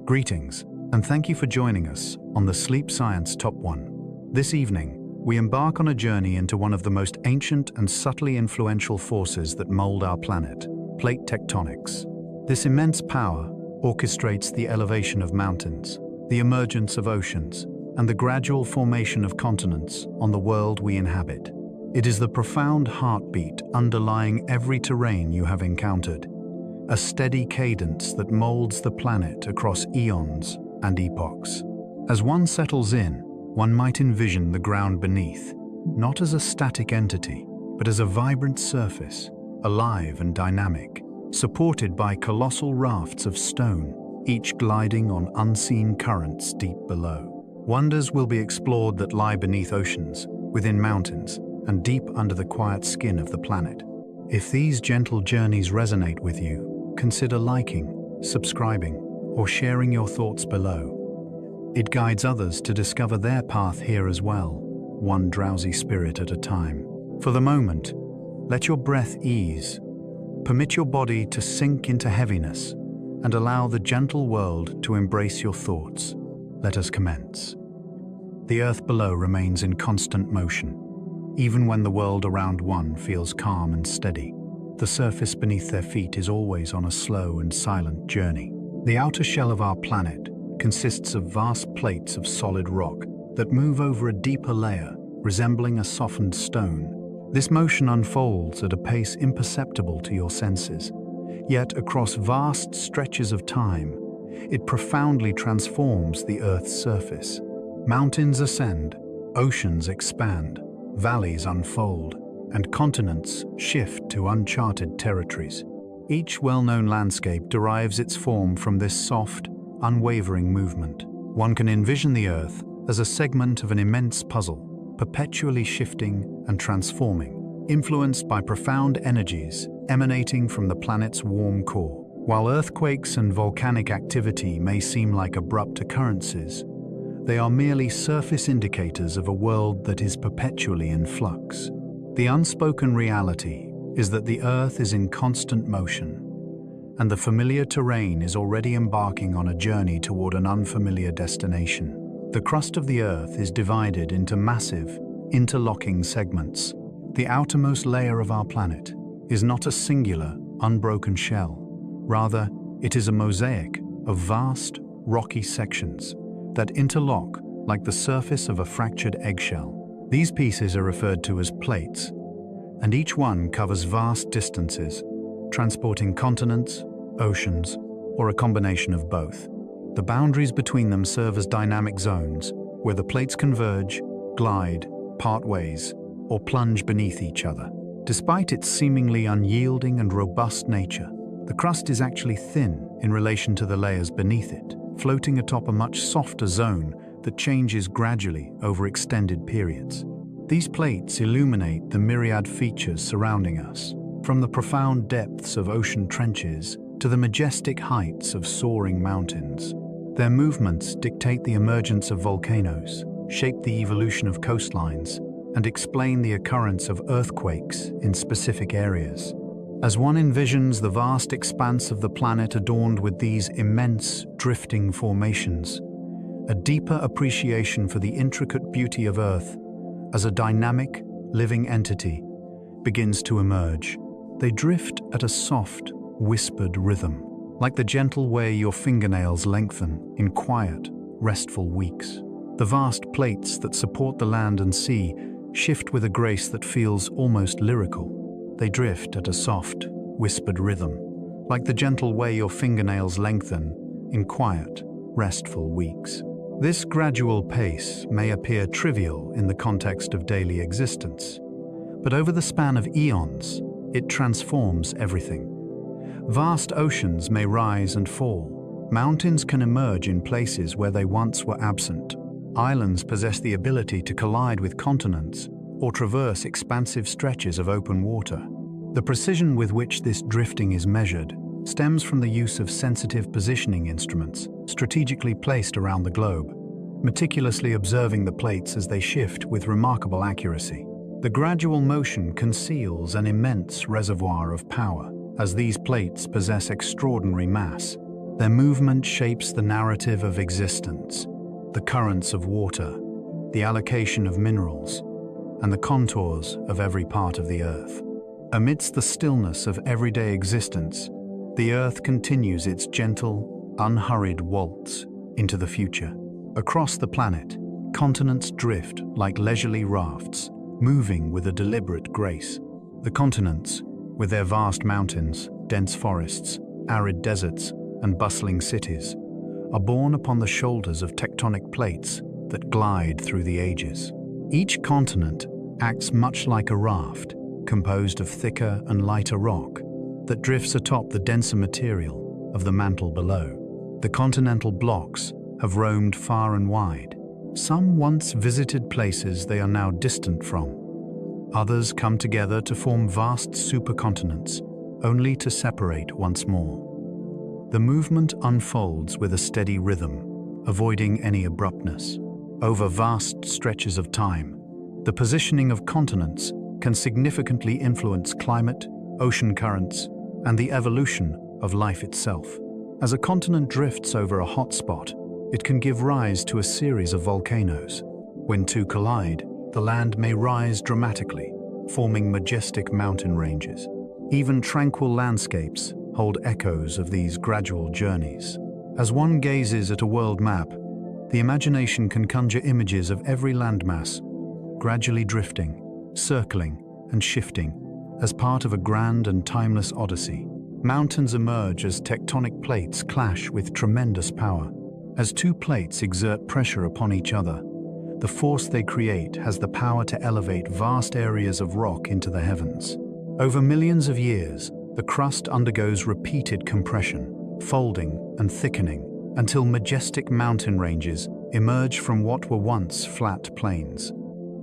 Greetings, and thank you for joining us on the Sleep Science Top 1. This evening, we embark on a journey into one of the most ancient and subtly influential forces that mold our planet, plate tectonics. This immense power orchestrates the elevation of mountains, the emergence of oceans, and the gradual formation of continents on the world we inhabit. It is the profound heartbeat underlying every terrain you have encountered, a steady cadence that molds the planet across eons and epochs. As one settles in, one might envision the ground beneath, not as a static entity, but as a vibrant surface, alive and dynamic, supported by colossal rafts of stone, each gliding on unseen currents deep below. Wonders will be explored that lie beneath oceans, within mountains, and deep under the quiet skin of the planet. If these gentle journeys resonate with you, consider liking, subscribing, or sharing your thoughts below. It guides others to discover their path here as well, one drowsy spirit at a time. For the moment, let your breath ease. Permit your body to sink into heaviness and allow the gentle world to embrace your thoughts. Let us commence. The earth below remains in constant motion, even when the world around one feels calm and steady. The surface beneath their feet is always on a slow and silent journey. The outer shell of our planet consists of vast plates of solid rock that move over a deeper layer, resembling a softened stone. This motion unfolds at a pace imperceptible to your senses, yet across vast stretches of time, it profoundly transforms the Earth's surface. Mountains ascend, oceans expand, valleys unfold, and continents shift to uncharted territories. Each well-known landscape derives its form from this soft, unwavering movement. One can envision the Earth as a segment of an immense puzzle, perpetually shifting and transforming, influenced by profound energies emanating from the planet's warm core. While earthquakes and volcanic activity may seem like abrupt occurrences, they are merely surface indicators of a world that is perpetually in flux. The unspoken reality is that the Earth is in constant motion, and the familiar terrain is already embarking on a journey toward an unfamiliar destination. The crust of the Earth is divided into massive, interlocking segments. The outermost layer of our planet is not a singular, unbroken shell. Rather, it is a mosaic of vast, rocky sections that interlock like the surface of a fractured eggshell. These pieces are referred to as plates, and each one covers vast distances, transporting continents, oceans, or a combination of both. The boundaries between them serve as dynamic zones, where the plates converge, glide, part ways, or plunge beneath each other. Despite its seemingly unyielding and robust nature, the crust is actually thin in relation to the layers beneath it, floating atop a much softer zone that changes gradually over extended periods. These plates illuminate the myriad features surrounding us, from the profound depths of ocean trenches to the majestic heights of soaring mountains. Their movements dictate the emergence of volcanoes, shape the evolution of coastlines, and explain the occurrence of earthquakes in specific areas. As one envisions the vast expanse of the planet adorned with these immense, drifting formations, a deeper appreciation for the intricate beauty of Earth as a dynamic, living entity begins to emerge. They drift at a soft, whispered rhythm, like the gentle way your fingernails lengthen in quiet, restful weeks. The vast plates that support the land and sea shift with a grace that feels almost lyrical. They drift at a soft, whispered rhythm, like the gentle way your fingernails lengthen in quiet, restful weeks. This gradual pace may appear trivial in the context of daily existence, but over the span of eons, it transforms everything. Vast oceans may rise and fall. Mountains can emerge in places where they once were absent. Islands possess the ability to collide with continents or traverse expansive stretches of open water. The precision with which this drifting is measured stems from the use of sensitive positioning instruments strategically placed around the globe, meticulously observing the plates as they shift with remarkable accuracy. The gradual motion conceals an immense reservoir of power. As these plates possess extraordinary mass, Their movement shapes the narrative of existence, the currents of water, the allocation of minerals, and the contours of every part of the Earth. Amidst the stillness of everyday existence, the Earth continues its gentle, unhurried waltz into the future. Across the planet, continents drift like leisurely rafts, moving with a deliberate grace. The continents, with their vast mountains, dense forests, arid deserts, and bustling cities, are borne upon the shoulders of tectonic plates that glide through the ages. Each continent acts much like a raft, composed of thicker and lighter rock that drifts atop the denser material of the mantle below. The continental blocks have roamed far and wide. Some once visited places they are now distant from. Others come together to form vast supercontinents, only to separate once more. The movement unfolds with a steady rhythm, avoiding any abruptness. Over vast stretches of time, the positioning of continents can significantly influence climate, ocean currents, and the evolution of life itself. As a continent drifts over a hotspot, it can give rise to a series of volcanoes. When two collide, the land may rise dramatically, forming majestic mountain ranges. Even tranquil landscapes hold echoes of these gradual journeys. As one gazes at a world map, the imagination can conjure images of every landmass, gradually drifting, circling, and shifting as part of a grand and timeless odyssey. Mountains emerge as tectonic plates clash with tremendous power. As two plates exert pressure upon each other, the force they create has the power to elevate vast areas of rock into the heavens. Over millions of years, the crust undergoes repeated compression, folding and thickening, until majestic mountain ranges emerge from what were once flat plains.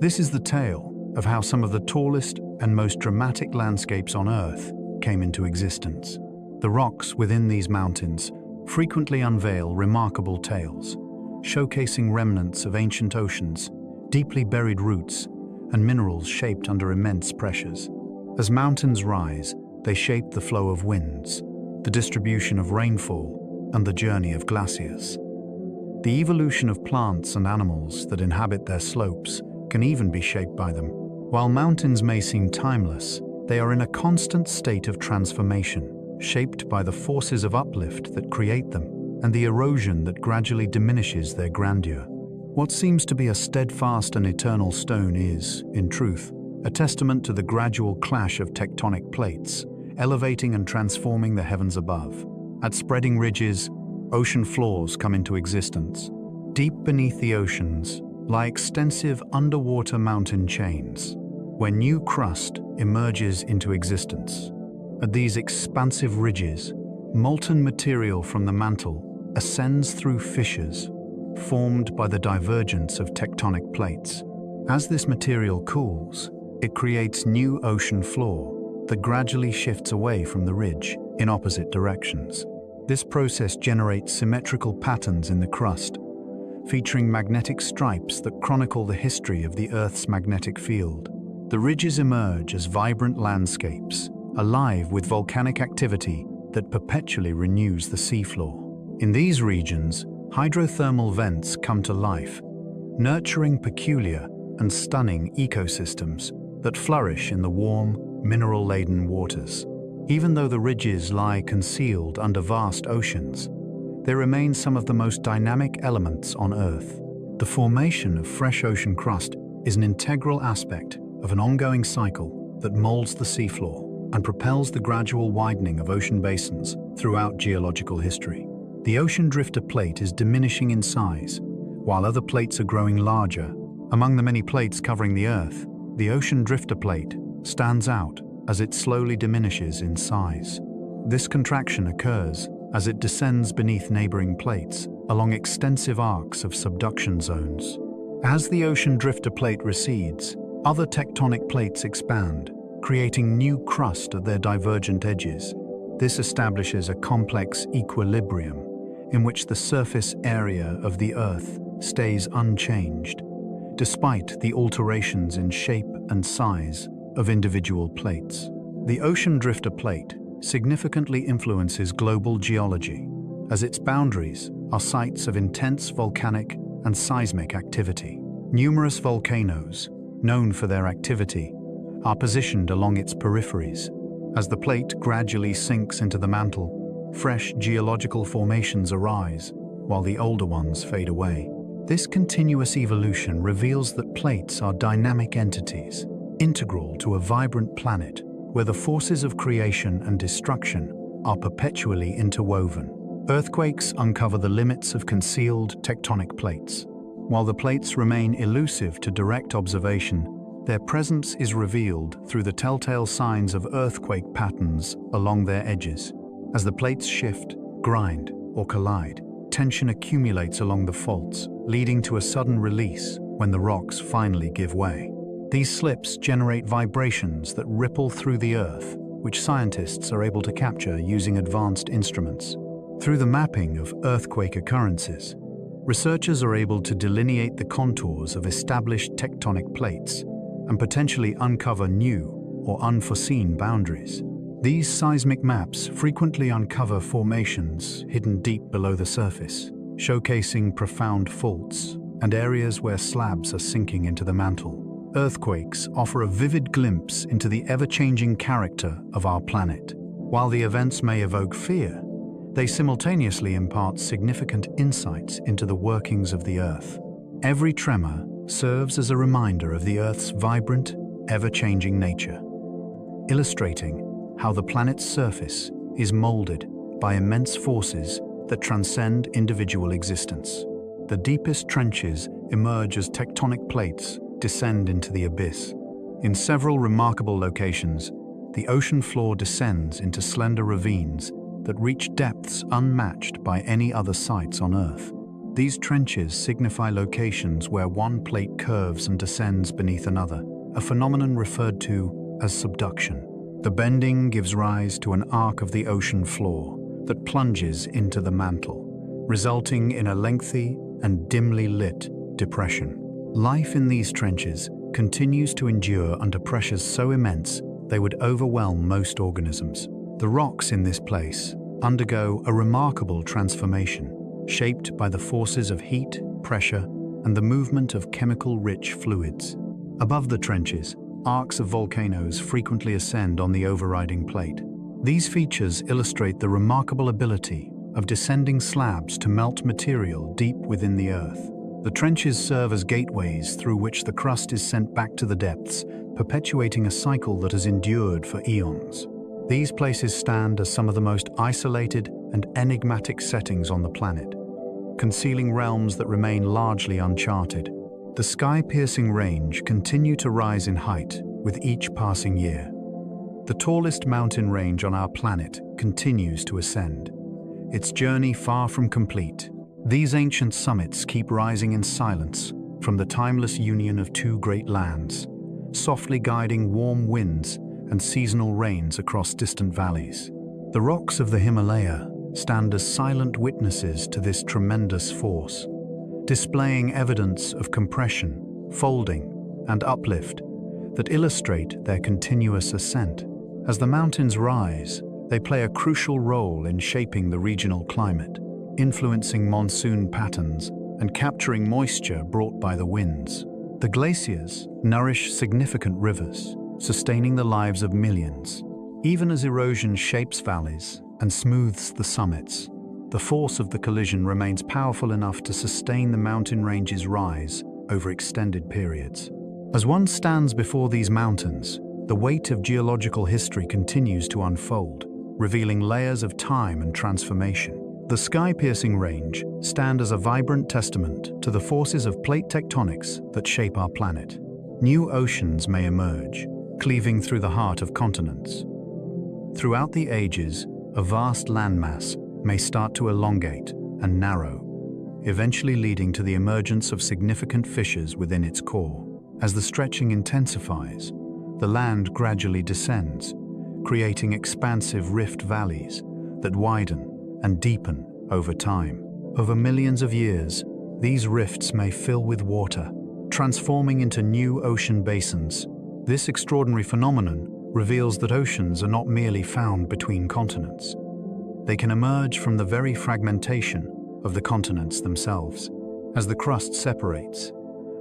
This is the tale of how some of the tallest and most dramatic landscapes on Earth came into existence. The rocks within these mountains frequently unveil remarkable tales, showcasing remnants of ancient oceans, deeply buried roots, and minerals shaped under immense pressures. As mountains rise, they shape the flow of winds, the distribution of rainfall, and the journey of glaciers. The evolution of plants and animals that inhabit their slopes can even be shaped by them. While mountains may seem timeless, they are in a constant state of transformation, shaped by the forces of uplift that create them and the erosion that gradually diminishes their grandeur. What seems to be a steadfast and eternal stone is, in truth, a testament to the gradual clash of tectonic plates, elevating and transforming the heavens above. At spreading ridges, ocean floors come into existence. Deep beneath the oceans lie extensive underwater mountain chains, where new crust emerges into existence. At these expansive ridges, molten material from the mantle ascends through fissures formed by the divergence of tectonic plates. As this material cools, it creates new ocean floor that gradually shifts away from the ridge in opposite directions. This process generates symmetrical patterns in the crust, featuring magnetic stripes that chronicle the history of the Earth's magnetic field. The ridges emerge as vibrant landscapes, alive with volcanic activity that perpetually renews the seafloor. In these regions, hydrothermal vents come to life, nurturing peculiar and stunning ecosystems that flourish in the warm, mineral-laden waters. Even though the ridges lie concealed under vast oceans, they remain some of the most dynamic elements on Earth. The formation of fresh ocean crust is an integral aspect of an ongoing cycle that molds the seafloor and propels the gradual widening of ocean basins throughout geological history. The ocean drifter plate is diminishing in size, while other plates are growing larger. Among the many plates covering the Earth, the ocean drifter plate stands out as it slowly diminishes in size. This contraction occurs as it descends beneath neighboring plates along extensive arcs of subduction zones. As the ocean drifter plate recedes, other tectonic plates expand, creating new crust at their divergent edges. This establishes a complex equilibrium in which the surface area of the Earth stays unchanged, despite the alterations in shape and size of individual plates. The ocean drifter plate significantly influences global geology, as its boundaries are sites of intense volcanic and seismic activity. Numerous volcanoes, known for their activity, are positioned along its peripheries. As the plate gradually sinks into the mantle, fresh geological formations arise, while the older ones fade away. This continuous evolution reveals that plates are dynamic entities, integral to a vibrant planet where the forces of creation and destruction are perpetually interwoven. Earthquakes uncover the limits of concealed tectonic plates. While the plates remain elusive to direct observation, their presence is revealed through the telltale signs of earthquake patterns along their edges. As the plates shift, grind, or collide, tension accumulates along the faults, leading to a sudden release when the rocks finally give way. These slips generate vibrations that ripple through the earth, which scientists are able to capture using advanced instruments. Through the mapping of earthquake occurrences, researchers are able to delineate the contours of established tectonic plates and potentially uncover new or unforeseen boundaries. These seismic maps frequently uncover formations hidden deep below the surface, showcasing profound faults and areas where slabs are sinking into the mantle. Earthquakes offer a vivid glimpse into the ever-changing character of our planet. While the events may evoke fear, they simultaneously impart significant insights into the workings of the Earth. Every tremor serves as a reminder of the Earth's vibrant, ever-changing nature, illustrating how the planet's surface is molded by immense forces that transcend individual existence. The deepest trenches emerge as tectonic plates descend into the abyss. In several remarkable locations, the ocean floor descends into slender ravines that reach depths unmatched by any other sites on Earth. These trenches signify locations where one plate curves and descends beneath another, a phenomenon referred to as subduction. The bending gives rise to an arc of the ocean floor that plunges into the mantle, resulting in a lengthy and dimly lit depression. Life in these trenches continues to endure under pressures so immense they would overwhelm most organisms. The rocks in this place undergo a remarkable transformation, shaped by the forces of heat, pressure, and the movement of chemical-rich fluids. Above the trenches, arcs of volcanoes frequently ascend on the overriding plate. These features illustrate the remarkable ability of descending slabs to melt material deep within the Earth. The trenches serve as gateways through which the crust is sent back to the depths, perpetuating a cycle that has endured for eons. These places stand as some of the most isolated and enigmatic settings on the planet, concealing realms that remain largely uncharted. The sky-piercing range continue to rise in height with each passing year. The tallest mountain range on our planet continues to ascend, its journey far from complete. These ancient summits keep rising in silence from the timeless union of two great lands, softly guiding warm winds and seasonal rains across distant valleys. The rocks of the Himalaya stand as silent witnesses to this tremendous force, displaying evidence of compression, folding, and uplift that illustrate their continuous ascent. As the mountains rise, they play a crucial role in shaping the regional climate, influencing monsoon patterns and capturing moisture brought by the winds. The glaciers nourish significant rivers, sustaining the lives of millions. Even as erosion shapes valleys and smooths the summits, the force of the collision remains powerful enough to sustain the mountain range's rise over extended periods. As one stands before these mountains, the weight of geological history continues to unfold, revealing layers of time and transformation. The sky-piercing range stand as a vibrant testament to the forces of plate tectonics that shape our planet. New oceans may emerge, cleaving through the heart of continents. Throughout the ages, a vast landmass may start to elongate and narrow, eventually leading to the emergence of significant fissures within its core. As the stretching intensifies, the land gradually descends, creating expansive rift valleys that widen and deepen over time. Over millions of years, these rifts may fill with water, transforming into new ocean basins. This extraordinary phenomenon reveals that oceans are not merely found between continents. They can emerge from the very fragmentation of the continents themselves. As the crust separates,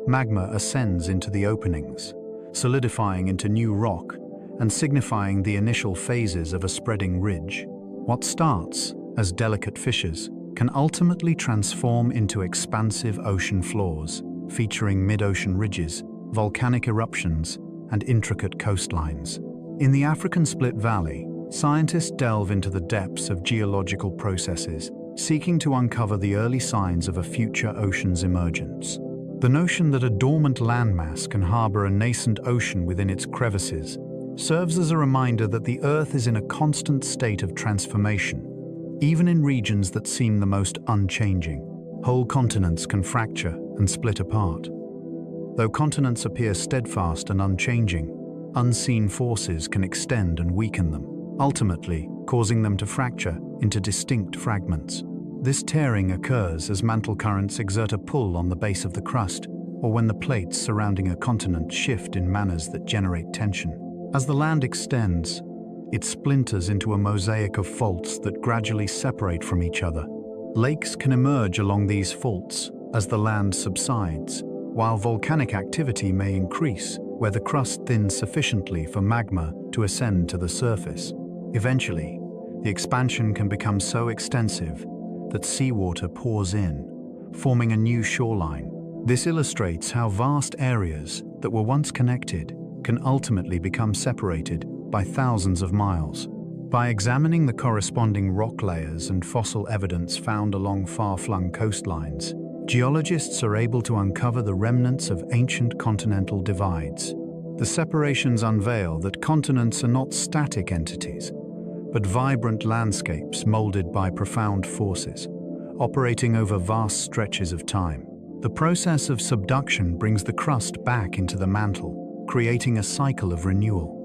magma ascends into the openings, solidifying into new rock and signifying the initial phases of a spreading ridge. What starts as delicate fissures can ultimately transform into expansive ocean floors, featuring mid-ocean ridges, volcanic eruptions, and intricate coastlines. In the African Split Valley, scientists delve into the depths of geological processes, seeking to uncover the early signs of a future ocean's emergence. The notion that a dormant landmass can harbor a nascent ocean within its crevices serves as a reminder that the Earth is in a constant state of transformation. Even in regions that seem the most unchanging, whole continents can fracture and split apart. Though continents appear steadfast and unchanging, unseen forces can extend and weaken them, ultimately causing them to fracture into distinct fragments. This tearing occurs as mantle currents exert a pull on the base of the crust, or when the plates surrounding a continent shift in manners that generate tension. As the land extends, it splinters into a mosaic of faults that gradually separate from each other. Lakes can emerge along these faults as the land subsides, while volcanic activity may increase where the crust thins sufficiently for magma to ascend to the surface. Eventually, the expansion can become so extensive that seawater pours in, forming a new shoreline. This illustrates how vast areas that were once connected can ultimately become separated by thousands of miles. By examining the corresponding rock layers and fossil evidence found along far-flung coastlines, geologists are able to uncover the remnants of ancient continental divides. The separations unveil that continents are not static entities, but vibrant landscapes molded by profound forces, operating over vast stretches of time. The process of subduction brings the crust back into the mantle, creating a cycle of renewal.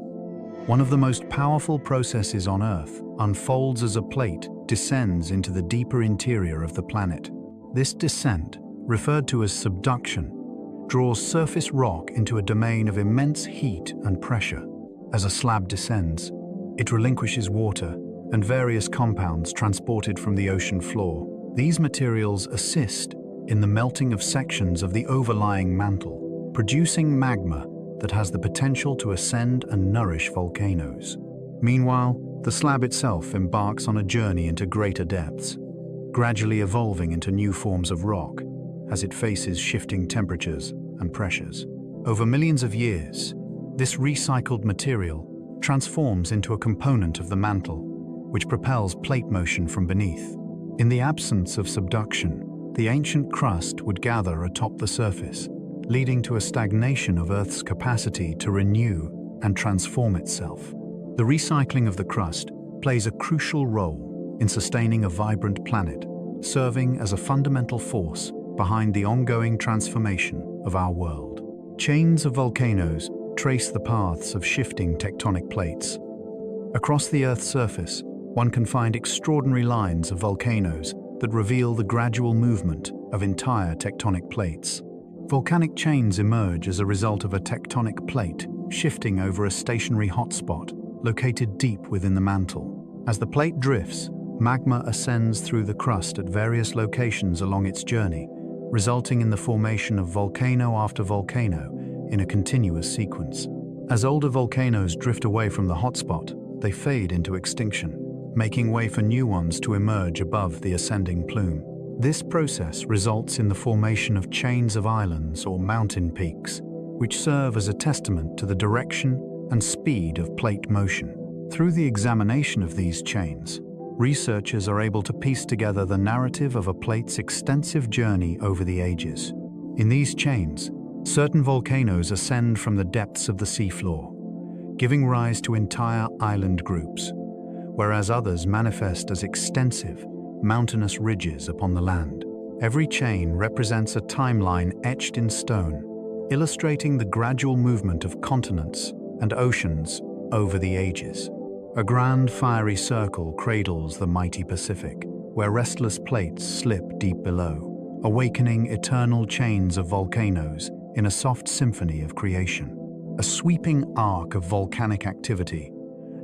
One of the most powerful processes on Earth unfolds as a plate descends into the deeper interior of the planet. This descent, referred to as subduction, draws surface rock into a domain of immense heat and pressure. As a slab descends, it relinquishes water and various compounds transported from the ocean floor. These materials assist in the melting of sections of the overlying mantle, producing magma that has the potential to ascend and nourish volcanoes. Meanwhile, the slab itself embarks on a journey into greater depths, gradually evolving into new forms of rock as it faces shifting temperatures and pressures. Over millions of years, this recycled material transforms into a component of the mantle, which propels plate motion from beneath. In the absence of subduction, the ancient crust would gather atop the surface, leading to a stagnation of Earth's capacity to renew and transform itself. The recycling of the crust plays a crucial role in sustaining a vibrant planet, serving as a fundamental force behind the ongoing transformation of our world. Chains of volcanoes trace the paths of shifting tectonic plates. Across the Earth's surface, one can find extraordinary lines of volcanoes that reveal the gradual movement of entire tectonic plates. Volcanic chains emerge as a result of a tectonic plate shifting over a stationary hotspot located deep within the mantle. As the plate drifts, magma ascends through the crust at various locations along its journey, resulting in the formation of volcano after volcano in a continuous sequence. As older volcanoes drift away from the hotspot, they fade into extinction, making way for new ones to emerge above the ascending plume. This process results in the formation of chains of islands or mountain peaks, which serve as a testament to the direction and speed of plate motion. Through the examination of these chains, researchers are able to piece together the narrative of a plate's extensive journey over the ages. In these chains, certain volcanoes ascend from the depths of the seafloor, giving rise to entire island groups, whereas others manifest as extensive, mountainous ridges upon the land. Every chain represents a timeline etched in stone, illustrating the gradual movement of continents and oceans over the ages. A grand fiery circle cradles the mighty Pacific, where restless plates slip deep below, awakening eternal chains of volcanoes in a soft symphony of creation. A sweeping arc of volcanic activity,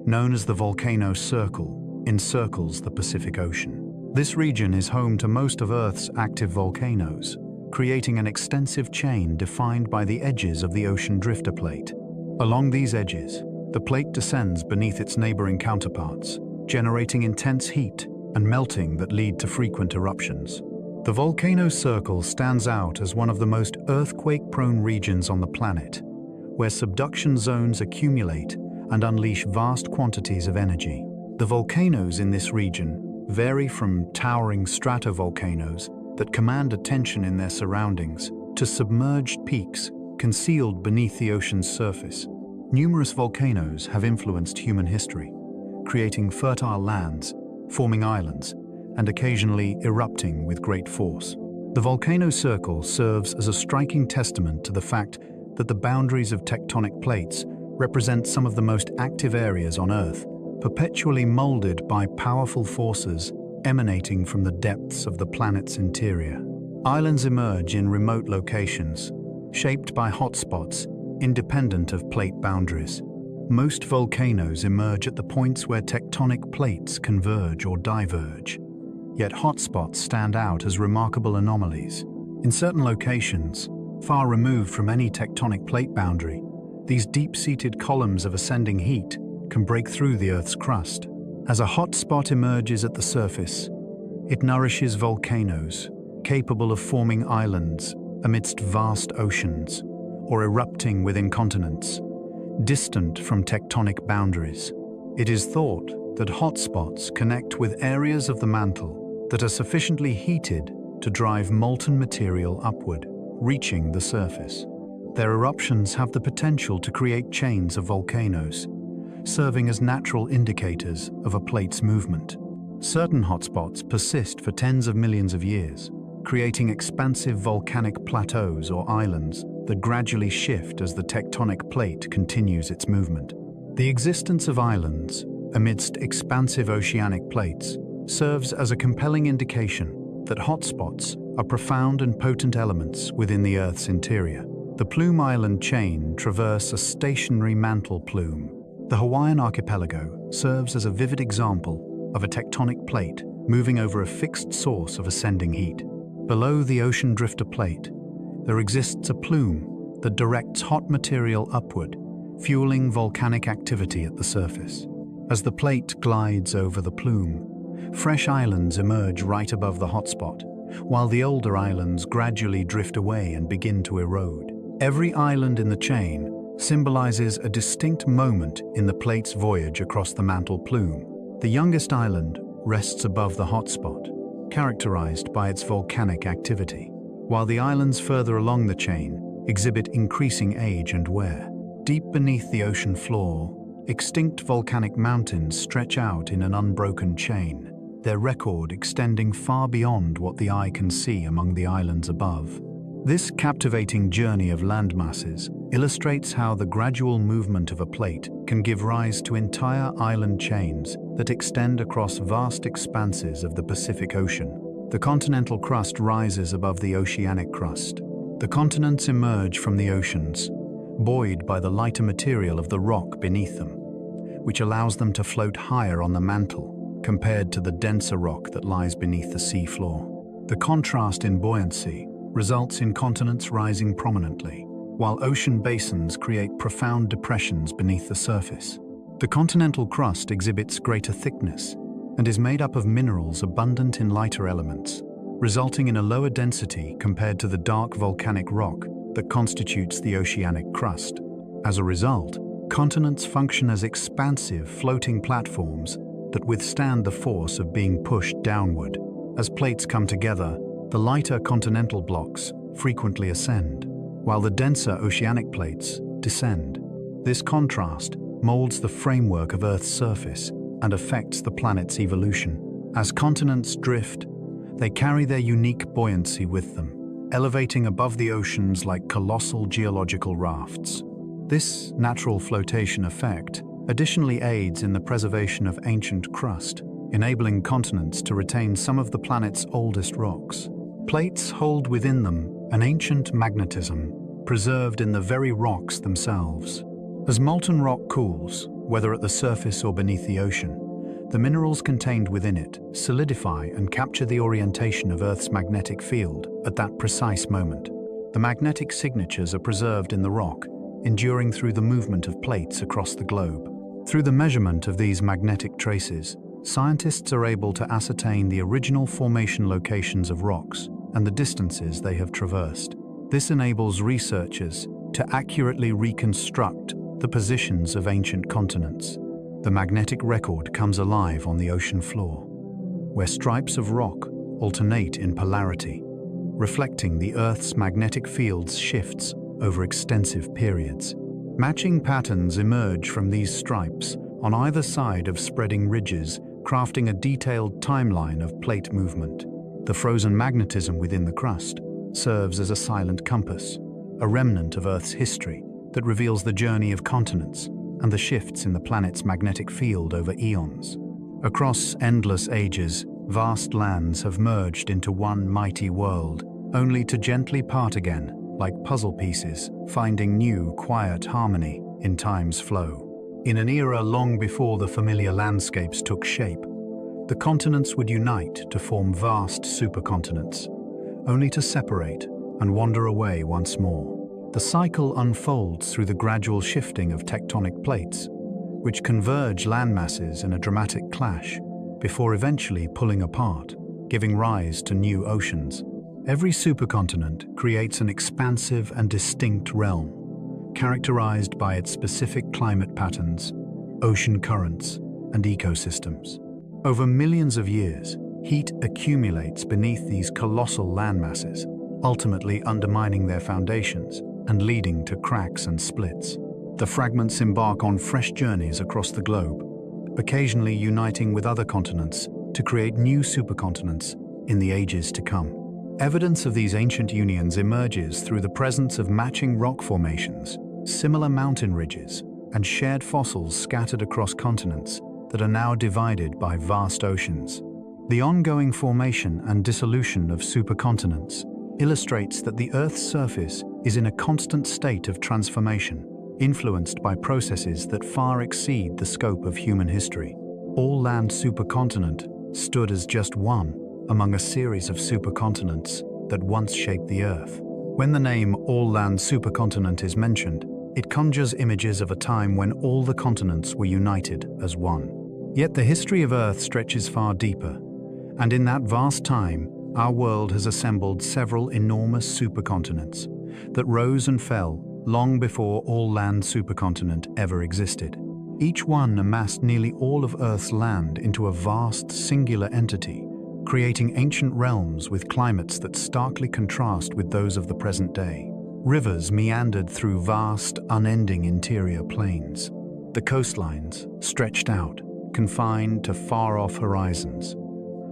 known as the volcano circle, encircles the Pacific Ocean. This region is home to most of Earth's active volcanoes, creating an extensive chain defined by the edges of the ocean drifter plate. Along these edges, the plate descends beneath its neighboring counterparts, generating intense heat and melting that lead to frequent eruptions. The volcano circle stands out as one of the most earthquake-prone regions on the planet, where subduction zones accumulate and unleash vast quantities of energy. The volcanoes in this region vary from towering stratovolcanoes that command attention in their surroundings to submerged peaks concealed beneath the ocean's surface. Numerous volcanoes have influenced human history, creating fertile lands, forming islands, and occasionally erupting with great force. The volcano circle serves as a striking testament to the fact that the boundaries of tectonic plates represent some of the most active areas on Earth, perpetually molded by powerful forces emanating from the depths of the planet's interior. Islands emerge in remote locations, shaped by hotspots, independent of plate boundaries. Most volcanoes emerge at the points where tectonic plates converge or diverge. Yet hotspots stand out as remarkable anomalies. In certain locations, far removed from any tectonic plate boundary, these deep-seated columns of ascending heat can break through the Earth's crust. As a hotspot emerges at the surface, it nourishes volcanoes, capable of forming islands amidst vast oceans, or erupting within continents, distant from tectonic boundaries. It is thought that hotspots connect with areas of the mantle that are sufficiently heated to drive molten material upward, reaching the surface. Their eruptions have the potential to create chains of volcanoes, serving as natural indicators of a plate's movement. Certain hotspots persist for tens of millions of years, creating expansive volcanic plateaus or islands that gradually shift as the tectonic plate continues its movement. The existence of islands amidst expansive oceanic plates serves as a compelling indication that hotspots are profound and potent elements within the Earth's interior. The Plume Island chain traverse a stationary mantle plume. The Hawaiian archipelago serves as a vivid example of a tectonic plate moving over a fixed source of ascending heat. Below the ocean drifter plate, there exists a plume that directs hot material upward, fueling volcanic activity at the surface. As the plate glides over the plume, fresh islands emerge right above the hotspot, while the older islands gradually drift away and begin to erode. Every island in the chain symbolizes a distinct moment in the plate's voyage across the mantle plume. The youngest island rests above the hotspot, characterized by its volcanic activity, while the islands further along the chain exhibit increasing age and wear. Deep beneath the ocean floor, extinct volcanic mountains stretch out in an unbroken chain, their record extending far beyond what the eye can see among the islands above. This captivating journey of landmasses illustrates how the gradual movement of a plate can give rise to entire island chains that extend across vast expanses of the Pacific Ocean. The continental crust rises above the oceanic crust. The continents emerge from the oceans, buoyed by the lighter material of the rock beneath them, which allows them to float higher on the mantle compared to the denser rock that lies beneath the sea floor. The contrast in buoyancy results in continents rising prominently, while ocean basins create profound depressions beneath the surface. The continental crust exhibits greater thickness and is made up of minerals abundant in lighter elements, resulting in a lower density compared to the dark volcanic rock that constitutes the oceanic crust. As a result, continents function as expansive floating platforms that withstand the force of being pushed downward. As plates come together, the lighter continental blocks frequently ascend, while the denser oceanic plates descend. This contrast molds the framework of Earth's surface and affects the planet's evolution. As continents drift, they carry their unique buoyancy with them, elevating above the oceans like colossal geological rafts. This natural flotation effect additionally aids in the preservation of ancient crust, enabling continents to retain some of the planet's oldest rocks. Plates hold within them an ancient magnetism preserved in the very rocks themselves. As molten rock cools, whether at the surface or beneath the ocean, The minerals contained within it solidify and capture the orientation of Earth's magnetic field at that precise moment. The magnetic signatures are preserved in the rock, enduring through the movement of plates across the globe. Through the measurement of these magnetic traces, scientists are able to ascertain the original formation locations of rocks and the distances they have traversed. This enables researchers to accurately reconstruct the positions of ancient continents. The magnetic record comes alive on the ocean floor, where stripes of rock alternate in polarity, reflecting the Earth's magnetic field's shifts over extensive periods. Matching patterns emerge from these stripes on either side of spreading ridges, crafting a detailed timeline of plate movement. The frozen magnetism within the crust serves as a silent compass, a remnant of Earth's history that reveals the journey of continents and the shifts in the planet's magnetic field over eons. Across endless ages, vast lands have merged into one mighty world, only to gently part again, like puzzle pieces, finding new, quiet harmony in time's flow. In an era long before the familiar landscapes took shape, the continents would unite to form vast supercontinents, only to separate and wander away once more. The cycle unfolds through the gradual shifting of tectonic plates, which converge landmasses in a dramatic clash, before eventually pulling apart, giving rise to new oceans. Every supercontinent creates an expansive and distinct realm, characterized by its specific climate patterns, ocean currents, and ecosystems. Over millions of years, heat accumulates beneath these colossal landmasses, ultimately undermining their foundations and leading to cracks and splits. The fragments embark on fresh journeys across the globe, occasionally uniting with other continents to create new supercontinents in the ages to come. Evidence of these ancient unions emerges through the presence of matching rock formations, similar mountain ridges, and shared fossils scattered across continents that are now divided by vast oceans. The ongoing formation and dissolution of supercontinents illustrates that the Earth's surface is in a constant state of transformation, influenced by processes that far exceed the scope of human history. All-land supercontinent stood as just one among a series of supercontinents that once shaped the Earth. When the name all-land supercontinent is mentioned, it conjures images of a time when all the continents were united as one. Yet the history of Earth stretches far deeper, and in that vast time, our world has assembled several enormous supercontinents that rose and fell long before all-land supercontinent ever existed. Each one amassed nearly all of Earth's land into a vast, singular entity, creating ancient realms with climates that starkly contrast with those of the present day. Rivers meandered through vast, unending interior plains. The coastlines stretched out, confined to far-off horizons.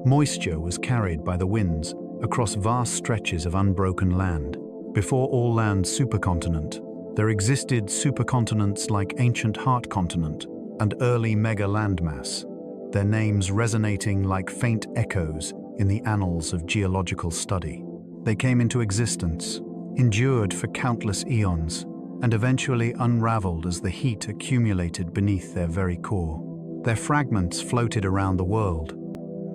Moisture was carried by the winds across vast stretches of unbroken land. Before all-land supercontinent, there existed supercontinents like ancient heart continent and early mega landmass, their names resonating like faint echoes in the annals of geological study. They came into existence, endured for countless eons, and eventually unraveled as the heat accumulated beneath their very core. Their fragments floated around the world,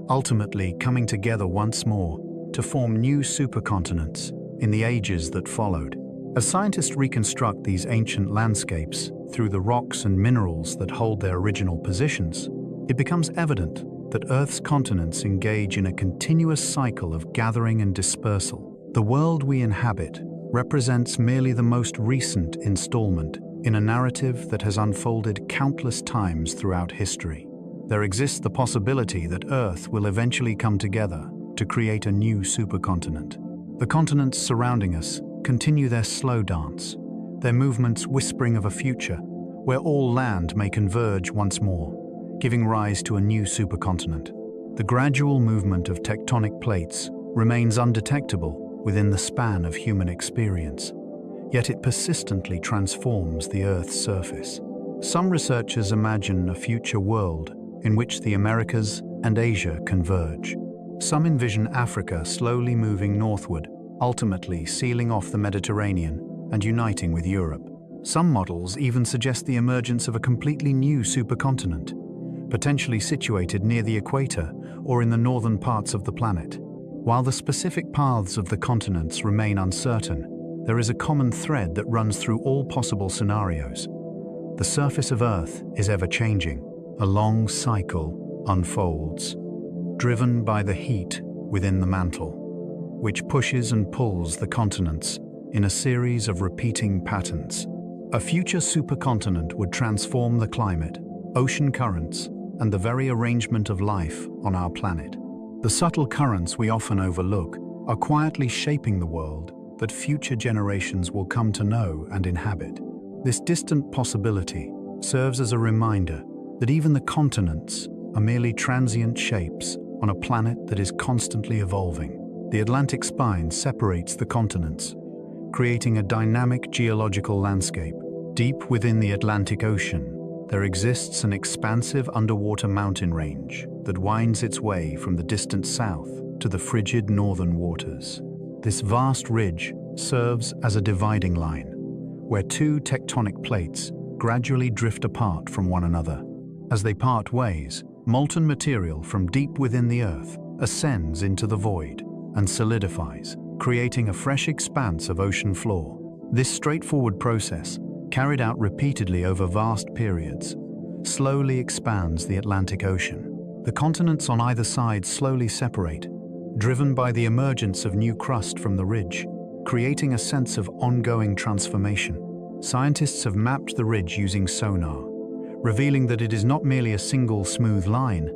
ultimately coming together once more to form new supercontinents in the ages that followed. As scientists reconstruct these ancient landscapes through the rocks and minerals that hold their original positions, it becomes evident that Earth's continents engage in a continuous cycle of gathering and dispersal. The world we inhabit represents merely the most recent installment in a narrative that has unfolded countless times throughout history. There exists the possibility that Earth will eventually come together to create a new supercontinent. The continents surrounding us continue their slow dance, their movements whispering of a future where all land may converge once more, giving rise to a new supercontinent. The gradual movement of tectonic plates remains undetectable within the span of human experience, yet it persistently transforms the Earth's surface. Some researchers imagine a future world in which the Americas and Asia converge. Some envision Africa slowly moving northward, ultimately sealing off the Mediterranean and uniting with Europe. Some models even suggest the emergence of a completely new supercontinent, potentially situated near the equator or in the northern parts of the planet. While the specific paths of the continents remain uncertain, there is a common thread that runs through all possible scenarios. The surface of Earth is ever-changing. A long cycle unfolds, driven by the heat within the mantle, which pushes and pulls the continents in a series of repeating patterns. A future supercontinent would transform the climate, ocean currents, and the very arrangement of life on our planet. The subtle currents we often overlook are quietly shaping the world that future generations will come to know and inhabit. This distant possibility serves as a reminder that even the continents are merely transient shapes on a planet that is constantly evolving. The Atlantic spine separates the continents, creating a dynamic geological landscape. Deep within the Atlantic Ocean, there exists an expansive underwater mountain range that winds its way from the distant south to the frigid northern waters. This vast ridge serves as a dividing line, where two tectonic plates gradually drift apart from one another. As they part ways, molten material from deep within the Earth ascends into the void and solidifies, creating a fresh expanse of ocean floor. This straightforward process, carried out repeatedly over vast periods, slowly expands the Atlantic Ocean. The continents on either side slowly separate, driven by the emergence of new crust from the ridge, creating a sense of ongoing transformation. Scientists have mapped the ridge using sonar, revealing that it is not merely a single smooth line,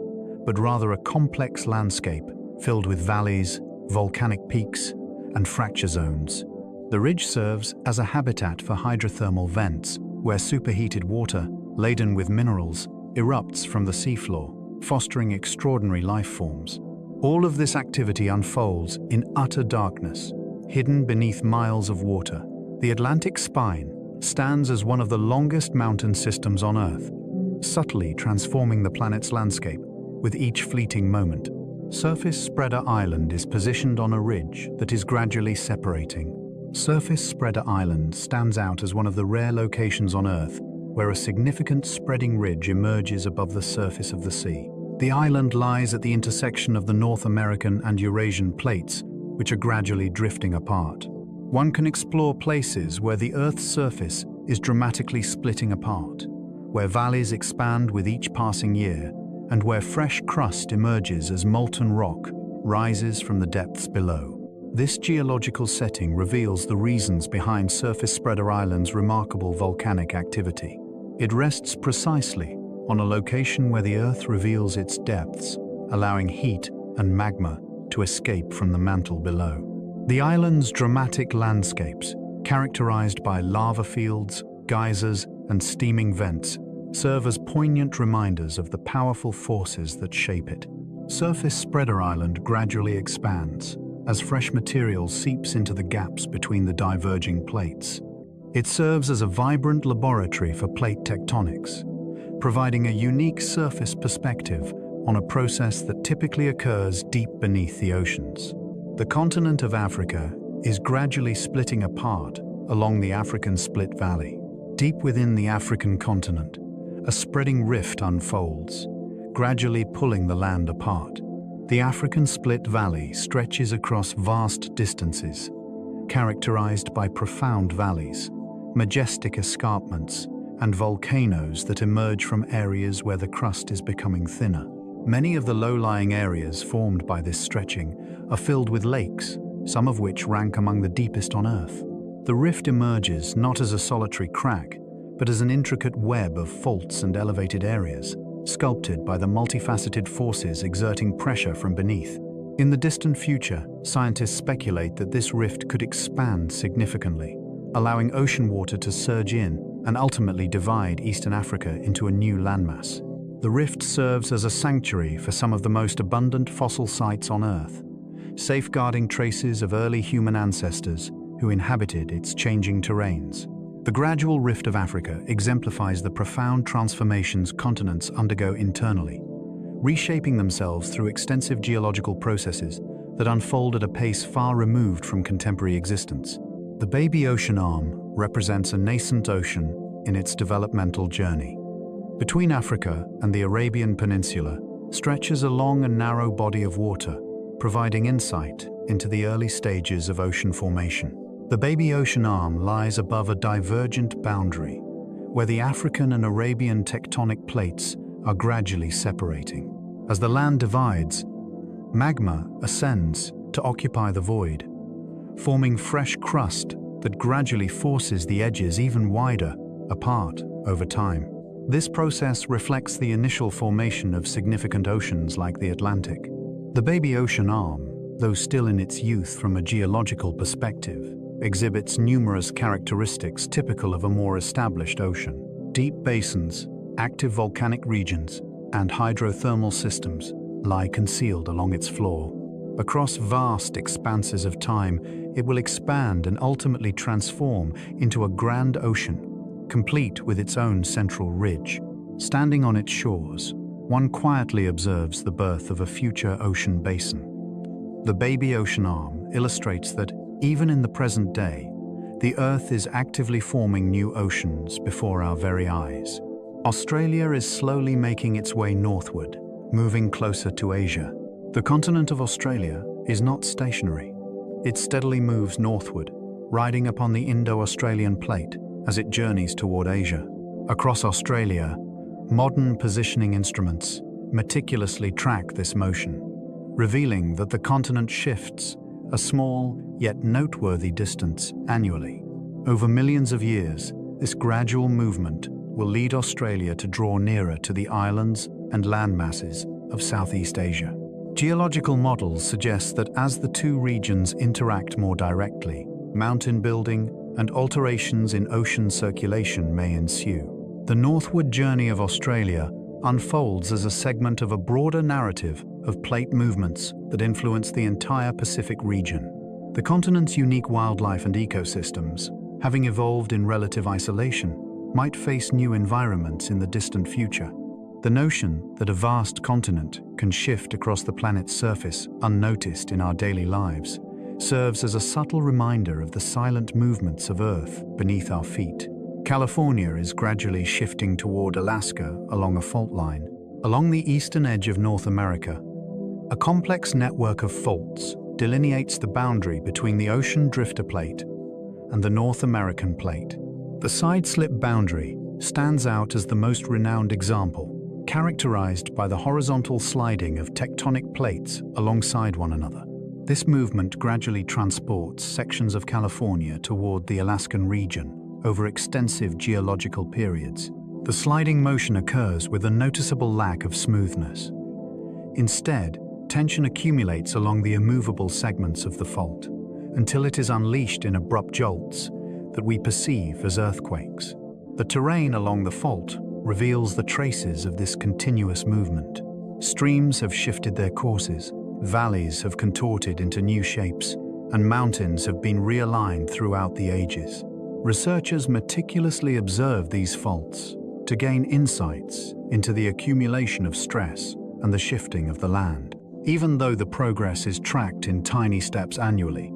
but rather a complex landscape filled with valleys, volcanic peaks, and fracture zones. The ridge serves as a habitat for hydrothermal vents, where superheated water, laden with minerals, erupts from the seafloor, fostering extraordinary life forms. All of this activity unfolds in utter darkness, hidden beneath miles of water. The Atlantic spine stands as one of the longest mountain systems on Earth, subtly transforming the planet's landscape with each fleeting moment. Surface Spreader Island is positioned on a ridge that is gradually separating. Surface Spreader Island stands out as one of the rare locations on Earth where a significant spreading ridge emerges above the surface of the sea. The island lies at the intersection of the North American and Eurasian plates, which are gradually drifting apart. One can explore places where the Earth's surface is dramatically splitting apart, where valleys expand with each passing year, and where fresh crust emerges as molten rock rises from the depths below. This geological setting reveals the reasons behind Surface Spreader Island's remarkable volcanic activity. It rests precisely on a location where the Earth reveals its depths, allowing heat and magma to escape from the mantle below. The island's dramatic landscapes, characterized by lava fields, geysers, and steaming vents, serve as poignant reminders of the powerful forces that shape it. Surface Spreader Island gradually expands as fresh material seeps into the gaps between the diverging plates. It serves as a vibrant laboratory for plate tectonics, providing a unique surface perspective on a process that typically occurs deep beneath the oceans. The continent of Africa is gradually splitting apart along the African Split Valley. Deep within the African continent, a spreading rift unfolds, gradually pulling the land apart. The African Split Valley stretches across vast distances, characterized by profound valleys, majestic escarpments, and volcanoes that emerge from areas where the crust is becoming thinner. Many of the low-lying areas formed by this stretching are filled with lakes, some of which rank among the deepest on Earth. The rift emerges not as a solitary crack, but as an intricate web of faults and elevated areas, sculpted by the multifaceted forces exerting pressure from beneath. In the distant future, scientists speculate that this rift could expand significantly, allowing ocean water to surge in and ultimately divide Eastern Africa into a new landmass. The rift serves as a sanctuary for some of the most abundant fossil sites on Earth, safeguarding traces of early human ancestors who inhabited its changing terrains. The gradual rift of Africa exemplifies the profound transformations continents undergo internally, reshaping themselves through extensive geological processes that unfold at a pace far removed from contemporary existence. The baby ocean arm represents a nascent ocean in its developmental journey. Between Africa and the Arabian Peninsula stretches a long and narrow body of water, providing insight into the early stages of ocean formation. The baby ocean arm lies above a divergent boundary, where the African and Arabian tectonic plates are gradually separating. As the land divides, magma ascends to occupy the void, forming fresh crust that gradually forces the edges even wider apart over time. This process reflects the initial formation of significant oceans like the Atlantic. The baby ocean arm, though still in its youth from a geological perspective, exhibits numerous characteristics typical of a more established ocean. Deep basins, active volcanic regions, and hydrothermal systems lie concealed along its floor. Across vast expanses of time, it will expand and ultimately transform into a grand ocean, complete with its own central ridge. Standing on its shores, one quietly observes the birth of a future ocean basin. The baby ocean arm illustrates that, even in the present day, the Earth is actively forming new oceans before our very eyes. Australia is slowly making its way northward, moving closer to Asia. The continent of Australia is not stationary. It steadily moves northward, riding upon the Indo-Australian plate as it journeys toward Asia. Across Australia, modern positioning instruments meticulously track this motion, revealing that the continent shifts a small yet noteworthy distance annually. Over millions of years, this gradual movement will lead Australia to draw nearer to the islands and landmasses of Southeast Asia. Geological models suggest that as the two regions interact more directly, mountain building and alterations in ocean circulation may ensue. The northward journey of Australia unfolds as a segment of a broader narrative of plate movements that influence the entire Pacific region. The continent's unique wildlife and ecosystems, having evolved in relative isolation, might face new environments in the distant future. The notion that a vast continent can shift across the planet's surface unnoticed in our daily lives serves as a subtle reminder of the silent movements of Earth beneath our feet. California is gradually shifting toward Alaska along a fault line. Along the eastern edge of North America, a complex network of faults delineates the boundary between the ocean drifter plate and the North American plate. The side-slip boundary stands out as the most renowned example, characterized by the horizontal sliding of tectonic plates alongside one another. This movement gradually transports sections of California toward the Alaskan region over extensive geological periods. The sliding motion occurs with a noticeable lack of smoothness. Instead, tension accumulates along the immovable segments of the fault, until it is unleashed in abrupt jolts that we perceive as earthquakes. The terrain along the fault reveals the traces of this continuous movement. Streams have shifted their courses, valleys have contorted into new shapes, and mountains have been realigned throughout the ages. Researchers meticulously observe these faults to gain insights into the accumulation of stress and the shifting of the land. Even though the progress is tracked in tiny steps annually,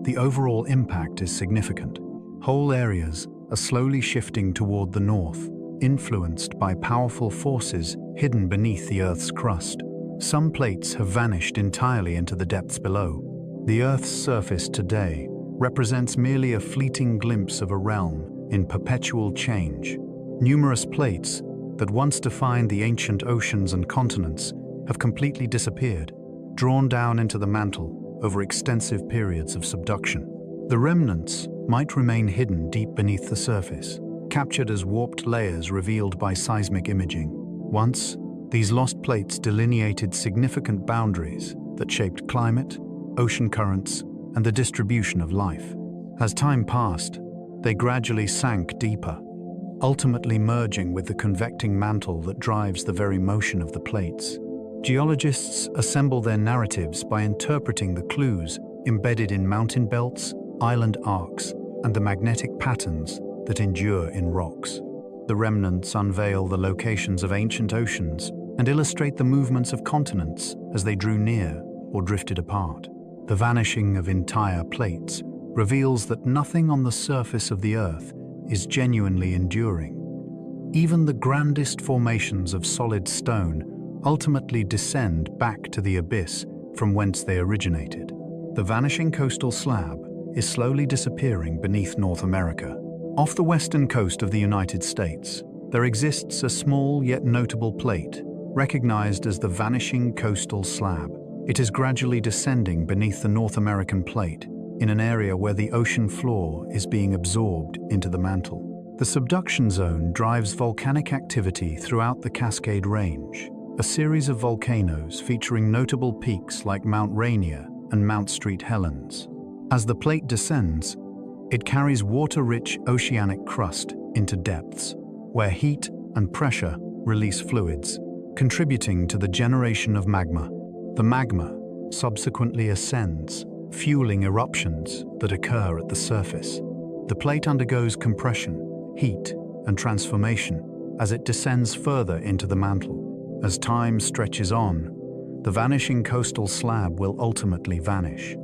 the overall impact is significant. Whole areas are slowly shifting toward the north, influenced by powerful forces hidden beneath the Earth's crust. Some plates have vanished entirely into the depths below. The Earth's surface today represents merely a fleeting glimpse of a realm in perpetual change. Numerous plates that once defined the ancient oceans and continents have completely disappeared, drawn down into the mantle over extensive periods of subduction. The remnants might remain hidden deep beneath the surface, captured as warped layers revealed by seismic imaging. Once, these lost plates delineated significant boundaries that shaped climate, ocean currents, and the distribution of life. As time passed, they gradually sank deeper, ultimately merging with the convecting mantle that drives the very motion of the plates. Geologists assemble their narratives by interpreting the clues embedded in mountain belts, island arcs, and the magnetic patterns that endure in rocks. The remnants unveil the locations of ancient oceans and illustrate the movements of continents as they drew near or drifted apart. The vanishing of entire plates reveals that nothing on the surface of the Earth is genuinely enduring. even the grandest formations of solid stone ultimately descend back to the abyss from whence they originated. The vanishing coastal slab is slowly disappearing beneath North America. Off the western coast of the United States, there exists a small yet notable plate, recognized as the vanishing coastal slab. It is gradually descending beneath the North American plate, in an area where the ocean floor is being absorbed into the mantle. The subduction zone drives volcanic activity throughout the Cascade Range, a series of volcanoes featuring notable peaks like Mount Rainier and Mount St. Helens. As the plate descends, it carries water-rich oceanic crust into depths, where heat and pressure release fluids, contributing to the generation of magma. The magma subsequently ascends, fueling eruptions that occur at the surface. The plate undergoes compression, heat, and transformation as it descends further into the mantle. As time stretches on, the vanishing coastal slab will ultimately vanish,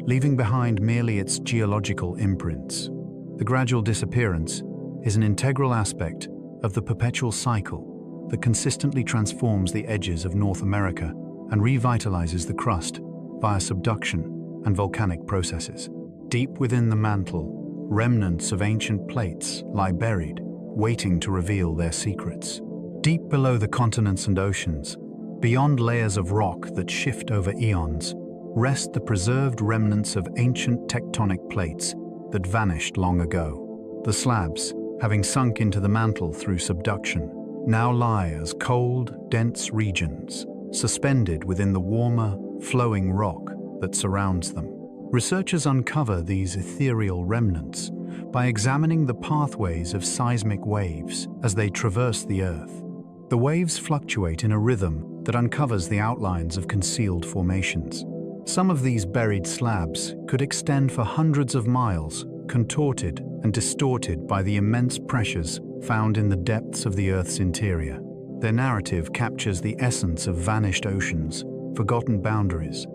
leaving behind merely its geological imprints. The gradual disappearance is an integral aspect of the perpetual cycle that consistently transforms the edges of North America and revitalizes the crust via subduction and volcanic processes. Deep within the mantle, remnants of ancient plates lie buried, waiting to reveal their secrets. Deep below the continents and oceans, beyond layers of rock that shift over eons, rest the preserved remnants of ancient tectonic plates that vanished long ago. The slabs, having sunk into the mantle through subduction, now lie as cold, dense regions, suspended within the warmer, flowing rock that surrounds them. Researchers uncover these ethereal remnants by examining the pathways of seismic waves as they traverse the Earth. The waves fluctuate in a rhythm that uncovers the outlines of concealed formations. Some of these buried slabs could extend for hundreds of miles, contorted and distorted by the immense pressures found in the depths of the Earth's interior. Their narrative captures the essence of vanished oceans, forgotten boundaries,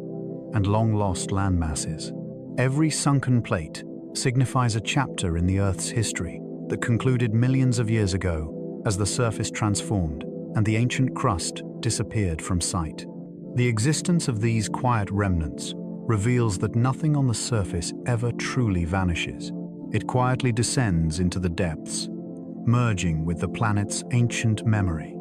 and long-lost landmasses. Every sunken plate signifies a chapter in the Earth's history that concluded millions of years ago as the surface transformed and the ancient crust disappeared from sight. The existence of these quiet remnants reveals that nothing on the surface ever truly vanishes. It quietly descends into the depths, merging with the planet's ancient memory,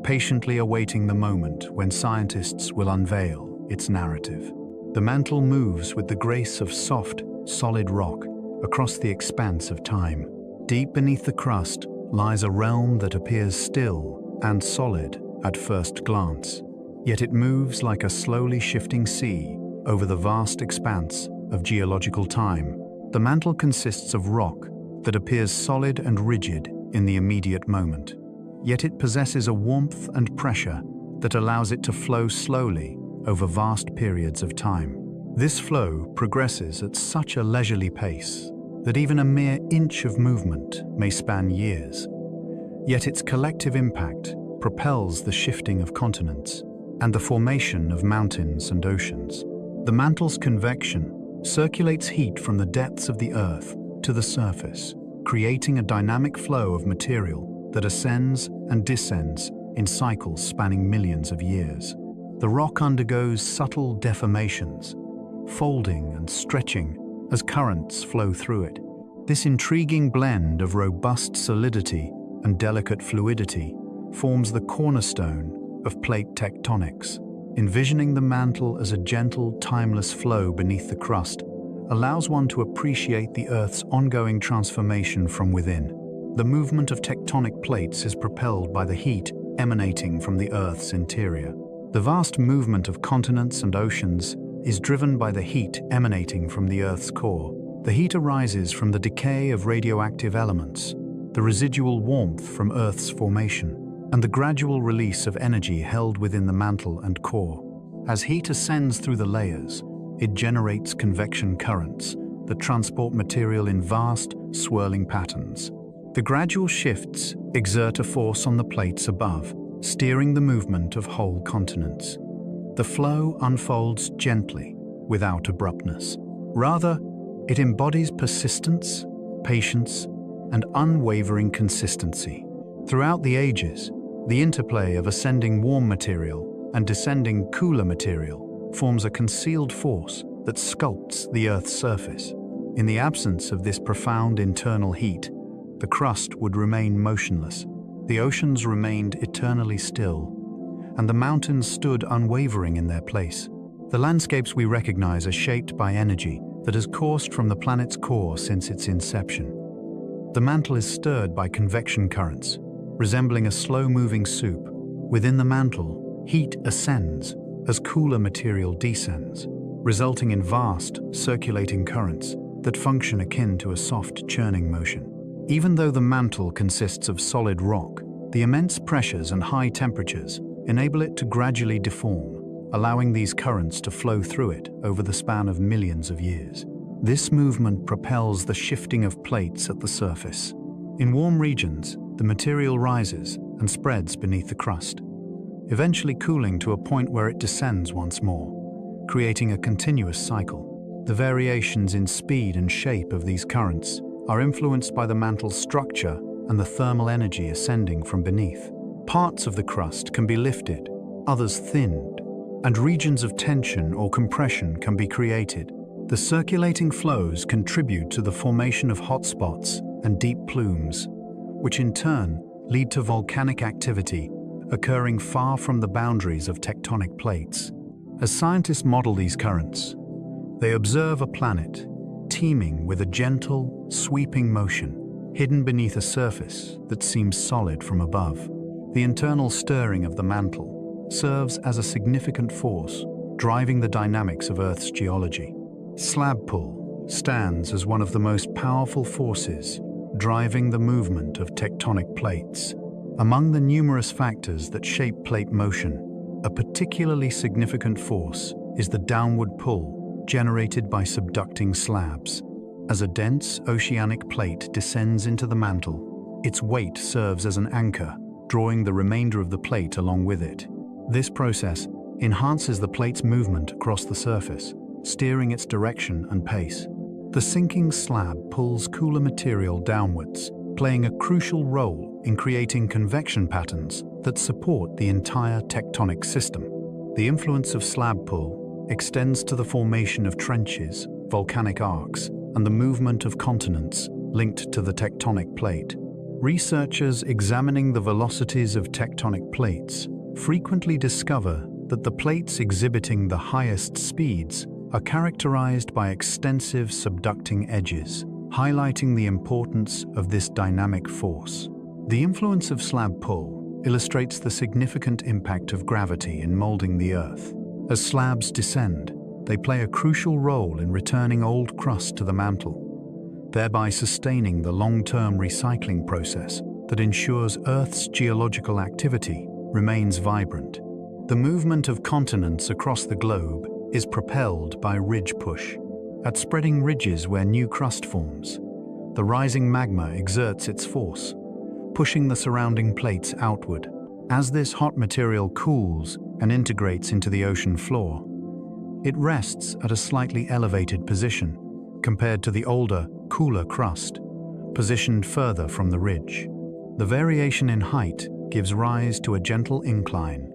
patiently awaiting the moment when scientists will unveil its narrative. The mantle moves with the grace of soft, solid rock across the expanse of time. Deep beneath the crust lies a realm that appears still and solid at first glance, yet it moves like a slowly shifting sea over the vast expanse of geological time. The mantle consists of rock that appears solid and rigid in the immediate moment, yet it possesses a warmth and pressure that allows it to flow slowly over vast periods of time. This flow progresses at such a leisurely pace that even a mere inch of movement may span years. Yet its collective impact propels the shifting of continents and the formation of mountains and oceans. The mantle's convection circulates heat from the depths of the Earth to the surface, creating a dynamic flow of material that ascends and descends in cycles spanning millions of years. The rock undergoes subtle deformations, folding and stretching as currents flow through it. This intriguing blend of robust solidity and delicate fluidity forms the cornerstone of plate tectonics. Envisioning the mantle as a gentle, timeless flow beneath the crust allows one to appreciate the Earth's ongoing transformation from within. The movement of tectonic plates is propelled by the heat emanating from the Earth's interior. The vast movement of continents and oceans is driven by the heat emanating from the Earth's core. The heat arises from the decay of radioactive elements, the residual warmth from Earth's formation, and the gradual release of energy held within the mantle and core. As heat ascends through the layers, it generates convection currents that transport material in vast, swirling patterns. The gradual shifts exert a force on the plates above, steering the movement of whole continents. The flow unfolds gently, without abruptness. Rather, it embodies persistence, patience, and unwavering consistency. Throughout the ages, the interplay of ascending warm material and descending cooler material forms a concealed force that sculpts the Earth's surface. In the absence of this profound internal heat, the crust would remain motionless, the oceans remained eternally still, and the mountains stood unwavering in their place. The landscapes we recognize are shaped by energy that has coursed from the planet's core since its inception. The mantle is stirred by convection currents, resembling a slow-moving soup. Within the mantle, heat ascends as cooler material descends, resulting in vast, circulating currents that function akin to a soft churning motion. Even though the mantle consists of solid rock, the immense pressures and high temperatures enable it to gradually deform, allowing these currents to flow through it over the span of millions of years. This movement propels the shifting of plates at the surface. In warm regions, the material rises and spreads beneath the crust, eventually cooling to a point where it descends once more, creating a continuous cycle. The variations in speed and shape of these currents are influenced by the mantle's structure and the thermal energy ascending from beneath. Parts of the crust can be lifted, others thinned, and regions of tension or compression can be created. The circulating flows contribute to the formation of hotspots and deep plumes, which in turn lead to volcanic activity occurring far from the boundaries of tectonic plates. As scientists model these currents, they observe a planet teeming with a gentle, sweeping motion, hidden beneath a surface that seems solid from above. The internal stirring of the mantle serves as a significant force, driving the dynamics of Earth's geology. Slab pull stands as one of the most powerful forces driving the movement of tectonic plates. Among the numerous factors that shape plate motion, a particularly significant force is the downward pull generated by subducting slabs. As a dense oceanic plate descends into the mantle, its weight serves as an anchor, drawing the remainder of the plate along with it. This process enhances the plate's movement across the surface, steering its direction and pace. The sinking slab pulls cooler material downwards, playing a crucial role in creating convection patterns that support the entire tectonic system. The influence of slab pull extends to the formation of trenches, volcanic arcs, and the movement of continents linked to the tectonic plate. Researchers examining the velocities of tectonic plates frequently discover that the plates exhibiting the highest speeds are characterized by extensive subducting edges, highlighting the importance of this dynamic force. The influence of slab pull illustrates the significant impact of gravity in molding the Earth. As slabs descend, they play a crucial role in returning old crust to the mantle, thereby sustaining the long-term recycling process that ensures Earth's geological activity remains vibrant. The movement of continents across the globe is propelled by ridge push. At spreading ridges where new crust forms, the rising magma exerts its force, pushing the surrounding plates outward. As this hot material cools and integrates into the ocean floor, it rests at a slightly elevated position compared to the older, cooler crust, positioned further from the ridge. The variation in height gives rise to a gentle incline,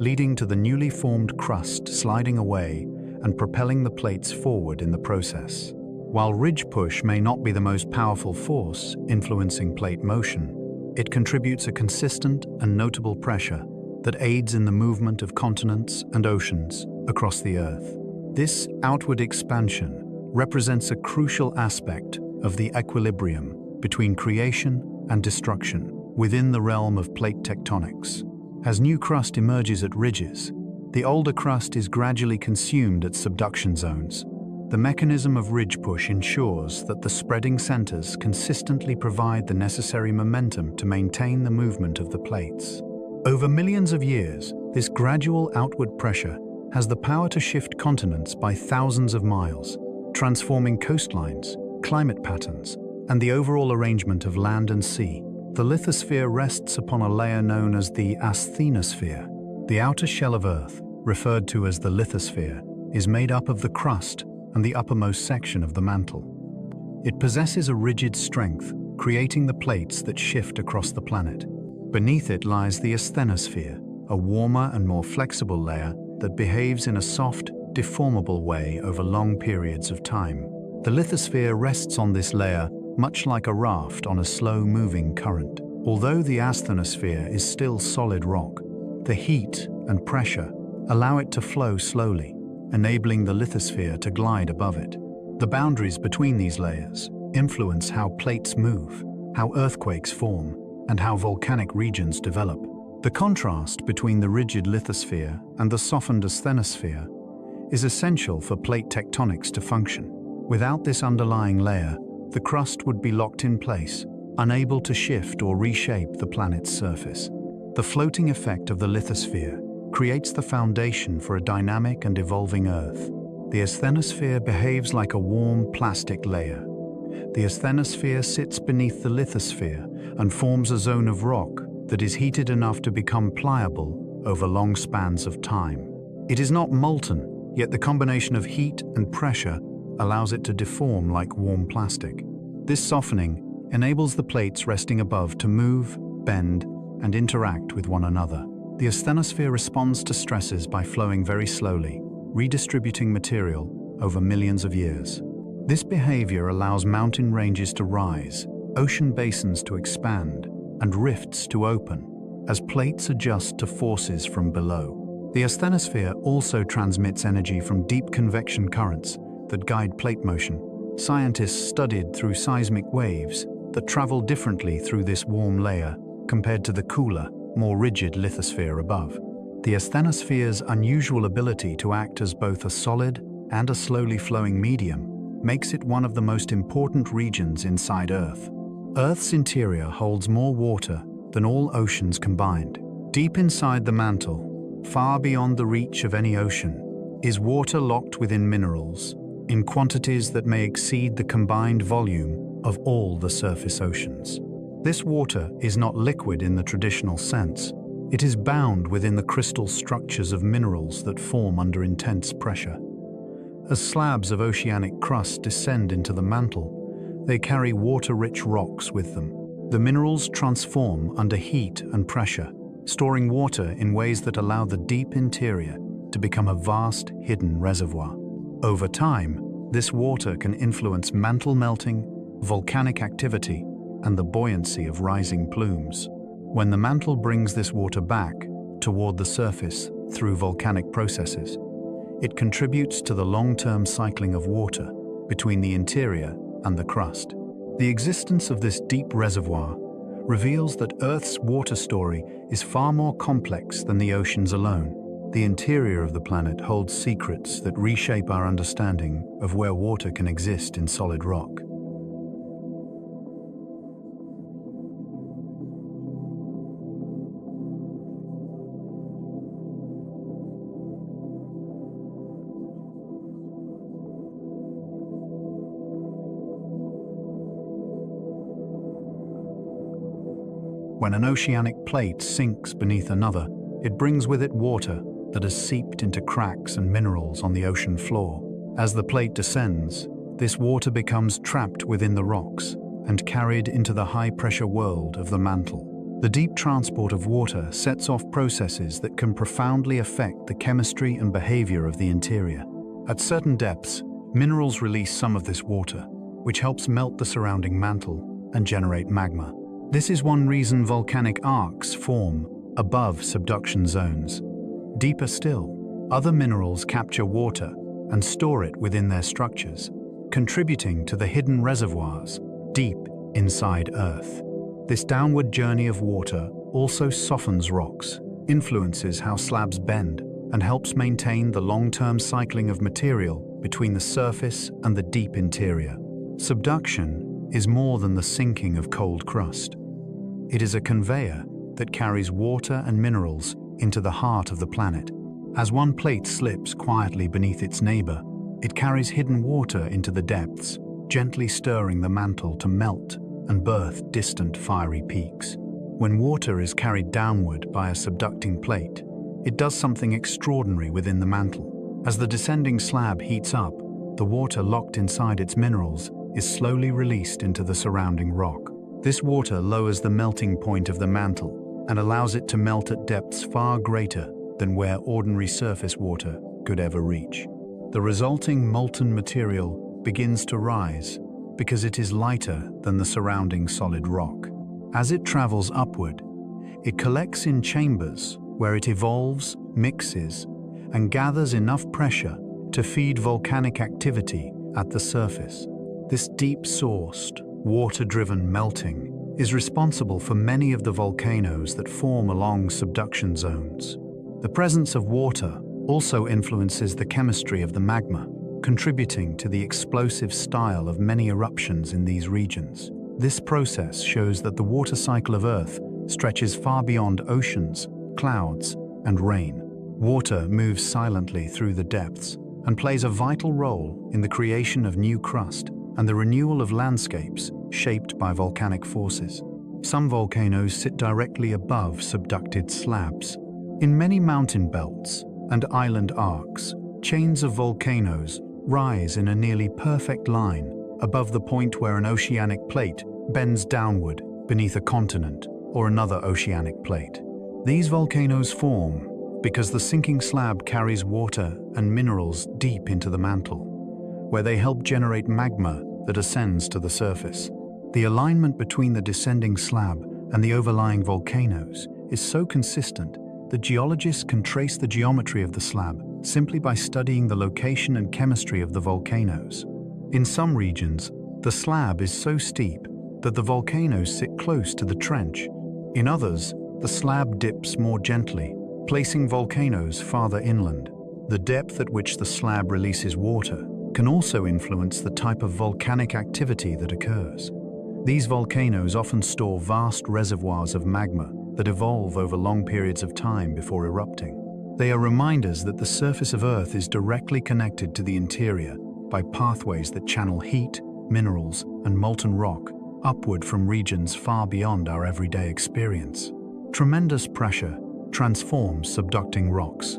leading to the newly formed crust sliding away and propelling the plates forward in the process. While ridge push may not be the most powerful force influencing plate motion, it contributes a consistent and notable pressure that aids in the movement of continents and oceans across the Earth. This outward expansion represents a crucial aspect of the equilibrium between creation and destruction within the realm of plate tectonics. As new crust emerges at ridges, the older crust is gradually consumed at subduction zones. The mechanism of ridge push ensures that the spreading centers consistently provide the necessary momentum to maintain the movement of the plates. Over millions of years, this gradual outward pressure has the power to shift continents by thousands of miles, transforming coastlines, climate patterns, and the overall arrangement of land and sea. The lithosphere rests upon a layer known as the asthenosphere. The outer shell of Earth, referred to as the lithosphere, is made up of the crust and the uppermost section of the mantle. It possesses a rigid strength, creating the plates that shift across the planet. Beneath it lies the asthenosphere, a warmer and more flexible layer that behaves in a soft, deformable way over long periods of time. The lithosphere rests on this layer much like a raft on a slow-moving current. Although the asthenosphere is still solid rock, the heat and pressure allow it to flow slowly, enabling the lithosphere to glide above it. The boundaries between these layers influence how plates move, how earthquakes form, and how volcanic regions develop. The contrast between the rigid lithosphere and the softened asthenosphere is essential for plate tectonics to function. Without this underlying layer, the crust would be locked in place, unable to shift or reshape the planet's surface. The floating effect of the lithosphere creates the foundation for a dynamic and evolving Earth. The asthenosphere behaves like a warm plastic layer. The asthenosphere sits beneath the lithosphere and forms a zone of rock that is heated enough to become pliable over long spans of time. It is not molten, yet the combination of heat and pressure allows it to deform like warm plastic. This softening enables the plates resting above to move, bend, and interact with one another. The asthenosphere responds to stresses by flowing very slowly, redistributing material over millions of years. This behavior allows mountain ranges to rise, ocean basins to expand, and rifts to open as plates adjust to forces from below. The asthenosphere also transmits energy from deep convection currents that guide plate motion. Scientists studied through seismic waves that travel differently through this warm layer compared to the cooler, more rigid lithosphere above. The asthenosphere's unusual ability to act as both a solid and a slowly flowing medium makes it one of the most important regions inside Earth. Earth's interior holds more water than all oceans combined. Deep inside the mantle, far beyond the reach of any ocean, is water locked within minerals in quantities that may exceed the combined volume of all the surface oceans. This water is not liquid in the traditional sense. It is bound within the crystal structures of minerals that form under intense pressure. As slabs of oceanic crust descend into the mantle, they carry water-rich rocks with them. The minerals transform under heat and pressure, storing water in ways that allow the deep interior to become a vast, hidden reservoir. Over time, this water can influence mantle melting, volcanic activity, and the buoyancy of rising plumes. When the mantle brings this water back toward the surface through volcanic processes, it contributes to the long-term cycling of water between the interior and the crust. The existence of this deep reservoir reveals that Earth's water story is far more complex than the oceans alone. The interior of the planet holds secrets that reshape our understanding of where water can exist in solid rock. When an oceanic plate sinks beneath another, it brings with it water that has seeped into cracks and minerals on the ocean floor. As the plate descends, this water becomes trapped within the rocks and carried into the high-pressure world of the mantle. The deep transport of water sets off processes that can profoundly affect the chemistry and behavior of the interior. At certain depths, minerals release some of this water, which helps melt the surrounding mantle and generate magma. This is one reason volcanic arcs form above subduction zones. Deeper still, other minerals capture water and store it within their structures, contributing to the hidden reservoirs deep inside Earth. This downward journey of water also softens rocks, influences how slabs bend, and helps maintain the long-term cycling of material between the surface and the deep interior. Subduction is more than the sinking of cold crust. It is a conveyor that carries water and minerals into the heart of the planet. As one plate slips quietly beneath its neighbor, it carries hidden water into the depths, gently stirring the mantle to melt and birth distant fiery peaks. When water is carried downward by a subducting plate, it does something extraordinary within the mantle. As the descending slab heats up, the water locked inside its minerals is slowly released into the surrounding rock. This water lowers the melting point of the mantle and allows it to melt at depths far greater than where ordinary surface water could ever reach. The resulting molten material begins to rise because it is lighter than the surrounding solid rock. As it travels upward, it collects in chambers where it evolves, mixes, and gathers enough pressure to feed volcanic activity at the surface. This deep-sourced, water-driven melting is responsible for many of the volcanoes that form along subduction zones. The presence of water also influences the chemistry of the magma, contributing to the explosive style of many eruptions in these regions. This process shows that the water cycle of Earth stretches far beyond oceans, clouds, and rain. Water moves silently through the depths and plays a vital role in the creation of new crust and the renewal of landscapes shaped by volcanic forces. Some volcanoes sit directly above subducted slabs. In many mountain belts and island arcs, chains of volcanoes rise in a nearly perfect line above the point where an oceanic plate bends downward beneath a continent or another oceanic plate. These volcanoes form because the sinking slab carries water and minerals deep into the mantle, where they help generate magma that ascends to the surface. The alignment between the descending slab and the overlying volcanoes is so consistent that geologists can trace the geometry of the slab simply by studying the location and chemistry of the volcanoes. In some regions, the slab is so steep that the volcanoes sit close to the trench. In others, the slab dips more gently, placing volcanoes farther inland. The depth at which the slab releases water can also influence the type of volcanic activity that occurs. These volcanoes often store vast reservoirs of magma that evolve over long periods of time before erupting. They are reminders that the surface of Earth is directly connected to the interior by pathways that channel heat, minerals, and molten rock upward from regions far beyond our everyday experience. Tremendous pressure transforms subducting rocks.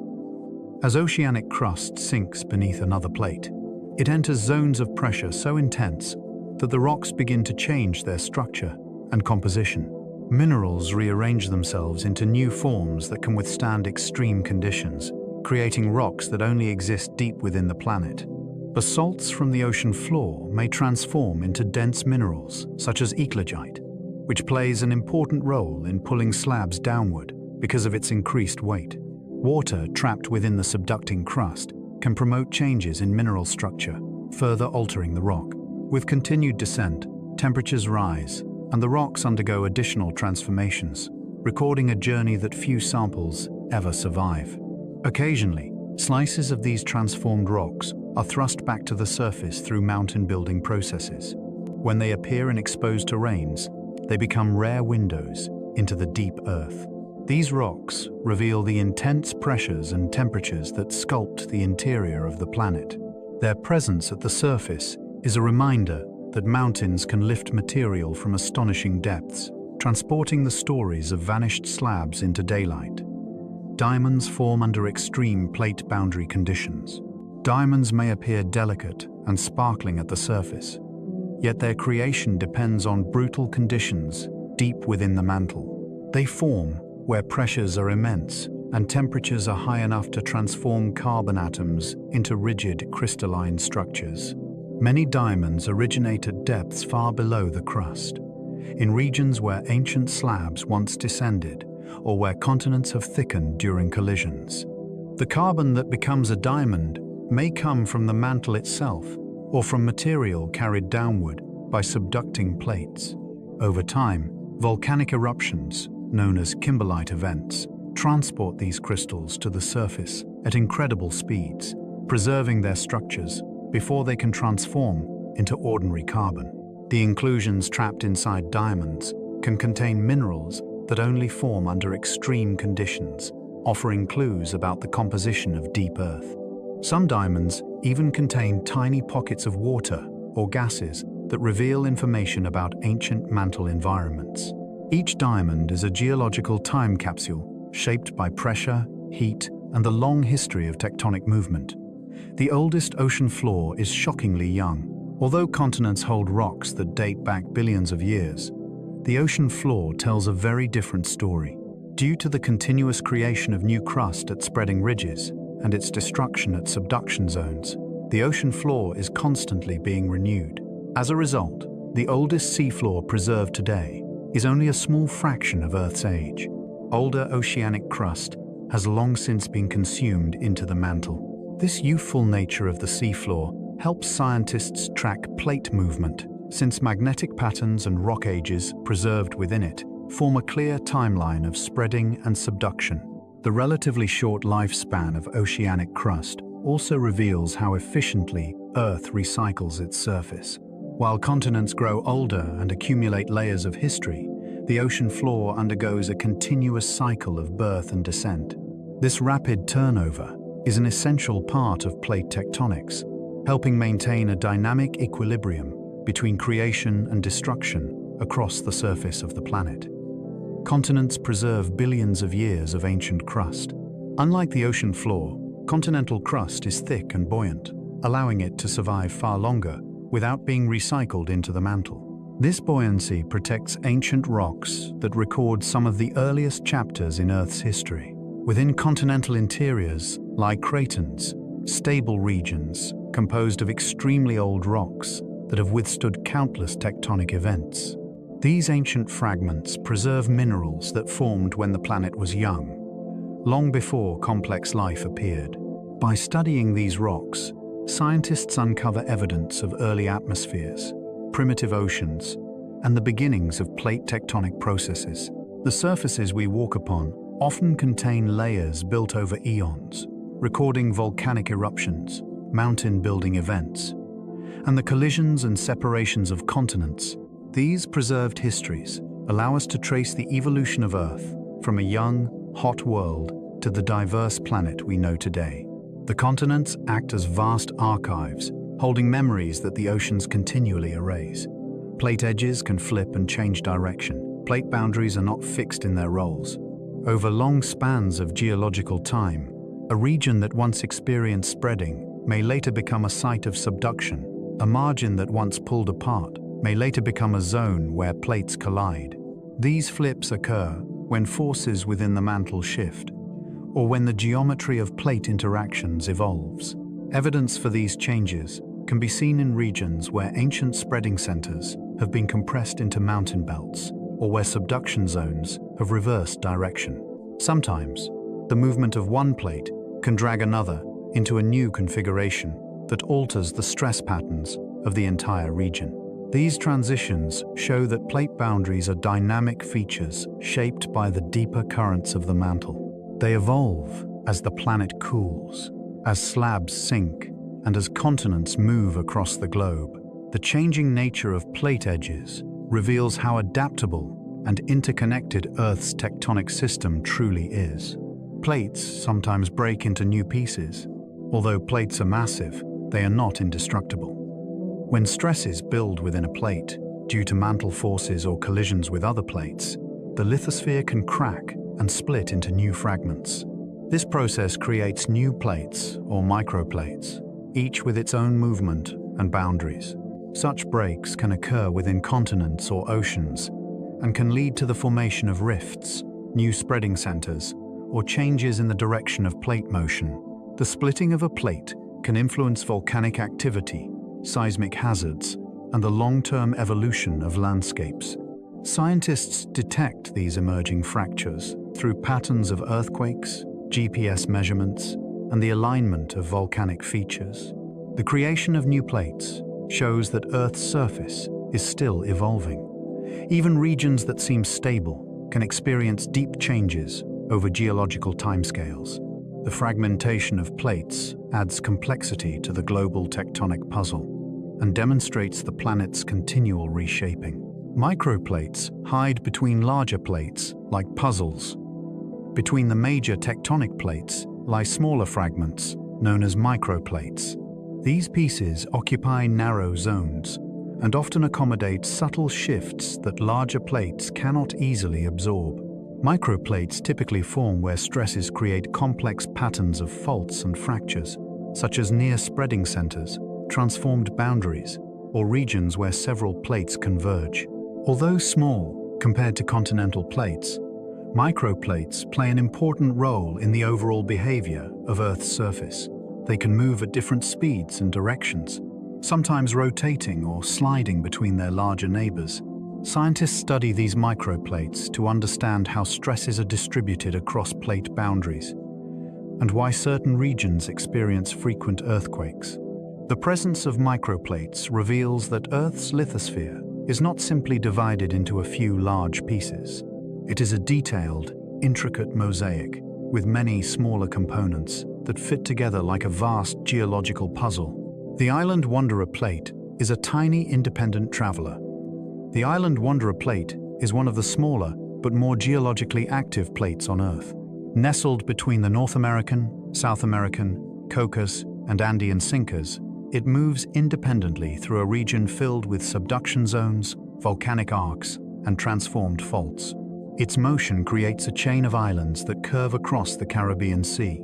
As oceanic crust sinks beneath another plate, it enters zones of pressure so intense that the rocks begin to change their structure and composition. Minerals rearrange themselves into new forms that can withstand extreme conditions, creating rocks that only exist deep within the planet. Basalts from the ocean floor may transform into dense minerals, such as eclogite, which plays an important role in pulling slabs downward because of its increased weight. Water trapped within the subducting crust can promote changes in mineral structure, further altering the rock. With continued descent, temperatures rise, and the rocks undergo additional transformations, recording a journey that few samples ever survive. Occasionally, slices of these transformed rocks are thrust back to the surface through mountain-building processes. When they appear in exposed terrains, they become rare windows into the deep earth. These rocks reveal the intense pressures and temperatures that sculpt the interior of the planet. Their presence at the surface is a reminder that mountains can lift material from astonishing depths, transporting the stories of vanished slabs into daylight. Diamonds form under extreme plate boundary conditions. Diamonds may appear delicate and sparkling at the surface, yet their creation depends on brutal conditions deep within the mantle. They form where pressures are immense and temperatures are high enough to transform carbon atoms into rigid crystalline structures. Many diamonds originate at depths far below the crust, in regions where ancient slabs once descended or where continents have thickened during collisions. The carbon that becomes a diamond may come from the mantle itself or from material carried downward by subducting plates. Over time, volcanic eruptions, known as kimberlite events, transport these crystals to the surface at incredible speeds, preserving their structures before they can transform into ordinary carbon. The inclusions trapped inside diamonds can contain minerals that only form under extreme conditions, offering clues about the composition of deep Earth. Some diamonds even contain tiny pockets of water or gases that reveal information about ancient mantle environments. Each diamond is a geological time capsule shaped by pressure, heat, and the long history of tectonic movement. The oldest ocean floor is shockingly young. Although continents hold rocks that date back billions of years, the ocean floor tells a very different story. Due to the continuous creation of new crust at spreading ridges and its destruction at subduction zones, the ocean floor is constantly being renewed. As a result, the oldest seafloor preserved today is only a small fraction of Earth's age. Older oceanic crust has long since been consumed into the mantle. This youthful nature of the seafloor helps scientists track plate movement, since magnetic patterns and rock ages preserved within it form a clear timeline of spreading and subduction. The relatively short lifespan of oceanic crust also reveals how efficiently Earth recycles its surface. While continents grow older and accumulate layers of history, the ocean floor undergoes a continuous cycle of birth and descent. This rapid turnover is an essential part of plate tectonics, helping maintain a dynamic equilibrium between creation and destruction across the surface of the planet. Continents preserve billions of years of ancient crust. Unlike the ocean floor, continental crust is thick and buoyant, allowing it to survive far longer without being recycled into the mantle. This buoyancy protects ancient rocks that record some of the earliest chapters in Earth's history. Within continental interiors lie cratons, stable regions composed of extremely old rocks that have withstood countless tectonic events. These ancient fragments preserve minerals that formed when the planet was young, long before complex life appeared. By studying these rocks, scientists uncover evidence of early atmospheres, primitive oceans, and the beginnings of plate tectonic processes. The surfaces we walk upon often contain layers built over eons, recording volcanic eruptions, mountain-building events, and the collisions and separations of continents. These preserved histories allow us to trace the evolution of Earth from a young, hot world to the diverse planet we know today. The continents act as vast archives, holding memories that the oceans continually erase. Plate edges can flip and change direction. Plate boundaries are not fixed in their roles. Over long spans of geological time, a region that once experienced spreading may later become a site of subduction. A margin that once pulled apart may later become a zone where plates collide. These flips occur when forces within the mantle shift, or when the geometry of plate interactions evolves. Evidence for these changes can be seen in regions where ancient spreading centers have been compressed into mountain belts, or where subduction zones have reversed direction. Sometimes, the movement of one plate can drag another into a new configuration that alters the stress patterns of the entire region. These transitions show that plate boundaries are dynamic features shaped by the deeper currents of the mantle. They evolve as the planet cools, as slabs sink, and as continents move across the globe. The changing nature of plate edges reveals how adaptable and interconnected Earth's tectonic system truly is. Plates sometimes break into new pieces. Although plates are massive, they are not indestructible. When stresses build within a plate due to mantle forces or collisions with other plates, the lithosphere can crack and split into new fragments. This process creates new plates or microplates, each with its own movement and boundaries. Such breaks can occur within continents or oceans and can lead to the formation of rifts, new spreading centers, or changes in the direction of plate motion. The splitting of a plate can influence volcanic activity, seismic hazards, and the long-term evolution of landscapes. Scientists detect these emerging fractures through patterns of earthquakes, GPS measurements, and the alignment of volcanic features. The creation of new plates shows that Earth's surface is still evolving. Even regions that seem stable can experience deep changes over geological timescales. The fragmentation of plates adds complexity to the global tectonic puzzle and demonstrates the planet's continual reshaping. Microplates hide between larger plates like puzzles. Between the major tectonic plates lie smaller fragments known as microplates. These pieces occupy narrow zones and often accommodate subtle shifts that larger plates cannot easily absorb. Microplates typically form where stresses create complex patterns of faults and fractures, such as near spreading centers, transformed boundaries, or regions where several plates converge. Although small compared to continental plates, Microplates play an important role in the overall behavior of Earth's surface. They can move at different speeds and directions, sometimes rotating or sliding between their larger neighbors. Scientists study these microplates to understand how stresses are distributed across plate boundaries and why certain regions experience frequent earthquakes. The presence of microplates reveals that Earth's lithosphere is not simply divided into a few large pieces. It is a detailed, intricate mosaic with many smaller components that fit together like a vast geological puzzle. The Island Wanderer Plate is a tiny independent traveler. The Island Wanderer Plate is one of the smaller but more geologically active plates on Earth. Nestled between the North American, South American, Caucasus, and Andean sinkers, it moves independently through a region filled with subduction zones, volcanic arcs, and transformed faults. Its motion creates a chain of islands that curve across the Caribbean Sea,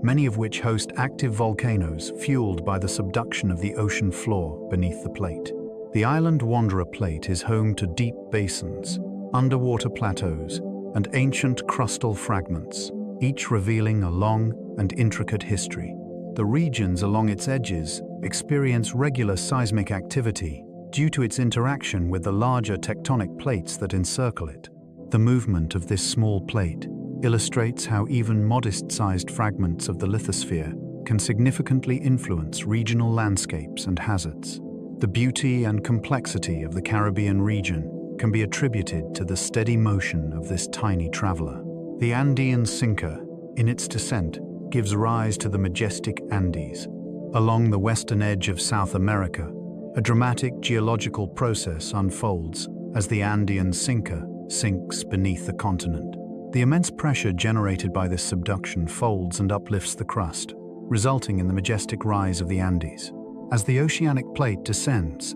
many of which host active volcanoes fueled by the subduction of the ocean floor beneath the plate. The Island Wanderer Plate is home to deep basins, underwater plateaus, and ancient crustal fragments, each revealing a long and intricate history. The regions along its edges experience regular seismic activity due to its interaction with the larger tectonic plates that encircle it. The movement of this small plate illustrates how even modest-sized fragments of the lithosphere can significantly influence regional landscapes and hazards. The beauty and complexity of the Caribbean region can be attributed to the steady motion of this tiny traveler. The Andean sinker, in its descent, gives rise to the majestic Andes. Along the western edge of South America, a dramatic geological process unfolds as the Andean sinker sinks beneath the continent. The immense pressure generated by this subduction folds and uplifts the crust, resulting in the majestic rise of the Andes. As the oceanic plate descends,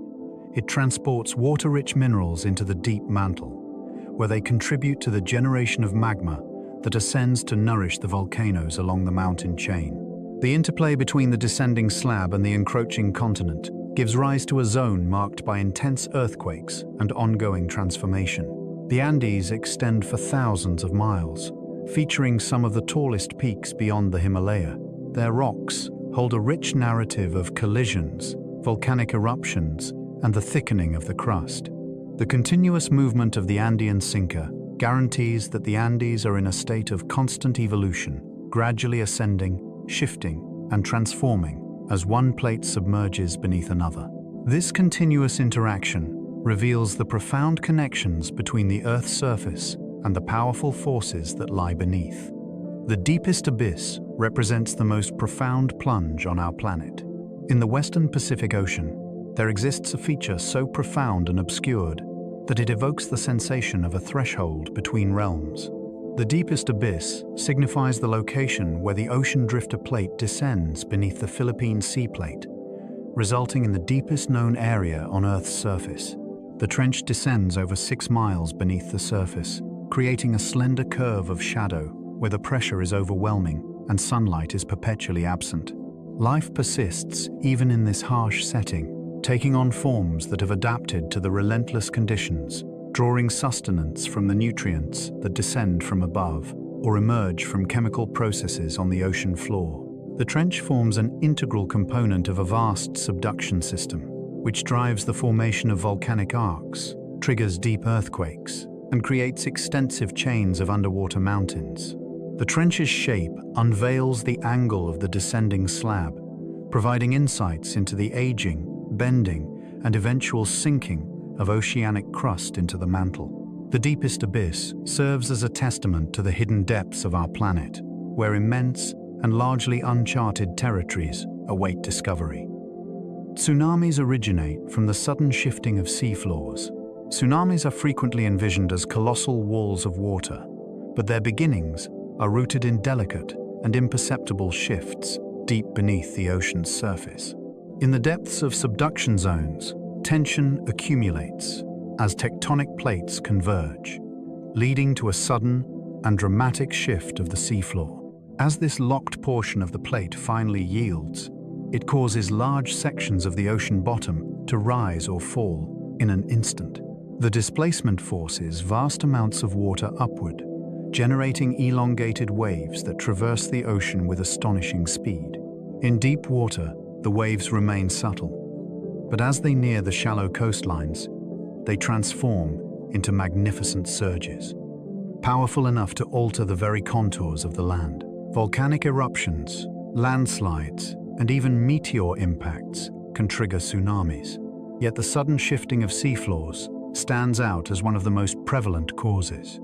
it transports water-rich minerals into the deep mantle, where they contribute to the generation of magma that ascends to nourish the volcanoes along the mountain chain. The interplay between the descending slab and the encroaching continent gives rise to a zone marked by intense earthquakes and ongoing transformation. The Andes extend for thousands of miles, featuring some of the tallest peaks beyond the Himalaya. Their rocks hold a rich narrative of collisions, volcanic eruptions, and the thickening of the crust. The continuous movement of the Andean sinker guarantees that the Andes are in a state of constant evolution, gradually ascending, shifting, and transforming as one plate submerges beneath another. This continuous interaction reveals the profound connections between the Earth's surface and the powerful forces that lie beneath. The deepest abyss represents the most profound plunge on our planet. In the western Pacific Ocean, there exists a feature so profound and obscured that it evokes the sensation of a threshold between realms. The deepest abyss signifies the location where the ocean drifter plate descends beneath the Philippine Sea Plate, resulting in the deepest known area on Earth's surface. The trench descends over 6 miles beneath the surface, creating a slender curve of shadow where the pressure is overwhelming and sunlight is perpetually absent. Life persists even in this harsh setting, taking on forms that have adapted to the relentless conditions, drawing sustenance from the nutrients that descend from above or emerge from chemical processes on the ocean floor. The trench forms an integral component of a vast subduction system, which drives the formation of volcanic arcs, triggers deep earthquakes, and creates extensive chains of underwater mountains. The trench's shape unveils the angle of the descending slab, providing insights into the aging, bending, and eventual sinking of oceanic crust into the mantle. The deepest abyss serves as a testament to the hidden depths of our planet, where immense and largely uncharted territories await discovery. Tsunamis originate from the sudden shifting of seafloors. Tsunamis are frequently envisioned as colossal walls of water, but their beginnings are rooted in delicate and imperceptible shifts deep beneath the ocean's surface. In the depths of subduction zones, tension accumulates as tectonic plates converge, leading to a sudden and dramatic shift of the seafloor. As this locked portion of the plate finally yields, it causes large sections of the ocean bottom to rise or fall in an instant. The displacement forces vast amounts of water upward, generating elongated waves that traverse the ocean with astonishing speed. In deep water, the waves remain subtle, but as they near the shallow coastlines, they transform into magnificent surges, powerful enough to alter the very contours of the land. Volcanic eruptions, landslides, and even meteor impacts can trigger tsunamis. Yet the sudden shifting of seafloors stands out as one of the most prevalent causes.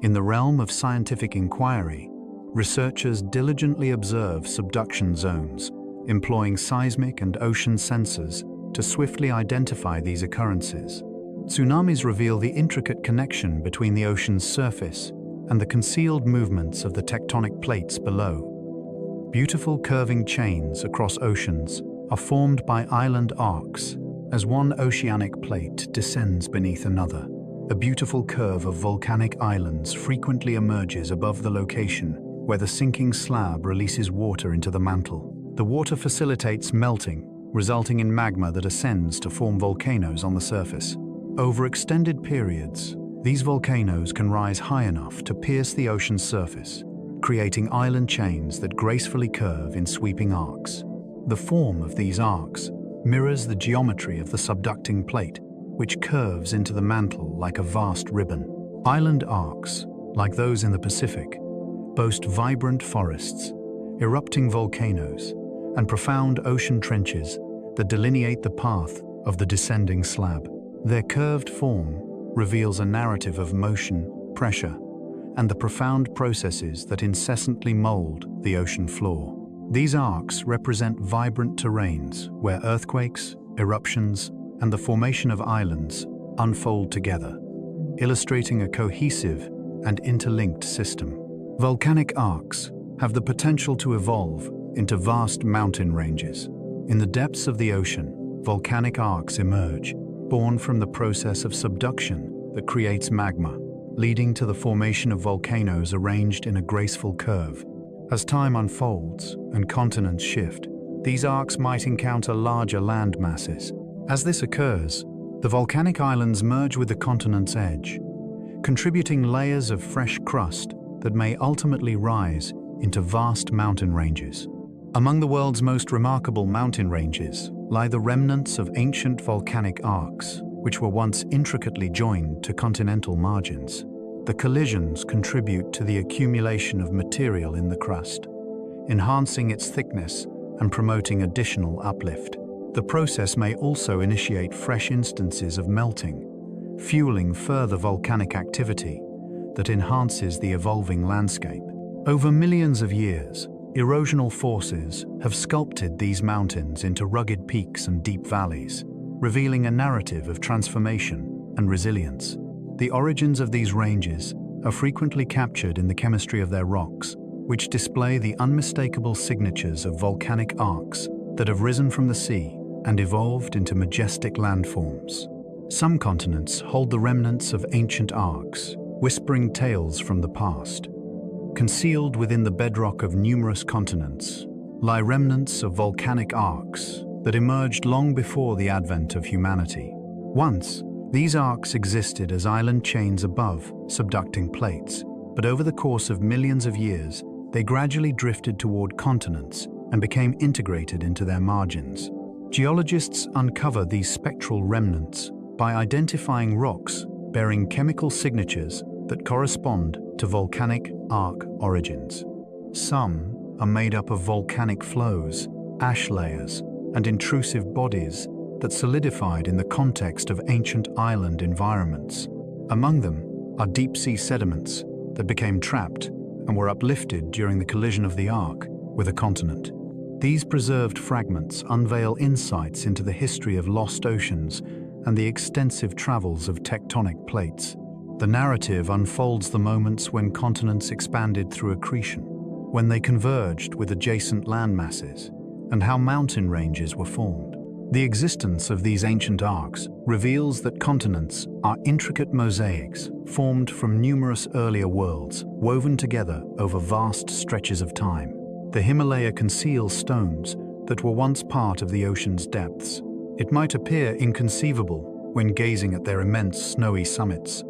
In the realm of scientific inquiry, researchers diligently observe subduction zones, employing seismic and ocean sensors to swiftly identify these occurrences. Tsunamis reveal the intricate connection between the ocean's surface and the concealed movements of the tectonic plates below. Beautiful curving chains across oceans are formed by island arcs as one oceanic plate descends beneath another. A beautiful curve of volcanic islands frequently emerges above the location where the sinking slab releases water into the mantle. The water facilitates melting, resulting in magma that ascends to form volcanoes on the surface. Over extended periods, these volcanoes can rise high enough to pierce the ocean's surface, creating island chains that gracefully curve in sweeping arcs. The form of these arcs mirrors the geometry of the subducting plate, which curves into the mantle like a vast ribbon. Island arcs, like those in the Pacific, boast vibrant forests, erupting volcanoes, and profound ocean trenches that delineate the path of the descending slab. Their curved form reveals a narrative of motion, pressure, and the profound processes that incessantly mold the ocean floor. These arcs represent vibrant terrains where earthquakes, eruptions, and the formation of islands unfold together, illustrating a cohesive and interlinked system. Volcanic arcs have the potential to evolve into vast mountain ranges. In the depths of the ocean, volcanic arcs emerge, born from the process of subduction that creates magma, leading to the formation of volcanoes arranged in a graceful curve. As time unfolds and continents shift, these arcs might encounter larger land masses. As this occurs, the volcanic islands merge with the continent's edge, contributing layers of fresh crust that may ultimately rise into vast mountain ranges. Among the world's most remarkable mountain ranges lie the remnants of ancient volcanic arcs, which were once intricately joined to continental margins. The collisions contribute to the accumulation of material in the crust, enhancing its thickness and promoting additional uplift. The process may also initiate fresh instances of melting, fueling further volcanic activity that enhances the evolving landscape. Over millions of years, erosional forces have sculpted these mountains into rugged peaks and deep valleys, revealing a narrative of transformation and resilience. The origins of these ranges are frequently captured in the chemistry of their rocks, which display the unmistakable signatures of volcanic arcs that have risen from the sea and evolved into majestic landforms. Some continents hold the remnants of ancient arcs, whispering tales from the past. Concealed within the bedrock of numerous continents lie remnants of volcanic arcs that emerged long before the advent of humanity. Once, these arcs existed as island chains above subducting plates, but over the course of millions of years, they gradually drifted toward continents and became integrated into their margins. Geologists uncover these spectral remnants by identifying rocks bearing chemical signatures that correspond to volcanic arc origins. Some are made up of volcanic flows, ash layers, and intrusive bodies that solidified in the context of ancient island environments. Among them are deep-sea sediments that became trapped and were uplifted during the collision of the arc with a continent. These preserved fragments unveil insights into the history of lost oceans and the extensive travels of tectonic plates. The narrative unfolds the moments when continents expanded through accretion, when they converged with adjacent landmasses, and how mountain ranges were formed. The existence of these ancient arcs reveals that continents are intricate mosaics formed from numerous earlier worlds, woven together over vast stretches of time. The Himalaya conceals stones that were once part of the ocean's depths. It might appear inconceivable when gazing at their immense snowy summits.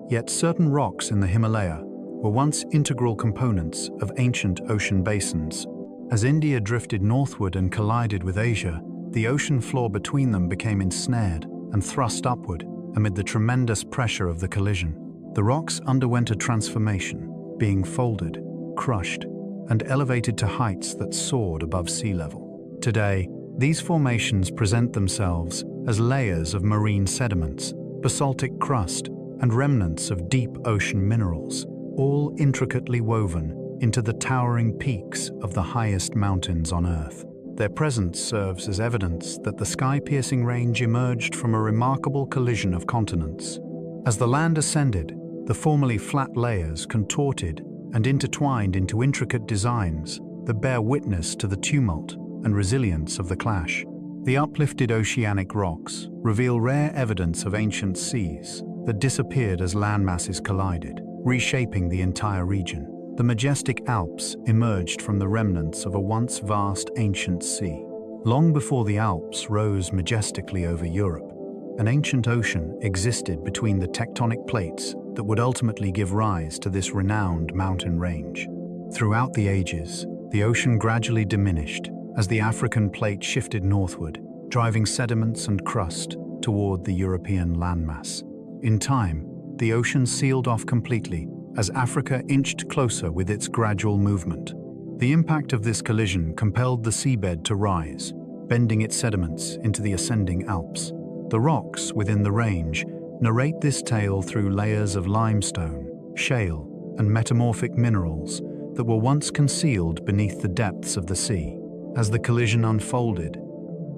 Yet certain rocks in the Himalaya were once integral components of ancient ocean basins. As India drifted northward and collided with Asia, the ocean floor between them became ensnared and thrust upward amid the tremendous pressure of the collision. The rocks underwent a transformation, being folded, crushed, and elevated to heights that soared above sea level. Today, these formations present themselves as layers of marine sediments, basaltic crust, and remnants of deep ocean minerals, all intricately woven into the towering peaks of the highest mountains on Earth. Their presence serves as evidence that the sky-piercing range emerged from a remarkable collision of continents. As the land ascended, the formerly flat layers contorted and intertwined into intricate designs that bear witness to the tumult and resilience of the clash. The uplifted oceanic rocks reveal rare evidence of ancient seas that disappeared as landmasses collided, reshaping the entire region. The majestic Alps emerged from the remnants of a once vast ancient sea. Long before the Alps rose majestically over Europe, an ancient ocean existed between the tectonic plates that would ultimately give rise to this renowned mountain range. Throughout the ages, the ocean gradually diminished as the African plate shifted northward, driving sediments and crust toward the European landmass. In time, the ocean sealed off completely as Africa inched closer with its gradual movement. The impact of this collision compelled the seabed to rise, bending its sediments into the ascending Alps. The rocks within the range narrate this tale through layers of limestone, shale, and metamorphic minerals that were once concealed beneath the depths of the sea. As the collision unfolded,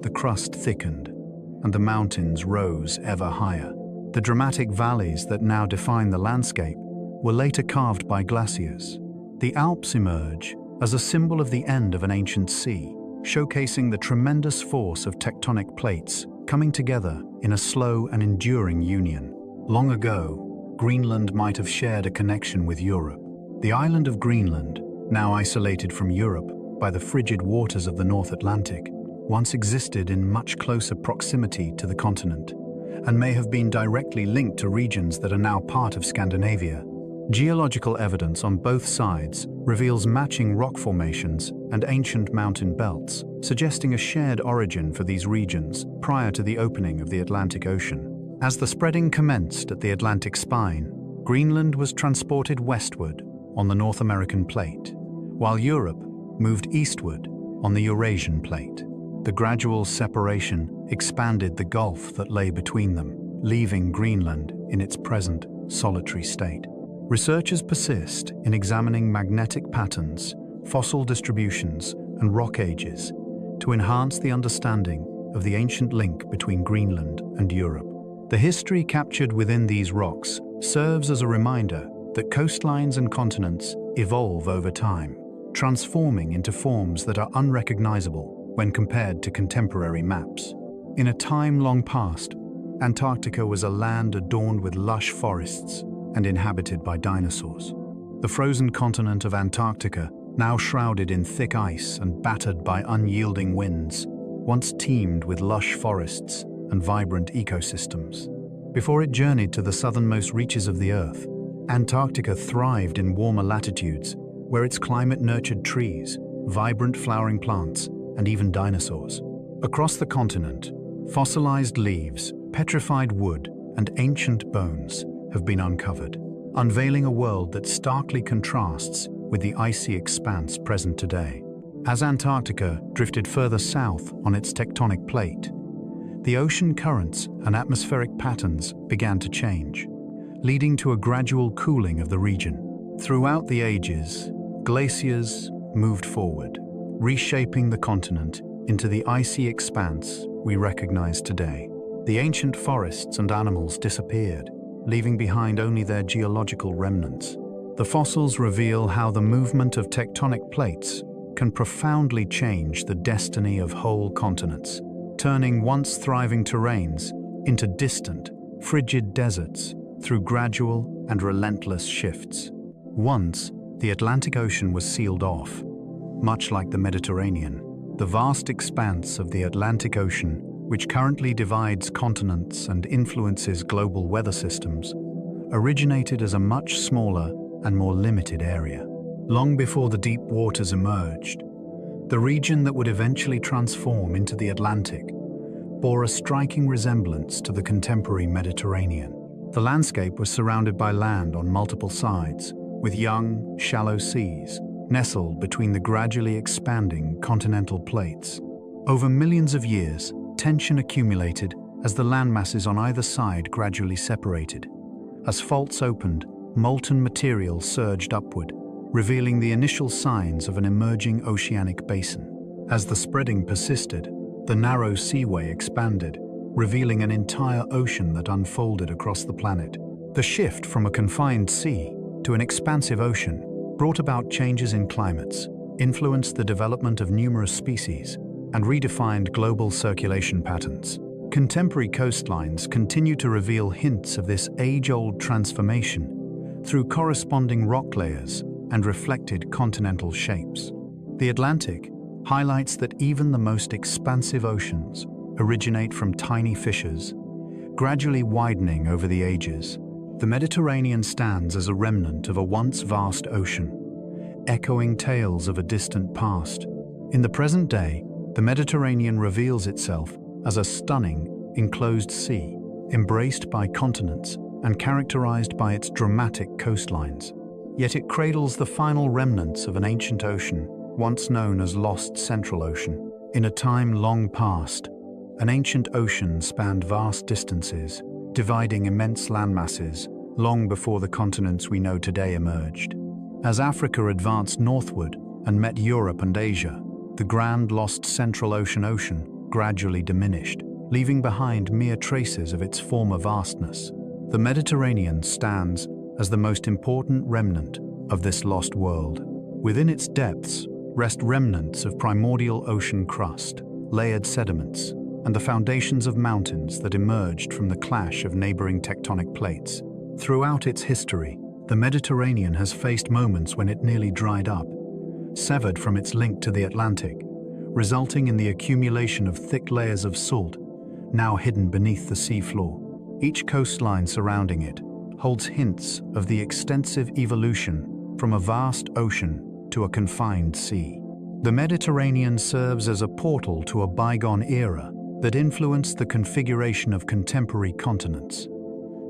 the crust thickened, and the mountains rose ever higher. The dramatic valleys that now define the landscape were later carved by glaciers. The Alps emerge as a symbol of the end of an ancient sea, showcasing the tremendous force of tectonic plates coming together in a slow and enduring union. Long ago, Greenland might have shared a connection with Europe. The island of Greenland, now isolated from Europe by the frigid waters of the North Atlantic, once existed in much closer proximity to the continent, and may have been directly linked to regions that are now part of Scandinavia. Geological evidence on both sides reveals matching rock formations and ancient mountain belts, suggesting a shared origin for these regions prior to the opening of the Atlantic Ocean. As the spreading commenced at the Atlantic spine, Greenland was transported westward on the North American plate, while Europe moved eastward on the Eurasian plate. The gradual separation expanded the gulf that lay between them, leaving Greenland in its present solitary state. Researchers persist in examining magnetic patterns, fossil distributions, and rock ages to enhance the understanding of the ancient link between Greenland and Europe. The history captured within these rocks serves as a reminder that coastlines and continents evolve over time, transforming into forms that are unrecognizable when compared to contemporary maps. In a time long past, Antarctica was a land adorned with lush forests and inhabited by dinosaurs. The frozen continent of Antarctica, now shrouded in thick ice and battered by unyielding winds, once teemed with lush forests and vibrant ecosystems. Before it journeyed to the southernmost reaches of the Earth, Antarctica thrived in warmer latitudes where its climate nurtured trees, vibrant flowering plants, and even dinosaurs. Across the continent, fossilized leaves, petrified wood, and ancient bones have been uncovered, unveiling a world that starkly contrasts with the icy expanse present today. As Antarctica drifted further south on its tectonic plate, the ocean currents and atmospheric patterns began to change, leading to a gradual cooling of the region. Throughout the ages, glaciers moved forward, reshaping the continent into the icy expanse we recognize today. The ancient forests and animals disappeared, leaving behind only their geological remnants. The fossils reveal how the movement of tectonic plates can profoundly change the destiny of whole continents, turning once thriving terrains into distant, frigid deserts through gradual and relentless shifts. Once, the Atlantic Ocean was sealed off. Much like the Mediterranean, the vast expanse of the Atlantic Ocean, which currently divides continents and influences global weather systems, originated as a much smaller and more limited area. Long before the deep waters emerged, the region that would eventually transform into the Atlantic bore a striking resemblance to the contemporary Mediterranean. The landscape was surrounded by land on multiple sides, with young, shallow seas nestled between the gradually expanding continental plates. Over millions of years, tension accumulated as the landmasses on either side gradually separated. As faults opened, molten material surged upward, revealing the initial signs of an emerging oceanic basin. As the spreading persisted, the narrow seaway expanded, revealing an entire ocean that unfolded across the planet. The shift from a confined sea to an expansive ocean brought about changes in climates, influenced the development of numerous species, and redefined global circulation patterns. Contemporary coastlines continue to reveal hints of this age-old transformation through corresponding rock layers and reflected continental shapes. The Atlantic highlights that even the most expansive oceans originate from tiny fissures, gradually widening over the ages. The Mediterranean stands as a remnant of a once vast ocean, echoing tales of a distant past. In the present day, the Mediterranean reveals itself as a stunning, enclosed sea, embraced by continents and characterized by its dramatic coastlines. Yet it cradles the final remnants of an ancient ocean, once known as Lost Central Ocean. In a time long past, an ancient ocean spanned vast distances, dividing immense landmasses, long before the continents we know today emerged. As Africa advanced northward and met Europe and Asia, the grand lost Central Ocean gradually diminished, leaving behind mere traces of its former vastness. The Mediterranean stands as the most important remnant of this lost world. Within its depths rest remnants of primordial ocean crust, layered sediments, and the foundations of mountains that emerged from the clash of neighboring tectonic plates. Throughout its history, the Mediterranean has faced moments when it nearly dried up, severed from its link to the Atlantic, resulting in the accumulation of thick layers of salt, now hidden beneath the seafloor. Each coastline surrounding it holds hints of the extensive evolution from a vast ocean to a confined sea. The Mediterranean serves as a portal to a bygone era that influenced the configuration of contemporary continents.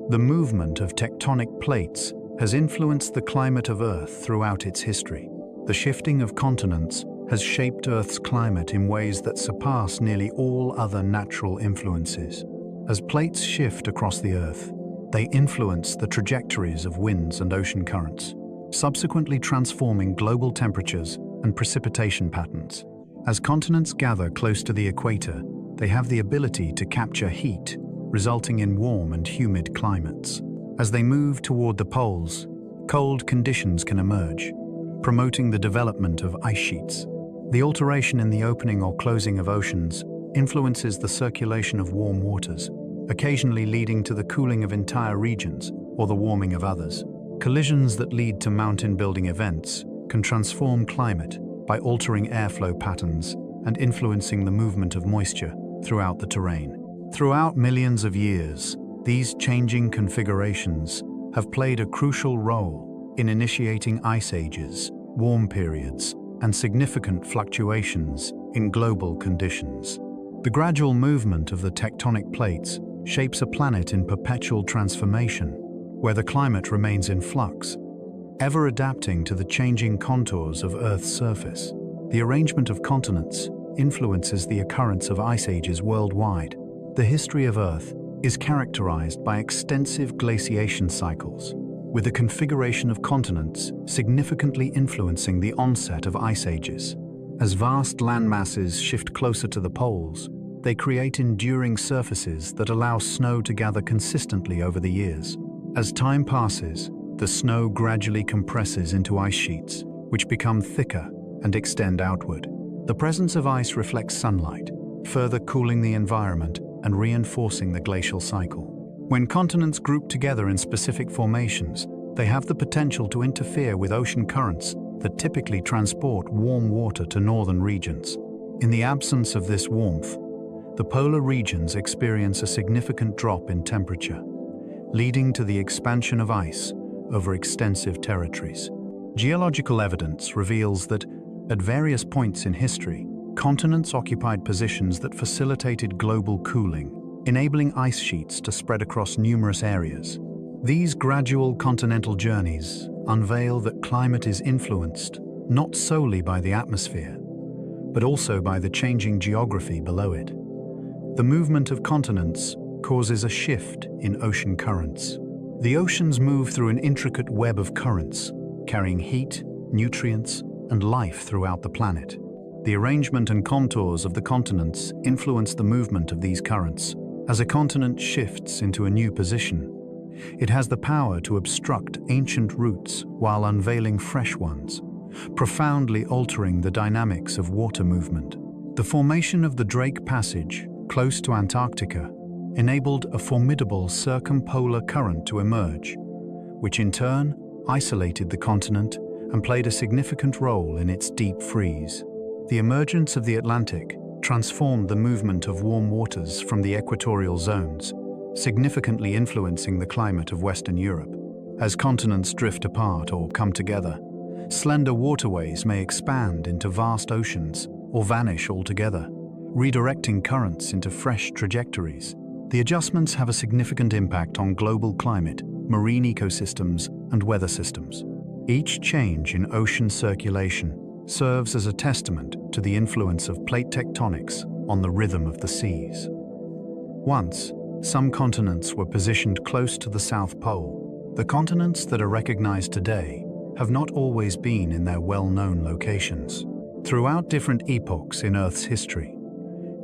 The movement of tectonic plates has influenced the climate of Earth throughout its history. The shifting of continents has shaped Earth's climate in ways that surpass nearly all other natural influences. As plates shift across the Earth, they influence the trajectories of winds and ocean currents, subsequently transforming global temperatures and precipitation patterns. As continents gather close to the equator, they have the ability to capture heat, resulting in warm and humid climates. As they move toward the poles, cold conditions can emerge, promoting the development of ice sheets. The alteration in the opening or closing of oceans influences the circulation of warm waters, occasionally leading to the cooling of entire regions or the warming of others. Collisions that lead to mountain-building events can transform climate by altering airflow patterns and influencing the movement of moisture throughout the terrain. Throughout millions of years, these changing configurations have played a crucial role in initiating ice ages, warm periods, and significant fluctuations in global conditions. The gradual movement of the tectonic plates shapes a planet in perpetual transformation, where the climate remains in flux, ever adapting to the changing contours of Earth's surface. The arrangement of continents influences the occurrence of ice ages worldwide. The history of Earth is characterized by extensive glaciation cycles, with the configuration of continents significantly influencing the onset of ice ages. As vast landmasses shift closer to the poles, they create enduring surfaces that allow snow to gather consistently over the years. As time passes, the snow gradually compresses into ice sheets, which become thicker and extend outward. The presence of ice reflects sunlight, further cooling the environment and reinforcing the glacial cycle. When continents group together in specific formations, they have the potential to interfere with ocean currents that typically transport warm water to northern regions. In the absence of this warmth, the polar regions experience a significant drop in temperature, leading to the expansion of ice over extensive territories. Geological evidence reveals that, at various points in history, continents occupied positions that facilitated global cooling, enabling ice sheets to spread across numerous areas. These gradual continental journeys unveil that climate is influenced not solely by the atmosphere, but also by the changing geography below it. The movement of continents causes a shift in ocean currents. The oceans move through an intricate web of currents, carrying heat, nutrients, and life throughout the planet. The arrangement and contours of the continents influence the movement of these currents. As a continent shifts into a new position, it has the power to obstruct ancient routes while unveiling fresh ones, profoundly altering the dynamics of water movement. The formation of the Drake Passage, close to Antarctica, enabled a formidable circumpolar current to emerge, which in turn isolated the continent and played a significant role in its deep freeze. The emergence of the Atlantic transformed the movement of warm waters from the equatorial zones, significantly influencing the climate of Western Europe. As continents drift apart or come together, slender waterways may expand into vast oceans or vanish altogether, redirecting currents into fresh trajectories. The adjustments have a significant impact on global climate, marine ecosystems, and weather systems. Each change in ocean circulation serves as a testament to the influence of plate tectonics on the rhythm of the seas. Once, some continents were positioned close to the South Pole. The continents that are recognized today have not always been in their well-known locations. Throughout different epochs in Earth's history,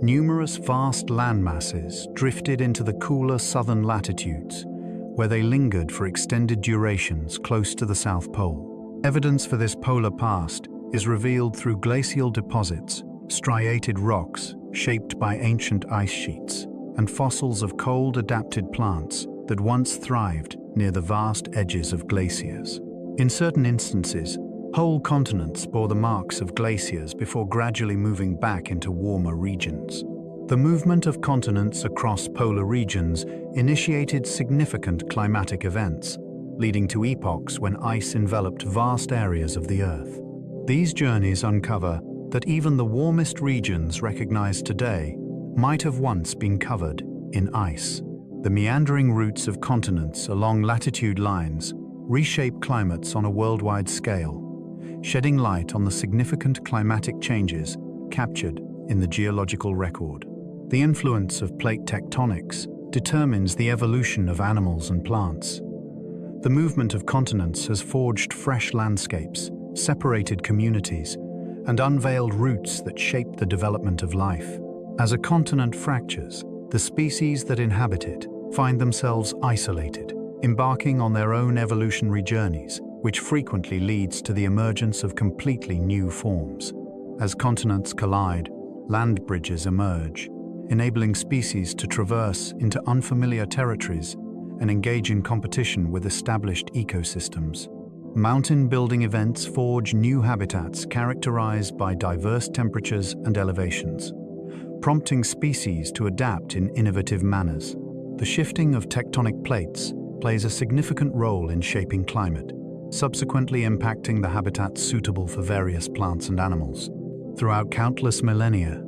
numerous vast landmasses drifted into the cooler southern latitudes, where they lingered for extended durations close to the South Pole. Evidence for this polar past is revealed through glacial deposits, striated rocks shaped by ancient ice sheets, and fossils of cold-adapted plants that once thrived near the vast edges of glaciers. In certain instances, whole continents bore the marks of glaciers before gradually moving back into warmer regions. The movement of continents across polar regions initiated significant climatic events, leading to epochs when ice enveloped vast areas of the Earth. These journeys uncover that even the warmest regions recognized today might have once been covered in ice. The meandering routes of continents along latitude lines reshape climates on a worldwide scale, shedding light on the significant climatic changes captured in the geological record. The influence of plate tectonics determines the evolution of animals and plants. The movement of continents has forged fresh landscapes, separated communities, and unveiled routes that shape the development of life. As a continent fractures, the species that inhabit it find themselves isolated, embarking on their own evolutionary journeys, which frequently leads to the emergence of completely new forms. As continents collide, land bridges emerge, enabling species to traverse into unfamiliar territories and engage in competition with established ecosystems. Mountain-building events forge new habitats characterized by diverse temperatures and elevations, prompting species to adapt in innovative manners. The shifting of tectonic plates plays a significant role in shaping climate, subsequently impacting the habitats suitable for various plants and animals. Throughout countless millennia,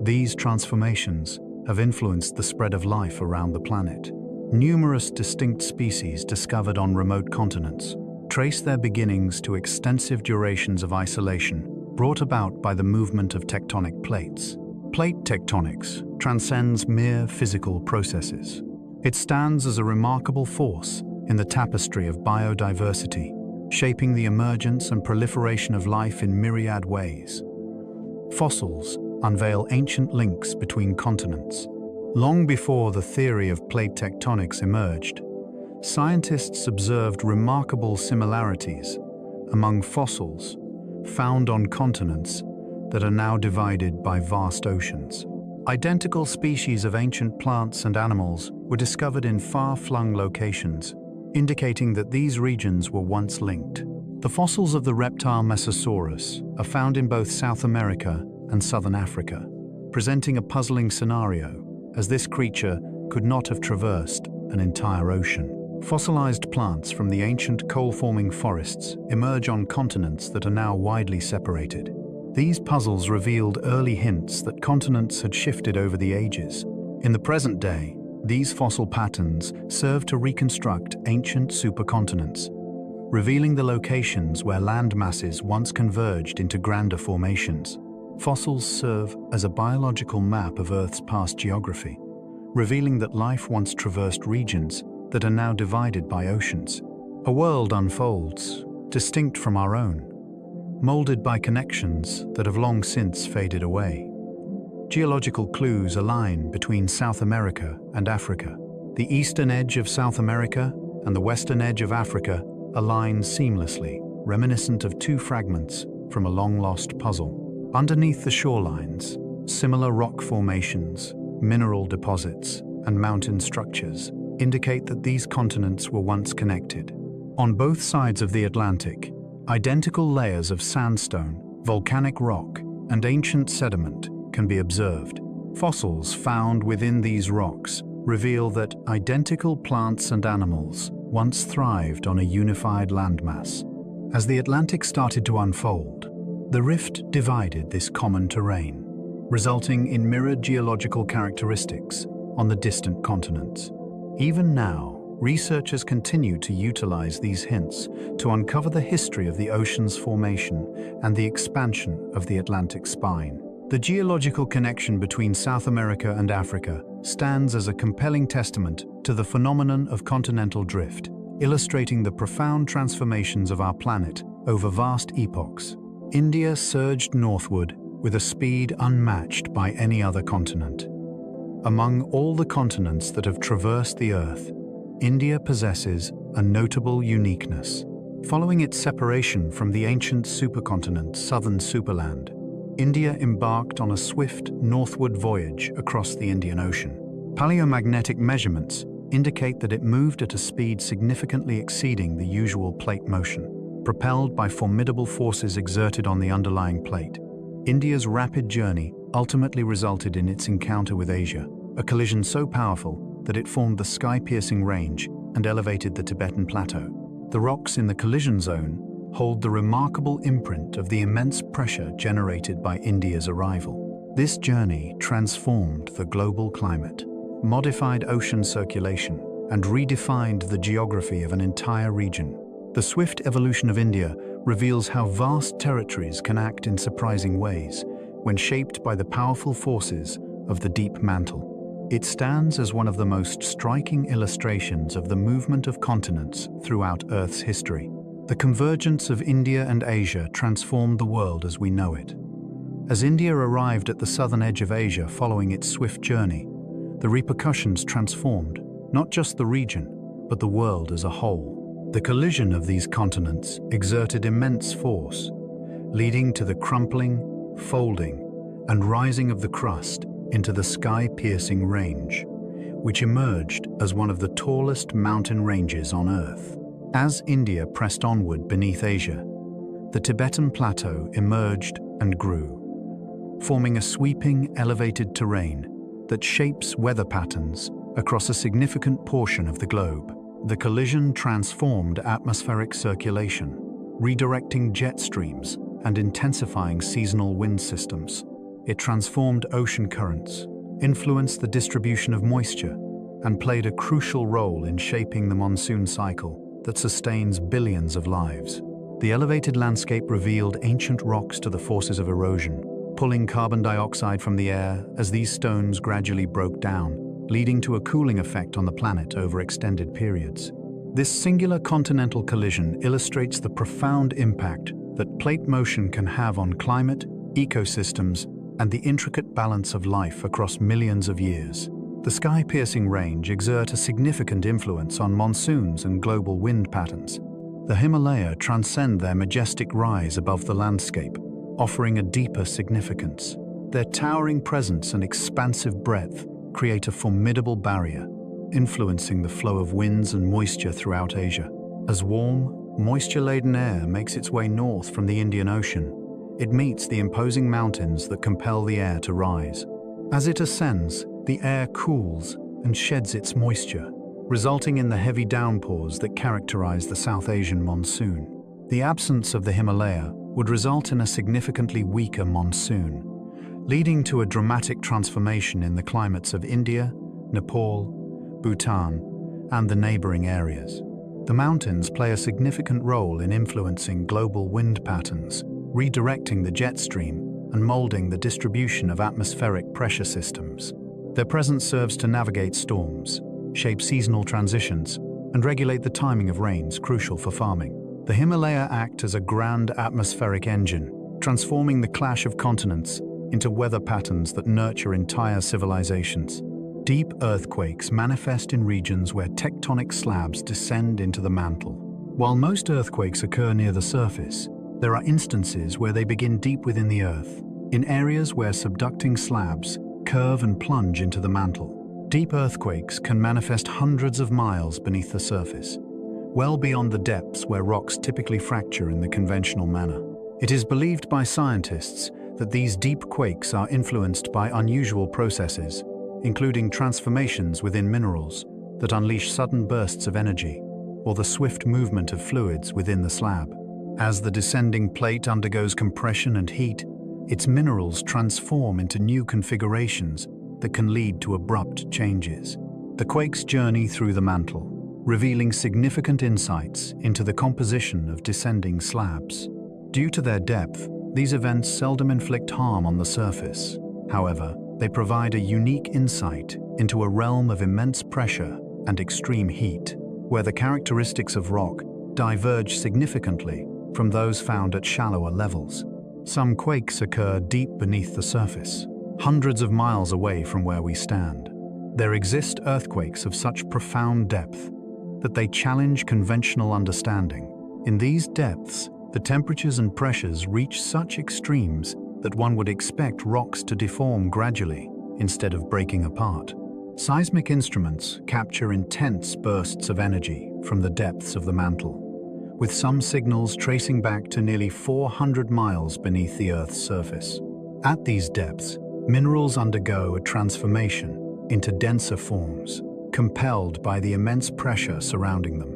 these transformations have influenced the spread of life around the planet. Numerous distinct species discovered on remote continents trace their beginnings to extensive durations of isolation brought about by the movement of tectonic plates. Plate tectonics transcends mere physical processes. It stands as a remarkable force in the tapestry of biodiversity, shaping the emergence and proliferation of life in myriad ways. Fossils unveil ancient links between continents. Long before the theory of plate tectonics emerged, scientists observed remarkable similarities among fossils found on continents that are now divided by vast oceans. Identical species of ancient plants and animals were discovered in far-flung locations, indicating that these regions were once linked. The fossils of the reptile Mesosaurus are found in both South America and Southern Africa, presenting a puzzling scenario, as this creature could not have traversed an entire ocean. Fossilized plants from the ancient coal-forming forests emerge on continents that are now widely separated. These puzzles revealed early hints that continents had shifted over the ages. In the present day, these fossil patterns serve to reconstruct ancient supercontinents, revealing the locations where land masses once converged into grander formations. Fossils serve as a biological map of Earth's past geography, revealing that life once traversed regions that are now divided by oceans. A world unfolds, distinct from our own, molded by connections that have long since faded away. Geological clues align between South America and Africa. The eastern edge of South America and the western edge of Africa align seamlessly, reminiscent of two fragments from a long-lost puzzle. Underneath the shorelines, similar rock formations, mineral deposits, and mountain structures indicate that these continents were once connected. On both sides of the Atlantic, identical layers of sandstone, volcanic rock, and ancient sediment can be observed. Fossils found within these rocks reveal that identical plants and animals once thrived on a unified landmass. As the Atlantic started to unfold, the rift divided this common terrain, resulting in mirrored geological characteristics on the distant continents. Even now, researchers continue to utilize these hints to uncover the history of the ocean's formation and the expansion of the Atlantic spine. The geological connection between South America and Africa stands as a compelling testament to the phenomenon of continental drift, illustrating the profound transformations of our planet over vast epochs. India surged northward with a speed unmatched by any other continent. Among all the continents that have traversed the Earth, India possesses a notable uniqueness. Following its separation from the ancient supercontinent Southern Superland, India embarked on a swift northward voyage across the Indian Ocean. Paleomagnetic measurements indicate that it moved at a speed significantly exceeding the usual plate motion. Propelled by formidable forces exerted on the underlying plate, India's rapid journey ultimately resulted in its encounter with Asia, a collision so powerful that it formed the sky-piercing range and elevated the Tibetan Plateau. The rocks in the collision zone hold the remarkable imprint of the immense pressure generated by India's arrival. This journey transformed the global climate, modified ocean circulation, and redefined the geography of an entire region. The swift evolution of India reveals how vast territories can act in surprising ways when shaped by the powerful forces of the deep mantle. It stands as one of the most striking illustrations of the movement of continents throughout Earth's history. The convergence of India and Asia transformed the world as we know it. As India arrived at the southern edge of Asia following its swift journey, the repercussions transformed not just the region, but the world as a whole. The collision of these continents exerted immense force, leading to the crumpling, folding, and rising of the crust into the sky-piercing range, which emerged as one of the tallest mountain ranges on Earth. As India pressed onward beneath Asia, the Tibetan Plateau emerged and grew, forming a sweeping, elevated terrain that shapes weather patterns across a significant portion of the globe. The collision transformed atmospheric circulation, redirecting jet streams and intensifying seasonal wind systems. It transformed ocean currents, influenced the distribution of moisture, and played a crucial role in shaping the monsoon cycle that sustains billions of lives. The elevated landscape revealed ancient rocks to the forces of erosion, pulling carbon dioxide from the air as these stones gradually broke down, leading to a cooling effect on the planet over extended periods. This singular continental collision illustrates the profound impact that plate motion can have on climate, ecosystems, and the intricate balance of life across millions of years. The sky-piercing range exerts a significant influence on monsoons and global wind patterns. The Himalaya transcend their majestic rise above the landscape, offering a deeper significance. Their towering presence and expansive breadth create a formidable barrier, influencing the flow of winds and moisture throughout Asia. As warm, moisture-laden air makes its way north from the Indian Ocean, it meets the imposing mountains that compel the air to rise. As it ascends, the air cools and sheds its moisture, resulting in the heavy downpours that characterize the South Asian monsoon. The absence of the Himalaya would result in a significantly weaker monsoon, leading to a dramatic transformation in the climates of India, Nepal, Bhutan, and the neighboring areas. The mountains play a significant role in influencing global wind patterns, redirecting the jet stream and molding the distribution of atmospheric pressure systems. Their presence serves to navigate storms, shape seasonal transitions, and regulate the timing of rains crucial for farming. The Himalaya act as a grand atmospheric engine, transforming the clash of continents into weather patterns that nurture entire civilizations. Deep earthquakes manifest in regions where tectonic slabs descend into the mantle. While most earthquakes occur near the surface, there are instances where they begin deep within the earth, in areas where subducting slabs curve and plunge into the mantle. Deep earthquakes can manifest hundreds of miles beneath the surface, well beyond the depths where rocks typically fracture in the conventional manner. It is believed by scientists that these deep quakes are influenced by unusual processes, including transformations within minerals that unleash sudden bursts of energy, or the swift movement of fluids within the slab. As the descending plate undergoes compression and heat, its minerals transform into new configurations that can lead to abrupt changes. The quake's journey through the mantle, revealing significant insights into the composition of descending slabs. Due to their depth, these events seldom inflict harm on the surface. However, they provide a unique insight into a realm of immense pressure and extreme heat, where the characteristics of rock diverge significantly from those found at shallower levels. Some quakes occur deep beneath the surface, hundreds of miles away from where we stand. There exist earthquakes of such profound depth that they challenge conventional understanding. In these depths, the temperatures and pressures reach such extremes that one would expect rocks to deform gradually instead of breaking apart. Seismic instruments capture intense bursts of energy from the depths of the mantle, with some signals tracing back to nearly 400 miles beneath the Earth's surface. At these depths, minerals undergo a transformation into denser forms, compelled by the immense pressure surrounding them.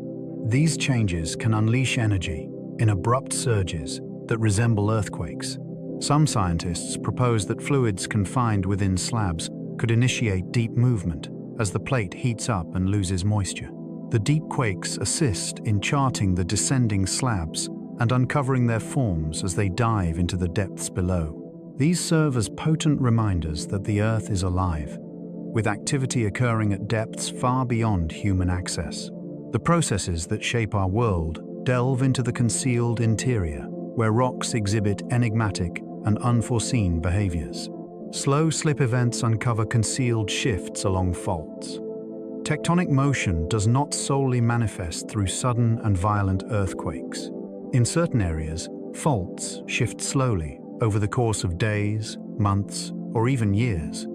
These changes can unleash energy in abrupt surges that resemble earthquakes. Some scientists propose that fluids confined within slabs could initiate deep movement as the plate heats up and loses moisture. The deep quakes assist in charting the descending slabs and uncovering their forms as they dive into the depths below. These serve as potent reminders that the Earth is alive, with activity occurring at depths far beyond human access. The processes that shape our world delve into the concealed interior, where rocks exhibit enigmatic and unforeseen behaviors. Slow slip events uncover concealed shifts along faults. Tectonic motion does not solely manifest through sudden and violent earthquakes. In certain areas, faults shift slowly over the course of days, months, or even years,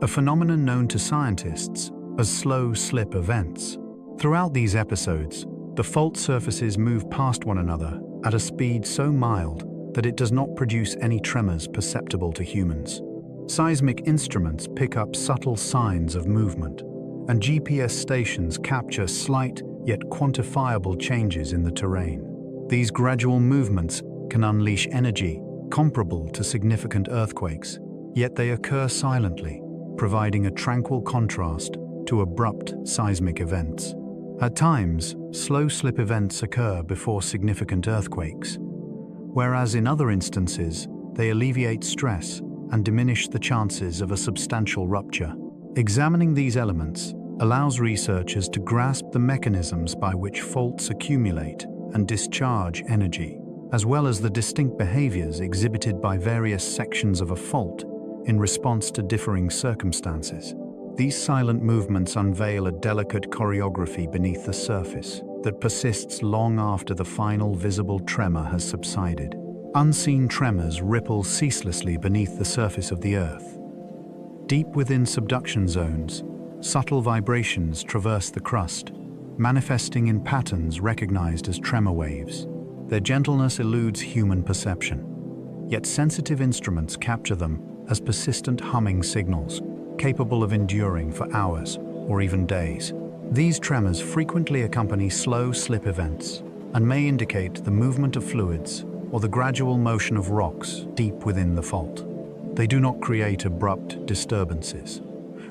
a phenomenon known to scientists as slow slip events. Throughout these episodes, the fault surfaces move past one another at a speed so mild that it does not produce any tremors perceptible to humans. Seismic instruments pick up subtle signs of movement, and GPS stations capture slight yet quantifiable changes in the terrain. These gradual movements can unleash energy comparable to significant earthquakes, yet they occur silently, providing a tranquil contrast to abrupt seismic events. At times, slow slip events occur before significant earthquakes, whereas in other instances, they alleviate stress and diminish the chances of a substantial rupture. Examining these elements allows researchers to grasp the mechanisms by which faults accumulate and discharge energy, as well as the distinct behaviors exhibited by various sections of a fault in response to differing circumstances. These silent movements unveil a delicate choreography beneath the surface that persists long after the final visible tremor has subsided. Unseen tremors ripple ceaselessly beneath the surface of the Earth. Deep within subduction zones, subtle vibrations traverse the crust, manifesting in patterns recognized as tremor waves. Their gentleness eludes human perception, yet sensitive instruments capture them as persistent humming signals, capable of enduring for hours or even days. These tremors frequently accompany slow slip events and may indicate the movement of fluids or the gradual motion of rocks deep within the fault. They do not create abrupt disturbances.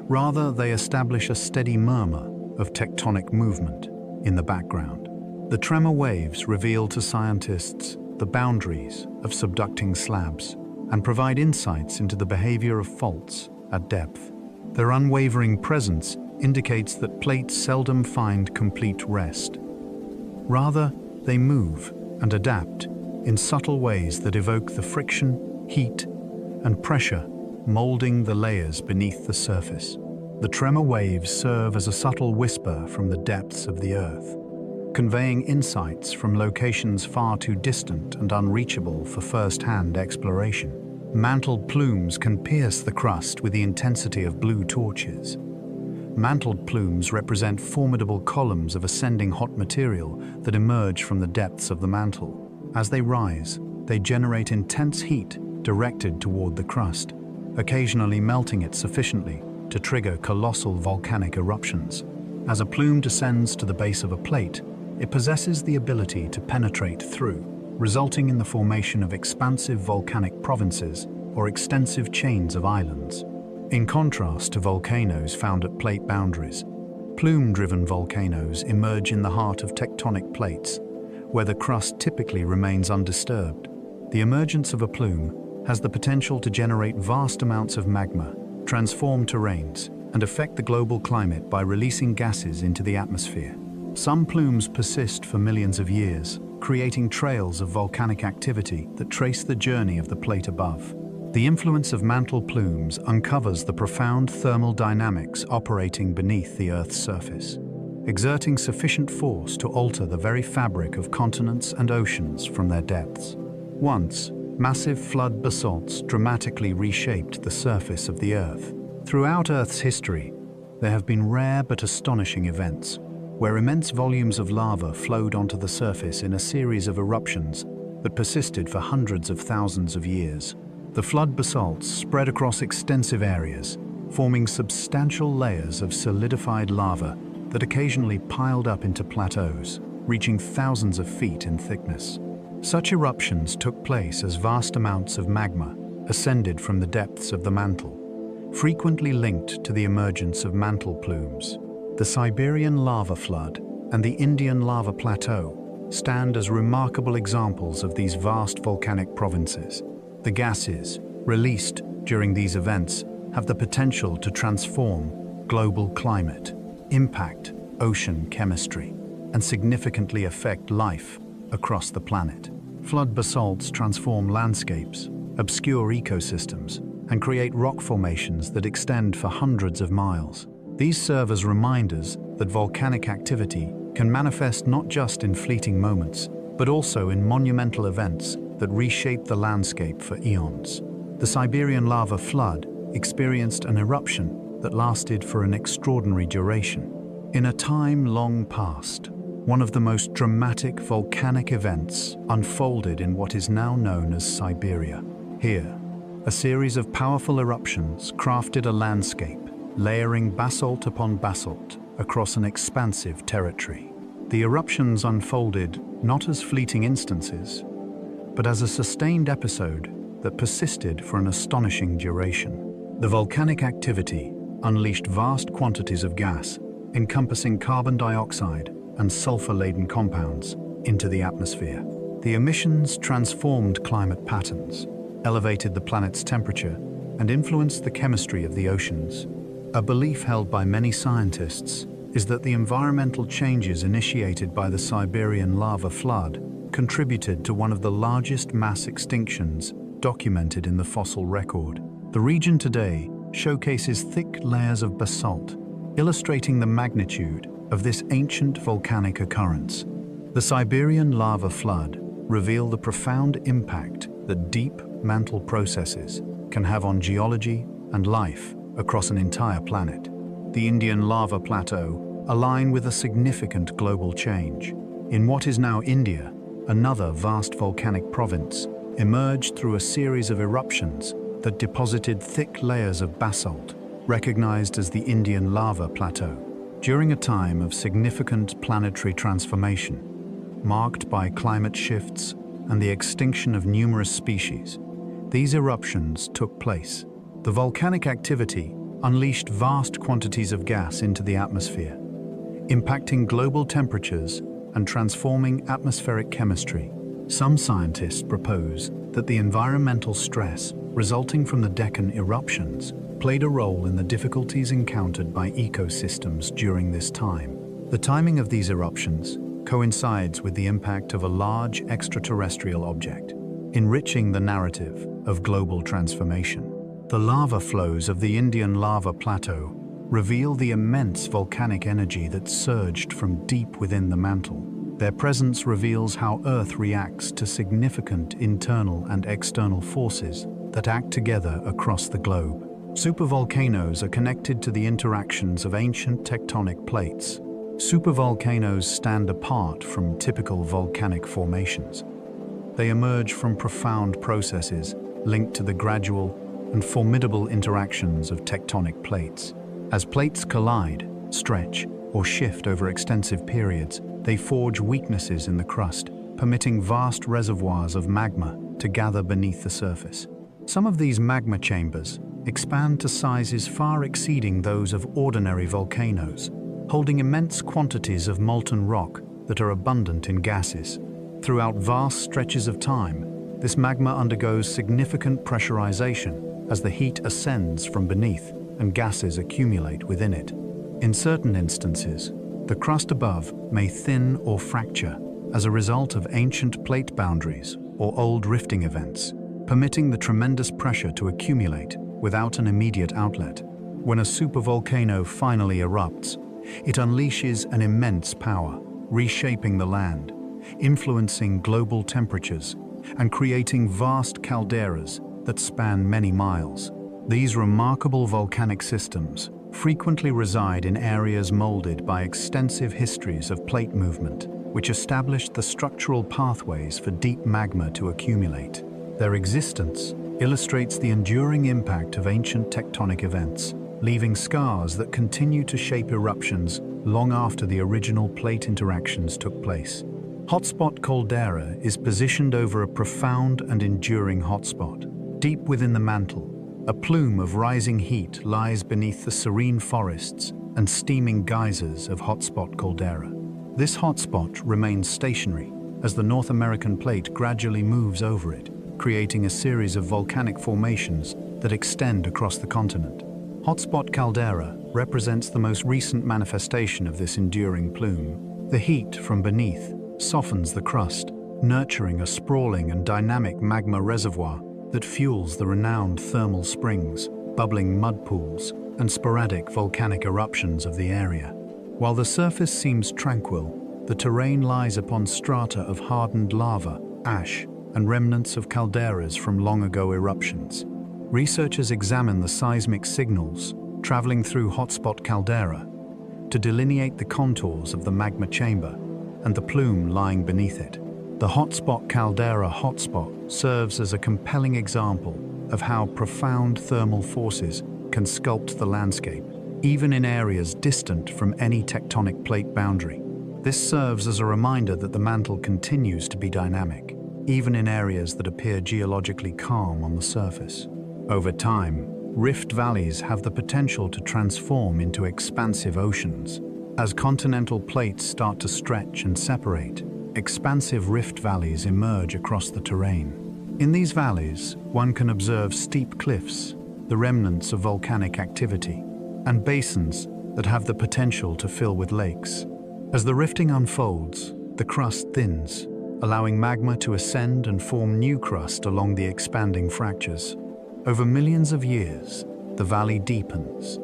Rather, they establish a steady murmur of tectonic movement in the background. The tremor waves reveal to scientists the boundaries of subducting slabs and provide insights into the behavior of faults at depth. Their unwavering presence indicates that plates seldom find complete rest. Rather, they move and adapt in subtle ways that evoke the friction, heat, and pressure molding the layers beneath the surface. The tremor waves serve as a subtle whisper from the depths of the Earth, conveying insights from locations far too distant and unreachable for first-hand exploration. Mantled plumes can pierce the crust with the intensity of blue torches. Mantled plumes represent formidable columns of ascending hot material that emerge from the depths of the mantle. As they rise, they generate intense heat directed toward the crust, occasionally melting it sufficiently to trigger colossal volcanic eruptions. As a plume descends to the base of a plate, it possesses the ability to penetrate through, resulting in the formation of expansive volcanic provinces or extensive chains of islands. In contrast to volcanoes found at plate boundaries, plume-driven volcanoes emerge in the heart of tectonic plates, where the crust typically remains undisturbed. The emergence of a plume has the potential to generate vast amounts of magma, transform terrains, and affect the global climate by releasing gases into the atmosphere. Some plumes persist for millions of years, creating trails of volcanic activity that trace the journey of the plate above. The influence of mantle plumes uncovers the profound thermal dynamics operating beneath the Earth's surface, exerting sufficient force to alter the very fabric of continents and oceans from their depths. Once, massive flood basalts dramatically reshaped the surface of the Earth. Throughout Earth's history, there have been rare but astonishing events, where immense volumes of lava flowed onto the surface in a series of eruptions that persisted for hundreds of thousands of years. The flood basalts spread across extensive areas, forming substantial layers of solidified lava that occasionally piled up into plateaus, reaching thousands of feet in thickness. Such eruptions took place as vast amounts of magma ascended from the depths of the mantle, frequently linked to the emergence of mantle plumes. The Siberian lava flood and the Indian lava plateau stand as remarkable examples of these vast volcanic provinces. The gases released during these events have the potential to transform global climate, impact ocean chemistry, and significantly affect life across the planet. Flood basalts transform landscapes, obscure ecosystems, and create rock formations that extend for hundreds of miles. These serve as reminders that volcanic activity can manifest not just in fleeting moments, but also in monumental events that reshape the landscape for eons. The Siberian lava flood experienced an eruption that lasted for an extraordinary duration. In a time long past, one of the most dramatic volcanic events unfolded in what is now known as Siberia. Here, a series of powerful eruptions crafted a landscape, layering basalt upon basalt across an expansive territory. The eruptions unfolded not as fleeting instances, but as a sustained episode that persisted for an astonishing duration. The volcanic activity unleashed vast quantities of gas, encompassing carbon dioxide and sulfur-laden compounds, into the atmosphere. The emissions transformed climate patterns, elevated the planet's temperature, and influenced the chemistry of the oceans. A belief held by many scientists is that the environmental changes initiated by the Siberian lava flood contributed to one of the largest mass extinctions documented in the fossil record. The region today showcases thick layers of basalt, illustrating the magnitude of this ancient volcanic occurrence. The Siberian lava flood revealed the profound impact that deep mantle processes can have on geology and life across an entire planet. The Indian lava plateau aligns with a significant global change. In what is now India, another vast volcanic province emerged through a series of eruptions that deposited thick layers of basalt, recognized as the Indian lava plateau. During a time of significant planetary transformation, marked by climate shifts and the extinction of numerous species, these eruptions took place. The volcanic activity unleashed vast quantities of gas into the atmosphere, impacting global temperatures and transforming atmospheric chemistry. Some scientists propose that the environmental stress resulting from the Deccan eruptions played a role in the difficulties encountered by ecosystems during this time. The timing of these eruptions coincides with the impact of a large extraterrestrial object, enriching the narrative of global transformation. The lava flows of the Indian lava plateau reveal the immense volcanic energy that surged from deep within the mantle. Their presence reveals how Earth reacts to significant internal and external forces that act together across the globe. Supervolcanoes are connected to the interactions of ancient tectonic plates. Supervolcanoes stand apart from typical volcanic formations. They emerge from profound processes linked to the gradual and formidable interactions of tectonic plates. As plates collide, stretch, or shift over extensive periods, they forge weaknesses in the crust, permitting vast reservoirs of magma to gather beneath the surface. Some of these magma chambers expand to sizes far exceeding those of ordinary volcanoes, holding immense quantities of molten rock that are abundant in gases. Throughout vast stretches of time, this magma undergoes significant pressurization as the heat ascends from beneath and gases accumulate within it. In certain instances, the crust above may thin or fracture as a result of ancient plate boundaries or old rifting events, permitting the tremendous pressure to accumulate without an immediate outlet. When a supervolcano finally erupts, it unleashes an immense power, reshaping the land, influencing global temperatures, and creating vast calderas that span many miles. These remarkable volcanic systems frequently reside in areas molded by extensive histories of plate movement, which established the structural pathways for deep magma to accumulate. Their existence illustrates the enduring impact of ancient tectonic events, leaving scars that continue to shape eruptions long after the original plate interactions took place. Hotspot caldera is positioned over a profound and enduring hotspot. Deep within the mantle, a plume of rising heat lies beneath the serene forests and steaming geysers of hotspot caldera. This hotspot remains stationary as the North American plate gradually moves over it, creating a series of volcanic formations that extend across the continent. Hotspot caldera represents the most recent manifestation of this enduring plume. The heat from beneath softens the crust, nurturing a sprawling and dynamic magma reservoir that fuels the renowned thermal springs, bubbling mud pools, and sporadic volcanic eruptions of the area. While the surface seems tranquil, the terrain lies upon strata of hardened lava, ash, and remnants of calderas from long-ago eruptions. Researchers examine the seismic signals traveling through hotspot caldera to delineate the contours of the magma chamber and the plume lying beneath it. The hotspot caldera hotspot serves as a compelling example of how profound thermal forces can sculpt the landscape, even in areas distant from any tectonic plate boundary. This serves as a reminder that the mantle continues to be dynamic, even in areas that appear geologically calm on the surface. Over time, rift valleys have the potential to transform into expansive oceans. As continental plates start to stretch and separate, expansive rift valleys emerge across the terrain. In these valleys, one can observe steep cliffs, the remnants of volcanic activity, and basins that have the potential to fill with lakes. As the rifting unfolds, the crust thins, allowing magma to ascend and form new crust along the expanding fractures. Over millions of years, the valley deepens,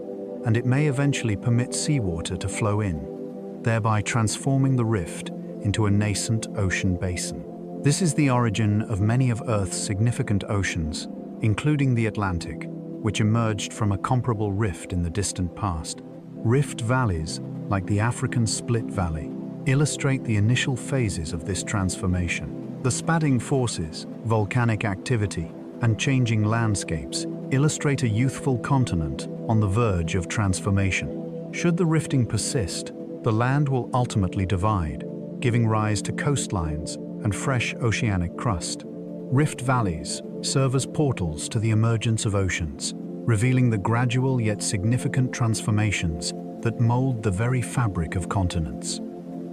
and it may eventually permit seawater to flow in, thereby transforming the rift into a nascent ocean basin. This is the origin of many of Earth's significant oceans, including the Atlantic, which emerged from a comparable rift in the distant past. Rift valleys, like the African Split Valley, illustrate the initial phases of this transformation. The spatting forces, volcanic activity, and changing landscapes illustrate a youthful continent on the verge of transformation. Should the rifting persist, the land will ultimately divide, giving rise to coastlines and fresh oceanic crust. Rift valleys serve as portals to the emergence of oceans, revealing the gradual yet significant transformations that mold the very fabric of continents.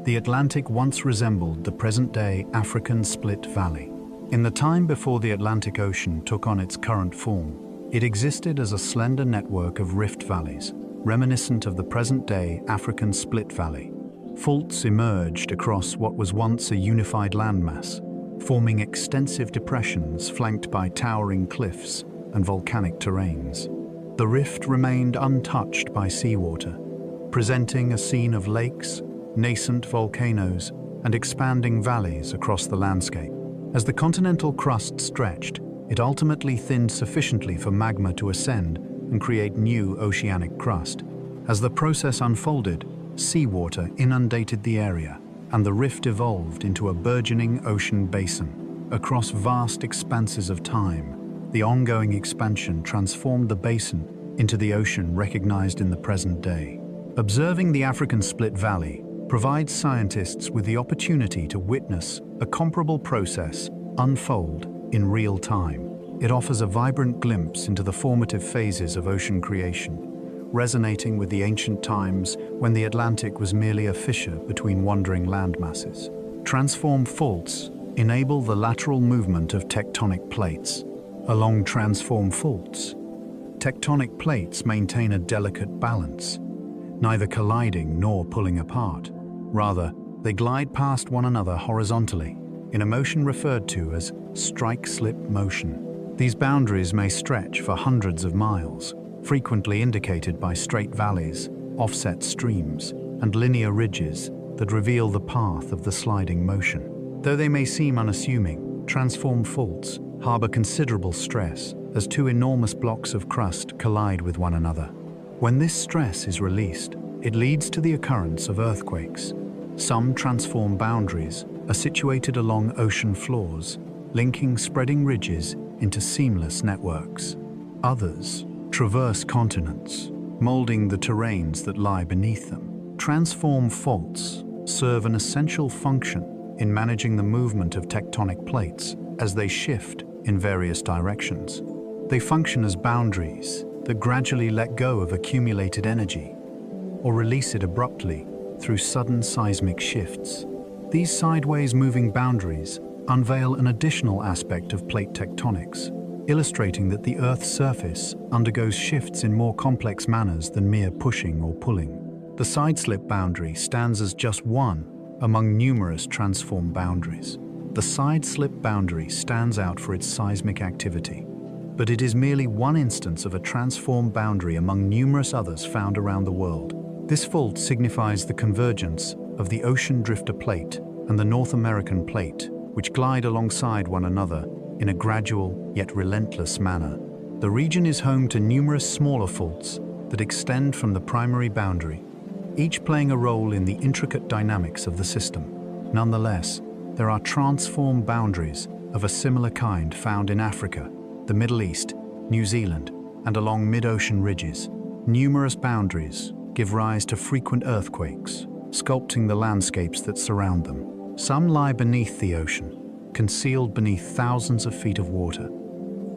The Atlantic once resembled the present-day African Split Valley. In the time before the Atlantic Ocean took on its current form, it existed as a slender network of rift valleys, reminiscent of the present-day African Split Valley. Faults emerged across what was once a unified landmass, forming extensive depressions flanked by towering cliffs and volcanic terrains. The rift remained untouched by seawater, presenting a scene of lakes, nascent volcanoes, and expanding valleys across the landscape. As the continental crust stretched, it ultimately thinned sufficiently for magma to ascend and create new oceanic crust. As the process unfolded, seawater inundated the area, and the rift evolved into a burgeoning ocean basin. Across vast expanses of time, the ongoing expansion transformed the basin into the ocean recognized in the present day. Observing the African Split Valley provides scientists with the opportunity to witness a comparable process unfold in real time. It offers a vibrant glimpse into the formative phases of ocean creation, resonating with the ancient times when the Atlantic was merely a fissure between wandering landmasses. Transform faults enable the lateral movement of tectonic plates. Along transform faults, tectonic plates maintain a delicate balance, neither colliding nor pulling apart. Rather, they glide past one another horizontally, in a motion referred to as strike-slip motion. These boundaries may stretch for hundreds of miles, frequently indicated by straight valleys, offset streams, and linear ridges that reveal the path of the sliding motion. Though they may seem unassuming, transform faults harbor considerable stress as two enormous blocks of crust collide with one another. When this stress is released, it leads to the occurrence of earthquakes. Some transform boundaries are situated along ocean floors, linking spreading ridges into seamless networks. Others traverse continents, molding the terrains that lie beneath them. Transform faults serve an essential function in managing the movement of tectonic plates as they shift in various directions. They function as boundaries that gradually let go of accumulated energy or release it abruptly through sudden seismic shifts. These sideways moving boundaries unveil an additional aspect of plate tectonics, illustrating that the Earth's surface undergoes shifts in more complex manners than mere pushing or pulling. The sideslip boundary stands as just one among numerous transform boundaries. The sideslip boundary stands out for its seismic activity, but it is merely one instance of a transform boundary among numerous others found around the world. This fault signifies the convergence of the ocean drifter plate and the North American plate, which glide alongside one another in a gradual yet relentless manner. The region is home to numerous smaller faults that extend from the primary boundary, each playing a role in the intricate dynamics of the system. Nonetheless, there are transform boundaries of a similar kind found in Africa, the Middle East, New Zealand, and along mid-ocean ridges. Numerous boundaries give rise to frequent earthquakes, sculpting the landscapes that surround them. Some lie beneath the ocean, concealed beneath thousands of feet of water.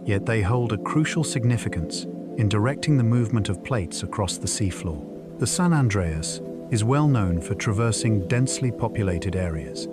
Yet they hold a crucial significance in directing the movement of plates across the seafloor. The San Andreas is well known for traversing densely populated areas,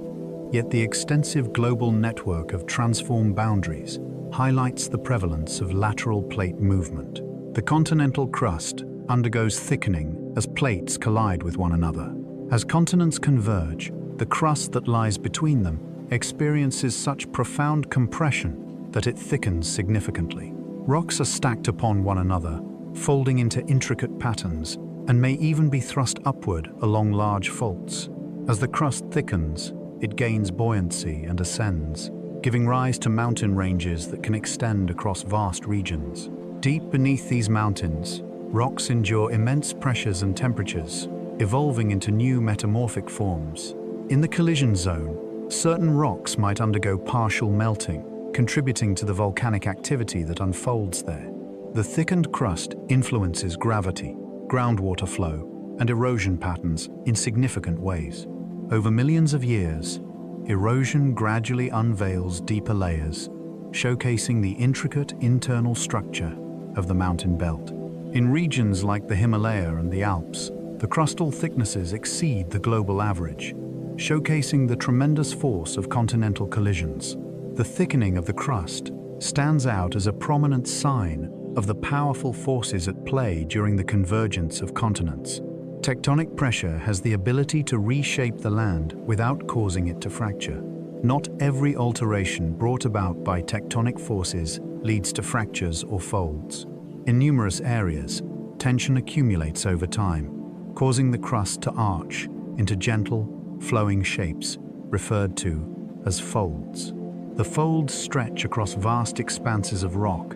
yet the extensive global network of transform boundaries highlights the prevalence of lateral plate movement. The continental crust undergoes thickening as plates collide with one another. As continents converge, the crust that lies between them experiences such profound compression that it thickens significantly. Rocks are stacked upon one another, folding into intricate patterns, and may even be thrust upward along large faults. As the crust thickens, it gains buoyancy and ascends, giving rise to mountain ranges that can extend across vast regions. Deep beneath these mountains, rocks endure immense pressures and temperatures, evolving into new metamorphic forms. In the collision zone, certain rocks might undergo partial melting, contributing to the volcanic activity that unfolds there. The thickened crust influences gravity, groundwater flow, and erosion patterns in significant ways. Over millions of years, erosion gradually unveils deeper layers, showcasing the intricate internal structure of the mountain belt. In regions like the Himalaya and the Alps, the crustal thicknesses exceed the global average, showcasing the tremendous force of continental collisions. The thickening of the crust stands out as a prominent sign of the powerful forces at play during the convergence of continents. Tectonic pressure has the ability to reshape the land without causing it to fracture. Not every alteration brought about by tectonic forces leads to fractures or folds. In numerous areas, tension accumulates over time, causing the crust to arch into gentle, flowing shapes, referred to as folds. The folds stretch across vast expanses of rock,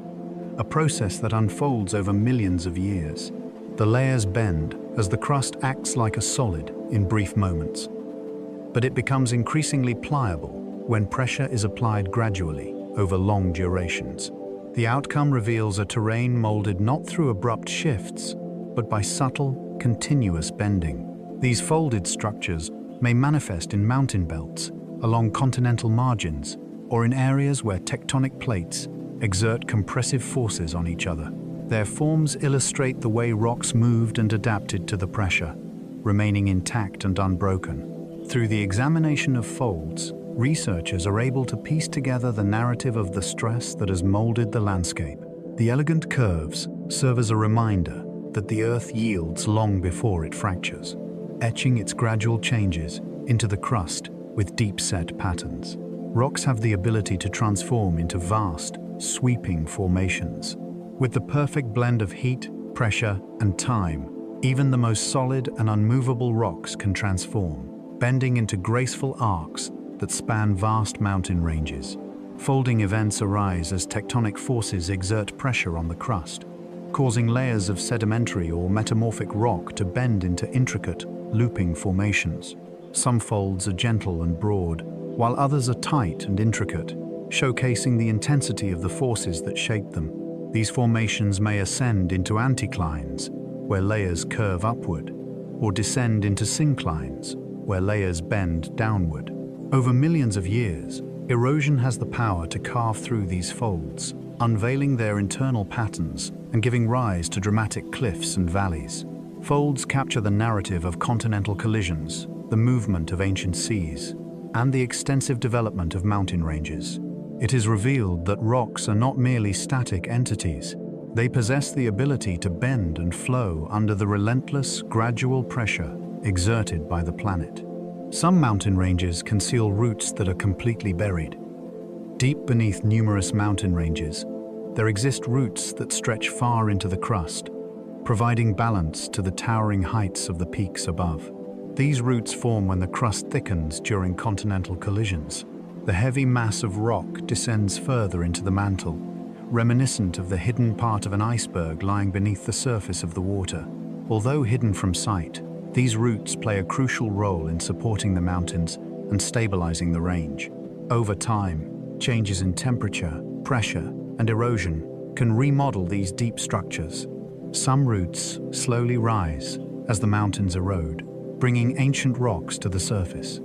a process that unfolds over millions of years. The layers bend as the crust acts like a solid in brief moments, but it becomes increasingly pliable when pressure is applied gradually over long durations. The outcome reveals a terrain molded not through abrupt shifts, but by subtle, continuous bending. These folded structures may manifest in mountain belts, along continental margins, or in areas where tectonic plates exert compressive forces on each other. Their forms illustrate the way rocks moved and adapted to the pressure, remaining intact and unbroken. Through the examination of folds, researchers are able to piece together the narrative of the stress that has molded the landscape. The elegant curves serve as a reminder that the Earth yields long before it fractures, etching its gradual changes into the crust with deep-set patterns. Rocks have the ability to transform into vast, sweeping formations. With the perfect blend of heat, pressure, and time, even the most solid and unmovable rocks can transform, bending into graceful arcs that span vast mountain ranges. Folding events arise as tectonic forces exert pressure on the crust, causing layers of sedimentary or metamorphic rock to bend into intricate, looping formations. Some folds are gentle and broad, while others are tight and intricate, showcasing the intensity of the forces that shape them. These formations may ascend into anticlines, where layers curve upward, or descend into synclines, where layers bend downward. Over millions of years, erosion has the power to carve through these folds, unveiling their internal patterns and giving rise to dramatic cliffs and valleys. Folds capture the narrative of continental collisions, the movement of ancient seas, and the extensive development of mountain ranges. It is revealed that rocks are not merely static entities. They possess the ability to bend and flow under the relentless, gradual pressure exerted by the planet. Some mountain ranges conceal roots that are completely buried. Deep beneath numerous mountain ranges, there exist roots that stretch far into the crust, providing balance to the towering heights of the peaks above. These roots form when the crust thickens during continental collisions. The heavy mass of rock descends further into the mantle, reminiscent of the hidden part of an iceberg lying beneath the surface of the water. Although hidden from sight, these roots play a crucial role in supporting the mountains and stabilizing the range. Over time, changes in temperature, pressure, and erosion can remodel these deep structures. Some roots slowly rise as the mountains erode, bringing ancient rocks to the surface.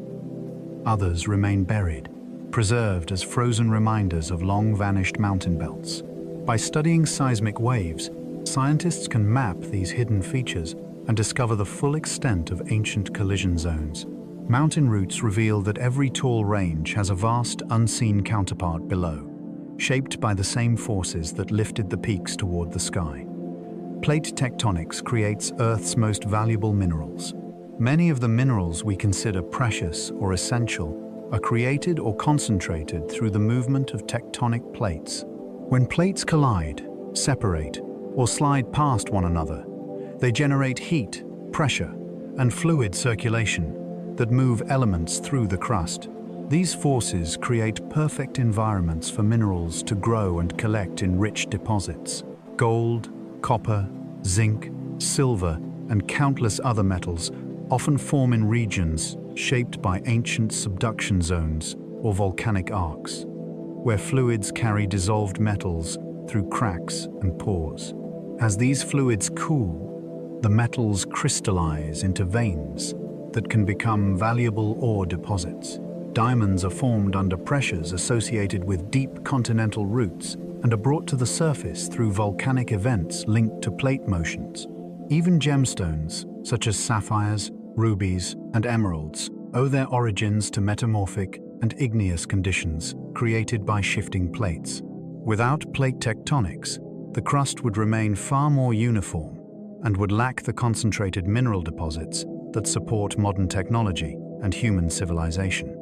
Others remain buried, preserved as frozen reminders of long-vanished mountain belts. By studying seismic waves, scientists can map these hidden features and discover the full extent of ancient collision zones. Mountain roots reveal that every tall range has a vast, unseen counterpart below, shaped by the same forces that lifted the peaks toward the sky. Plate tectonics creates Earth's most valuable minerals. Many of the minerals we consider precious or essential are created or concentrated through the movement of tectonic plates. When plates collide, separate, or slide past one another, they generate heat, pressure, and fluid circulation that move elements through the crust. These forces create perfect environments for minerals to grow and collect in rich deposits. Gold, copper, zinc, silver, and countless other metals often form in regions shaped by ancient subduction zones or volcanic arcs, where fluids carry dissolved metals through cracks and pores. As these fluids cool, the metals crystallize into veins that can become valuable ore deposits. Diamonds are formed under pressures associated with deep continental roots and are brought to the surface through volcanic events linked to plate motions. Even gemstones, such as sapphires, rubies, and emeralds, owe their origins to metamorphic and igneous conditions created by shifting plates. Without plate tectonics, the crust would remain far more uniform and would lack the concentrated mineral deposits that support modern technology and human civilization.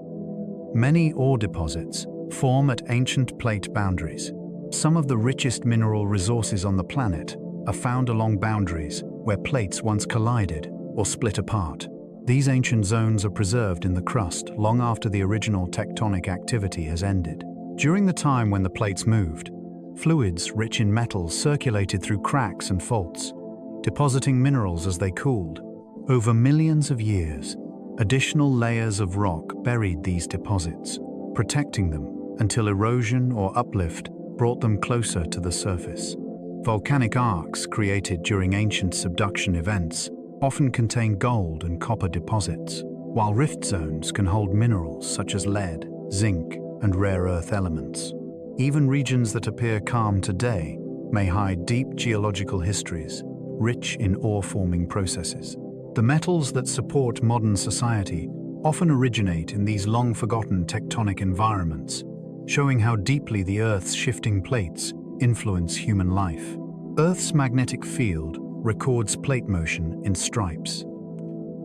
Many ore deposits form at ancient plate boundaries. Some of the richest mineral resources on the planet are found along boundaries where plates once collided or split apart. These ancient zones are preserved in the crust long after the original tectonic activity has ended. During the time when the plates moved, fluids rich in metals circulated through cracks and faults, depositing minerals as they cooled. Over millions of years, additional layers of rock buried these deposits, protecting them until erosion or uplift brought them closer to the surface. Volcanic arcs created during ancient subduction events often contain gold and copper deposits, while rift zones can hold minerals such as lead, zinc, and rare earth elements. Even regions that appear calm today may hide deep geological histories, rich in ore-forming processes. The metals that support modern society often originate in these long-forgotten tectonic environments, showing how deeply the Earth's shifting plates influence human life. Earth's magnetic field records plate motion in stripes.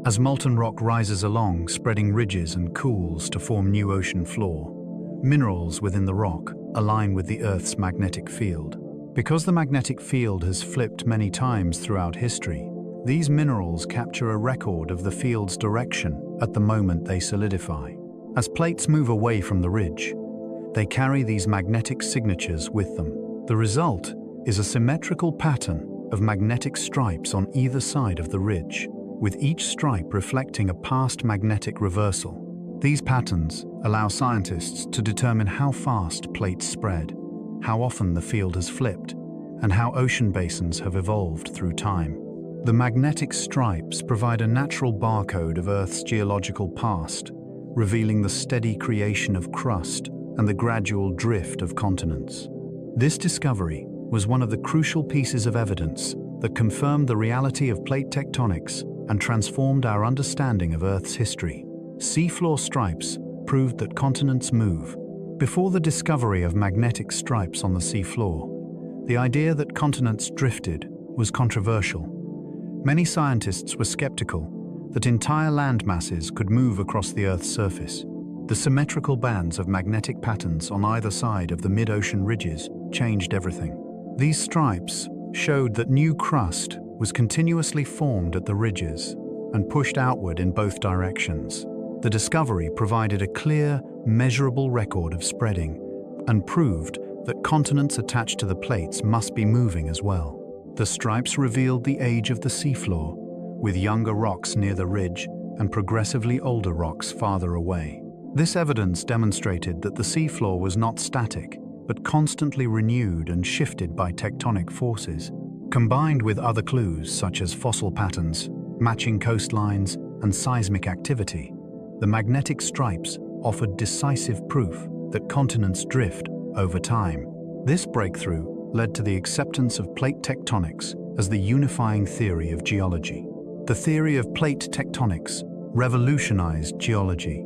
As molten rock rises along, spreading ridges and cools to form new ocean floor, minerals within the rock align with the Earth's magnetic field. Because the magnetic field has flipped many times throughout history, these minerals capture a record of the field's direction at the moment they solidify. As plates move away from the ridge, they carry these magnetic signatures with them. The result is a symmetrical pattern of magnetic stripes on either side of the ridge, with each stripe reflecting a past magnetic reversal. These patterns allow scientists to determine how fast plates spread, how often the field has flipped, and how ocean basins have evolved through time. The magnetic stripes provide a natural barcode of Earth's geological past, revealing the steady creation of crust and the gradual drift of continents. This discovery was one of the crucial pieces of evidence that confirmed the reality of plate tectonics and transformed our understanding of Earth's history. Seafloor stripes proved that continents move. Before the discovery of magnetic stripes on the seafloor, the idea that continents drifted was controversial. Many scientists were skeptical that entire land masses could move across the Earth's surface. The symmetrical bands of magnetic patterns on either side of the mid-ocean ridges changed everything. These stripes showed that new crust was continuously formed at the ridges and pushed outward in both directions. The discovery provided a clear, measurable record of spreading and proved that continents attached to the plates must be moving as well. The stripes revealed the age of the seafloor, with younger rocks near the ridge and progressively older rocks farther away. This evidence demonstrated that the seafloor was not static, but constantly renewed and shifted by tectonic forces. Combined with other clues such as fossil patterns, matching coastlines, and seismic activity, the magnetic stripes offered decisive proof that continents drift over time. This breakthrough led to the acceptance of plate tectonics as the unifying theory of geology. The theory of plate tectonics revolutionized geology.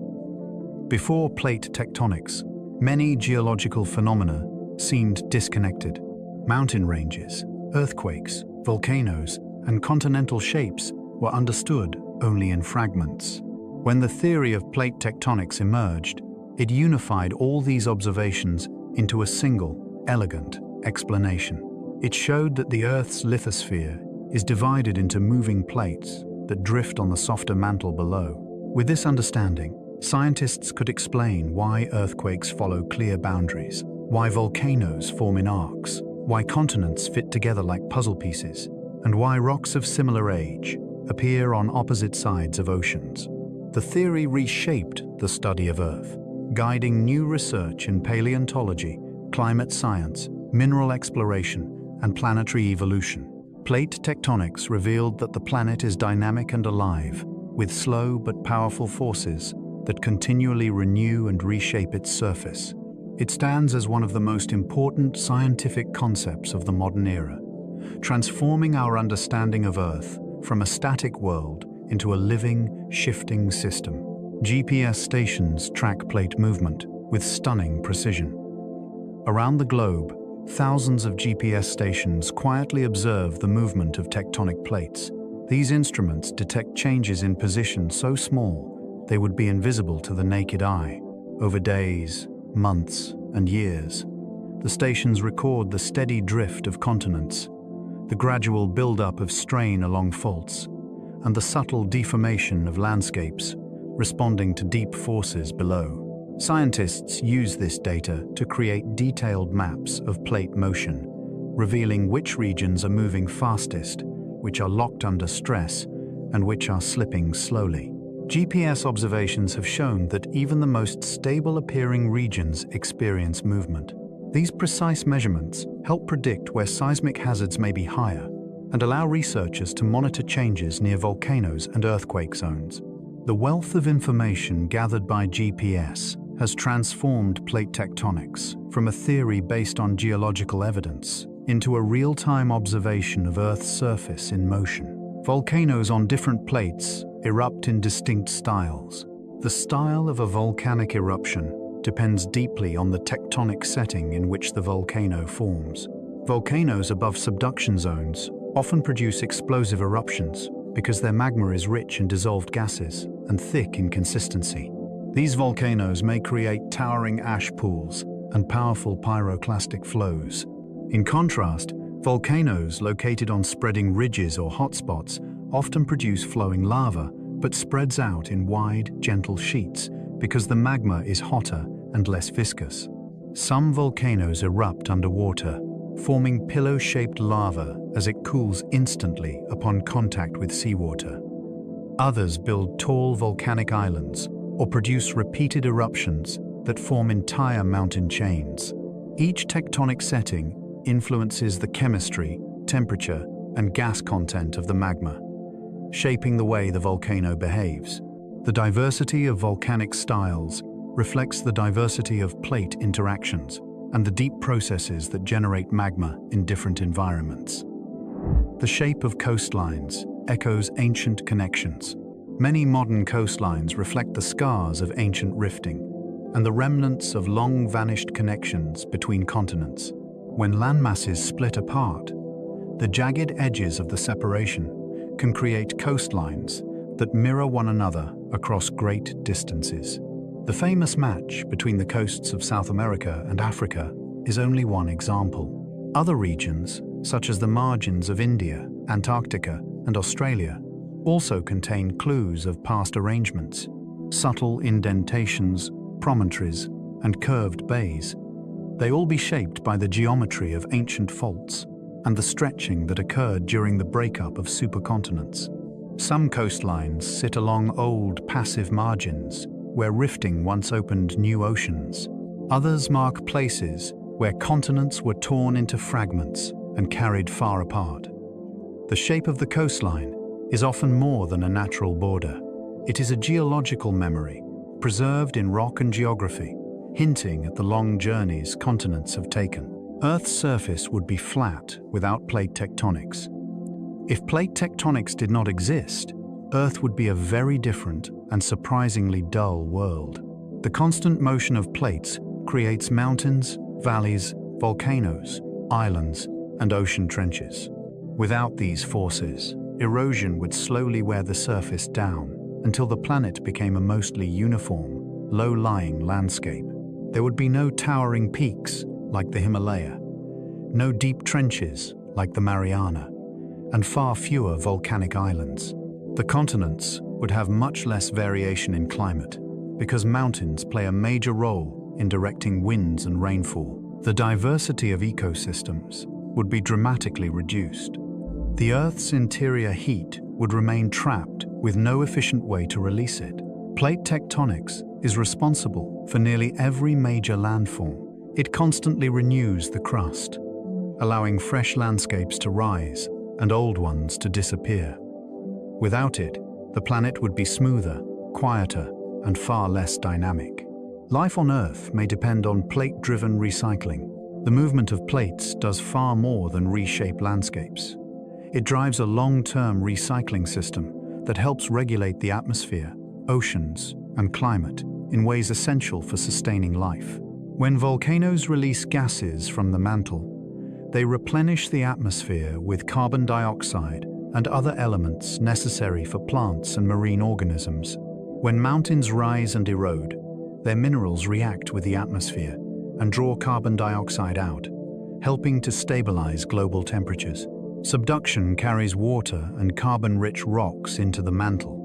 Before plate tectonics, many geological phenomena seemed disconnected. Mountain ranges, earthquakes, volcanoes, and continental shapes were understood only in fragments. When the theory of plate tectonics emerged, it unified all these observations into a single, elegant explanation. It showed that the Earth's lithosphere is divided into moving plates that drift on the softer mantle below. With this understanding, scientists could explain why earthquakes follow clear boundaries, why volcanoes form in arcs, why continents fit together like puzzle pieces, and why rocks of similar age appear on opposite sides of oceans. The theory reshaped the study of Earth, guiding new research in paleontology, climate science, mineral exploration, and planetary evolution. Plate tectonics revealed that the planet is dynamic and alive, with slow but powerful forces that continually renew and reshape its surface. It stands as one of the most important scientific concepts of the modern era, transforming our understanding of Earth from a static world into a living, shifting system. GPS stations track plate movement with stunning precision. Around the globe, thousands of GPS stations quietly observe the movement of tectonic plates. These instruments detect changes in position so small they would be invisible to the naked eye. Over days, months, and years, the stations record the steady drift of continents, the gradual buildup of strain along faults, and the subtle deformation of landscapes responding to deep forces below. Scientists use this data to create detailed maps of plate motion, revealing which regions are moving fastest, which are locked under stress, and which are slipping slowly. GPS observations have shown that even the most stable-appearing regions experience movement. These precise measurements help predict where seismic hazards may be higher and allow researchers to monitor changes near volcanoes and earthquake zones. The wealth of information gathered by GPS has transformed plate tectonics from a theory based on geological evidence into a real-time observation of Earth's surface in motion. Volcanoes on different plates erupt in distinct styles. The style of a volcanic eruption depends deeply on the tectonic setting in which the volcano forms. Volcanoes above subduction zones often produce explosive eruptions because their magma is rich in dissolved gases and thick in consistency. These volcanoes may create towering ash pools and powerful pyroclastic flows. In contrast, volcanoes located on spreading ridges or hotspots often produce flowing lava, but spreads out in wide, gentle sheets because the magma is hotter and less viscous. Some volcanoes erupt underwater, forming pillow-shaped lava as it cools instantly upon contact with seawater. Others build tall volcanic islands or produce repeated eruptions that form entire mountain chains. Each tectonic setting influences the chemistry, temperature, and gas content of the magma, shaping the way the volcano behaves. The diversity of volcanic styles reflects the diversity of plate interactions and the deep processes that generate magma in different environments. The shape of coastlines echoes ancient connections. Many modern coastlines reflect the scars of ancient rifting and the remnants of long-vanished connections between continents. When landmasses split apart, the jagged edges of the separation can create coastlines that mirror one another across great distances. The famous match between the coasts of South America and Africa is only one example. Other regions, such as the margins of India, Antarctica, and Australia, also contain clues of past arrangements. Subtle indentations, promontories, and curved bays. They all be shaped by the geometry of ancient faults and the stretching that occurred during the breakup of supercontinents. Some coastlines sit along old passive margins where rifting once opened new oceans. Others mark places where continents were torn into fragments and carried far apart. The shape of the coastline is often more than a natural border. It is a geological memory, preserved in rock and geography, hinting at the long journeys continents have taken. Earth's surface would be flat without plate tectonics. If plate tectonics did not exist, Earth would be a very different and surprisingly dull world. The constant motion of plates creates mountains, valleys, volcanoes, islands, and ocean trenches. Without these forces, erosion would slowly wear the surface down until the planet became a mostly uniform, low-lying landscape. There would be no towering peaks like the Himalaya, no deep trenches like the Mariana, and far fewer volcanic islands. The continents would have much less variation in climate because mountains play a major role in directing winds and rainfall. The diversity of ecosystems would be dramatically reduced. The Earth's interior heat would remain trapped with no efficient way to release it. Plate tectonics is responsible for nearly every major landform. It constantly renews the crust, allowing fresh landscapes to rise and old ones to disappear. Without it, the planet would be smoother, quieter, and far less dynamic. Life on Earth may depend on plate-driven recycling. The movement of plates does far more than reshape landscapes. It drives a long-term recycling system that helps regulate the atmosphere, oceans, and climate in ways essential for sustaining life. When volcanoes release gases from the mantle, they replenish the atmosphere with carbon dioxide and other elements necessary for plants and marine organisms. When mountains rise and erode, their minerals react with the atmosphere and draw carbon dioxide out, helping to stabilize global temperatures. Subduction carries water and carbon-rich rocks into the mantle,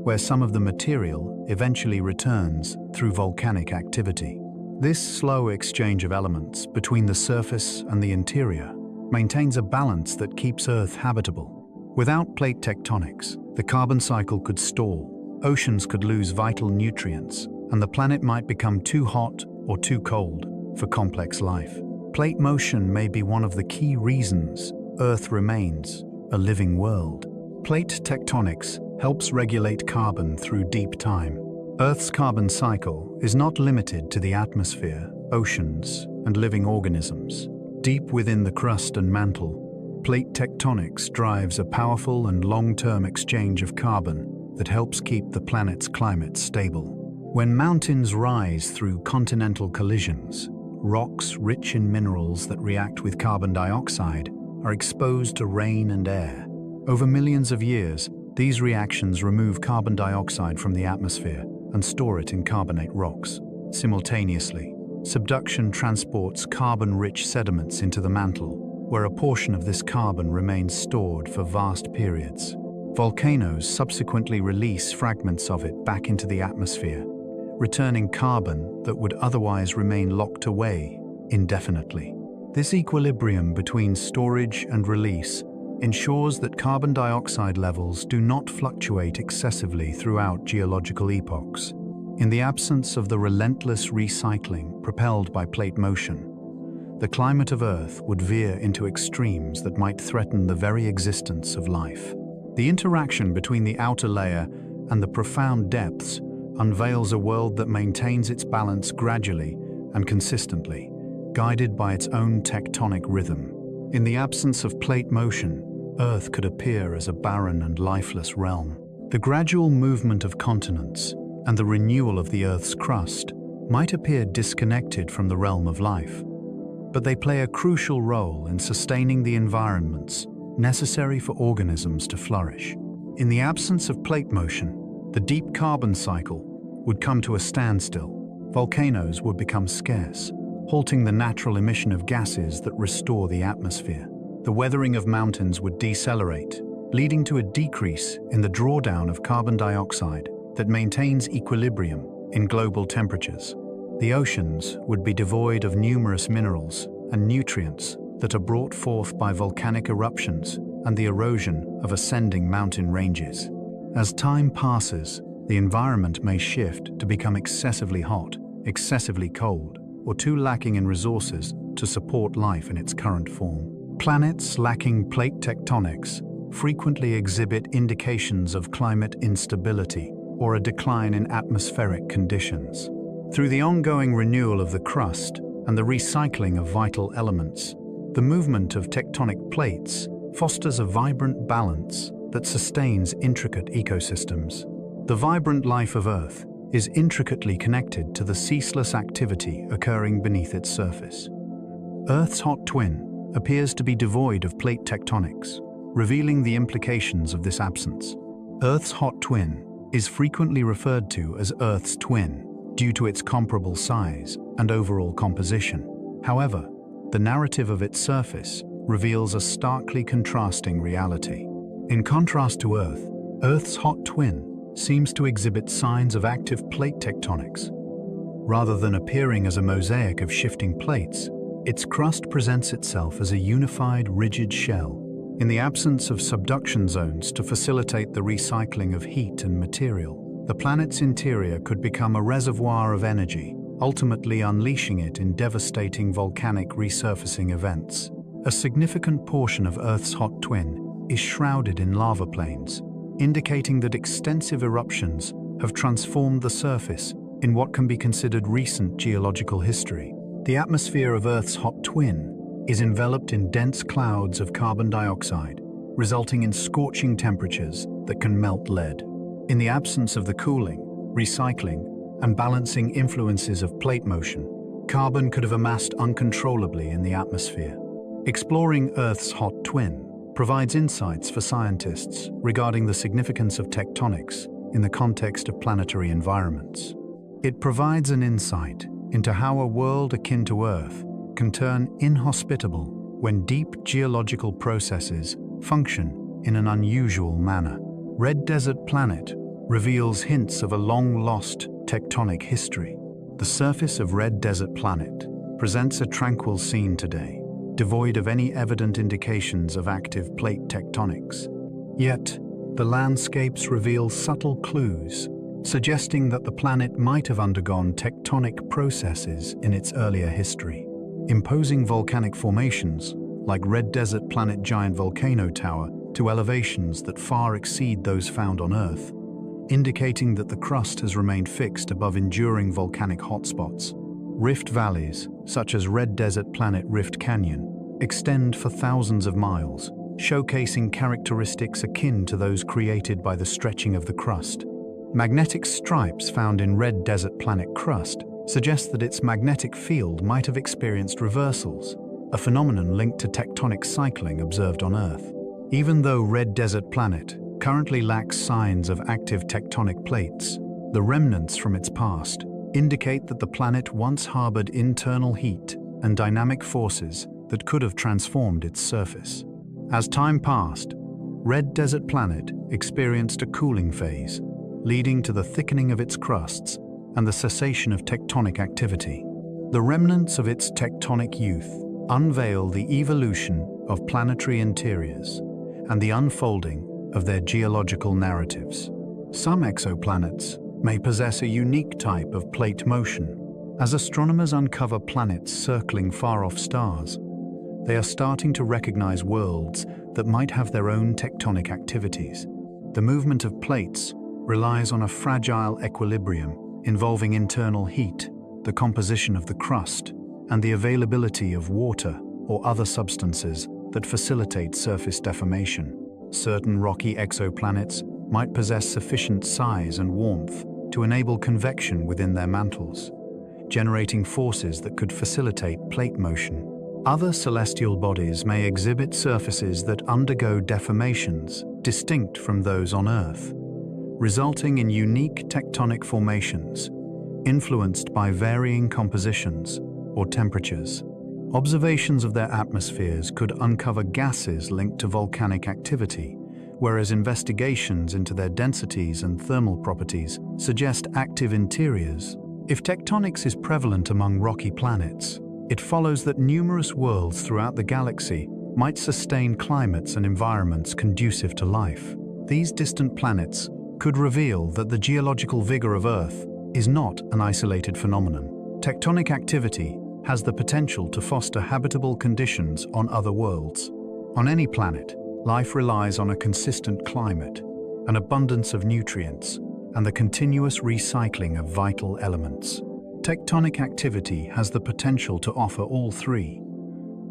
where some of the material eventually returns through volcanic activity. This slow exchange of elements between the surface and the interior maintains a balance that keeps Earth habitable. Without plate tectonics, the carbon cycle could stall, oceans could lose vital nutrients, and the planet might become too hot or too cold for complex life. Plate motion may be one of the key reasons Earth remains a living world. Plate tectonics helps regulate carbon through deep time. Earth's carbon cycle is not limited to the atmosphere, oceans, and living organisms. Deep within the crust and mantle, plate tectonics drives a powerful and long-term exchange of carbon that helps keep the planet's climate stable. When mountains rise through continental collisions, rocks rich in minerals that react with carbon dioxide are exposed to rain and air. Over millions of years, these reactions remove carbon dioxide from the atmosphere and store it in carbonate rocks. Simultaneously, subduction transports carbon-rich sediments into the mantle, where a portion of this carbon remains stored for vast periods. Volcanoes subsequently release fragments of it back into the atmosphere, returning carbon that would otherwise remain locked away indefinitely. This equilibrium between storage and release ensures that carbon dioxide levels do not fluctuate excessively throughout geological epochs. In the absence of the relentless recycling propelled by plate motion, the climate of Earth would veer into extremes that might threaten the very existence of life. The interaction between the outer layer and the profound depths unveils a world that maintains its balance gradually and consistently, guided by its own tectonic rhythm. In the absence of plate motion, Earth could appear as a barren and lifeless realm. The gradual movement of continents and the renewal of the Earth's crust might appear disconnected from the realm of life, but they play a crucial role in sustaining the environments necessary for organisms to flourish. In the absence of plate motion, the deep carbon cycle would come to a standstill. Volcanoes would become scarce, halting the natural emission of gases that restore the atmosphere. The weathering of mountains would decelerate, leading to a decrease in the drawdown of carbon dioxide that maintains equilibrium in global temperatures. The oceans would be devoid of numerous minerals and nutrients that are brought forth by volcanic eruptions and the erosion of ascending mountain ranges. As time passes, the environment may shift to become excessively hot, excessively cold, or too lacking in resources to support life in its current form. Planets lacking plate tectonics frequently exhibit indications of climate instability or a decline in atmospheric conditions. Through the ongoing renewal of the crust and the recycling of vital elements, the movement of tectonic plates fosters a vibrant balance that sustains intricate ecosystems. The vibrant life of Earth is intricately connected to the ceaseless activity occurring beneath its surface. Earth's hot twin appears to be devoid of plate tectonics, revealing the implications of this absence. Earth's hot twin is frequently referred to as Earth's twin due to its comparable size and overall composition. However, the narrative of its surface reveals a starkly contrasting reality. In contrast to Earth, Earth's hot twin seems to exhibit signs of active plate tectonics. Rather than appearing as a mosaic of shifting plates, its crust presents itself as a unified, rigid shell. In the absence of subduction zones to facilitate the recycling of heat and material, the planet's interior could become a reservoir of energy, ultimately unleashing it in devastating volcanic resurfacing events. A significant portion of Earth's hot twin is shrouded in lava plains, indicating that extensive eruptions have transformed the surface in what can be considered recent geological history. The atmosphere of Earth's hot twin is enveloped in dense clouds of carbon dioxide, resulting in scorching temperatures that can melt lead. In the absence of the cooling, recycling, and balancing influences of plate motion, carbon could have amassed uncontrollably in the atmosphere. Exploring Earth's hot twin provides insights for scientists regarding the significance of tectonics in the context of planetary environments. It provides an insight into how a world akin to Earth can turn inhospitable when deep geological processes function in an unusual manner. Red Desert Planet reveals hints of a long-lost tectonic history. The surface of Red Desert Planet presents a tranquil scene today, devoid of any evident indications of active plate tectonics. Yet, the landscapes reveal subtle clues, suggesting that the planet might have undergone tectonic processes in its earlier history. Imposing volcanic formations, like Red Desert Planet giant volcano tower, to elevations that far exceed those found on Earth, indicating that the crust has remained fixed above enduring volcanic hotspots. Rift valleys, such as Red Desert Planet Rift Canyon, extend for thousands of miles, showcasing characteristics akin to those created by the stretching of the crust. Magnetic stripes found in Red Desert Planet crust suggest that its magnetic field might have experienced reversals, a phenomenon linked to tectonic cycling observed on Earth. Even though Red Desert Planet currently lacks signs of active tectonic plates, the remnants from its past indicate that the planet once harbored internal heat and dynamic forces that could have transformed its surface. As time passed, Red Desert Planet experienced a cooling phase, leading to the thickening of its crusts and the cessation of tectonic activity. The remnants of its tectonic youth unveil the evolution of planetary interiors and the unfolding of their geological narratives. Some exoplanets may possess a unique type of plate motion. As astronomers uncover planets circling far-off stars, they are starting to recognize worlds that might have their own tectonic activities. The movement of plates relies on a fragile equilibrium involving internal heat, the composition of the crust, and the availability of water or other substances that facilitate surface deformation. Certain rocky exoplanets might possess sufficient size and warmth to enable convection within their mantles, generating forces that could facilitate plate motion. Other celestial bodies may exhibit surfaces that undergo deformations distinct from those on Earth, resulting in unique tectonic formations influenced by varying compositions or temperatures. Observations of their atmospheres could uncover gases linked to volcanic activity, whereas investigations into their densities and thermal properties suggest active interiors. If tectonics is prevalent among rocky planets, it follows that numerous worlds throughout the galaxy might sustain climates and environments conducive to life. These distant planets could reveal that the geological vigor of Earth is not an isolated phenomenon. Tectonic activity has the potential to foster habitable conditions on other worlds. On any planet, life relies on a consistent climate, an abundance of nutrients, and the continuous recycling of vital elements. Tectonic activity has the potential to offer all three.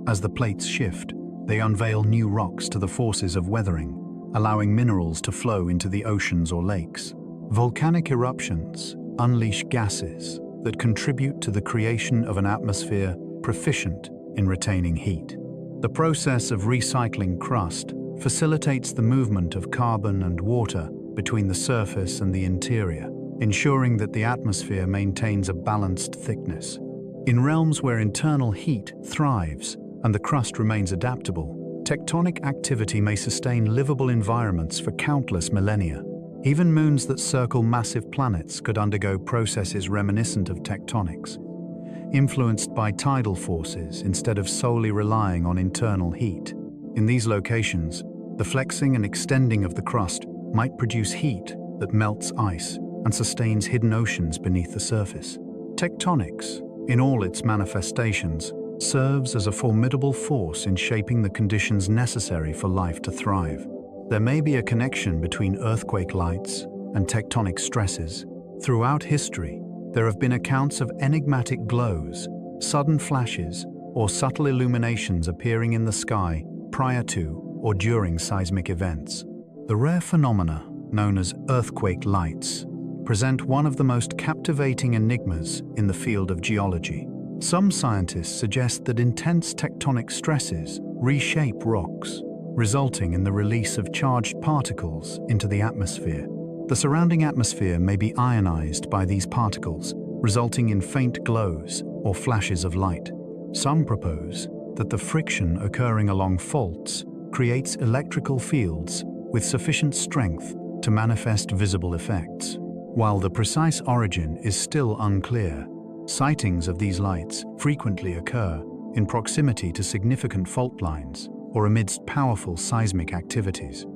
As the plates shift, they unveil new rocks to the forces of weathering, allowing minerals to flow into the oceans or lakes. Volcanic eruptions unleash gases that contribute to the creation of an atmosphere proficient in retaining heat. The process of recycling crust facilitates the movement of carbon and water between the surface and the interior, ensuring that the atmosphere maintains a balanced thickness. In realms where internal heat thrives and the crust remains adaptable, tectonic activity may sustain livable environments for countless millennia. Even moons that circle massive planets could undergo processes reminiscent of tectonics, influenced by tidal forces instead of solely relying on internal heat. In these locations, the flexing and extending of the crust might produce heat that melts ice and sustains hidden oceans beneath the surface. Tectonics, in all its manifestations, serves as a formidable force in shaping the conditions necessary for life to thrive. There may be a connection between earthquake lights and tectonic stresses. Throughout history, there have been accounts of enigmatic glows, sudden flashes, or subtle illuminations appearing in the sky prior to or during seismic events. The rare phenomena, known as earthquake lights, present one of the most captivating enigmas in the field of geology. Some scientists suggest that intense tectonic stresses reshape rocks, resulting in the release of charged particles into the atmosphere. The surrounding atmosphere may be ionized by these particles, resulting in faint glows or flashes of light. Some propose that the friction occurring along faults creates electrical fields with sufficient strength to manifest visible effects. While the precise origin is still unclear, sightings of these lights frequently occur in proximity to significant fault lines or amidst powerful seismic activities.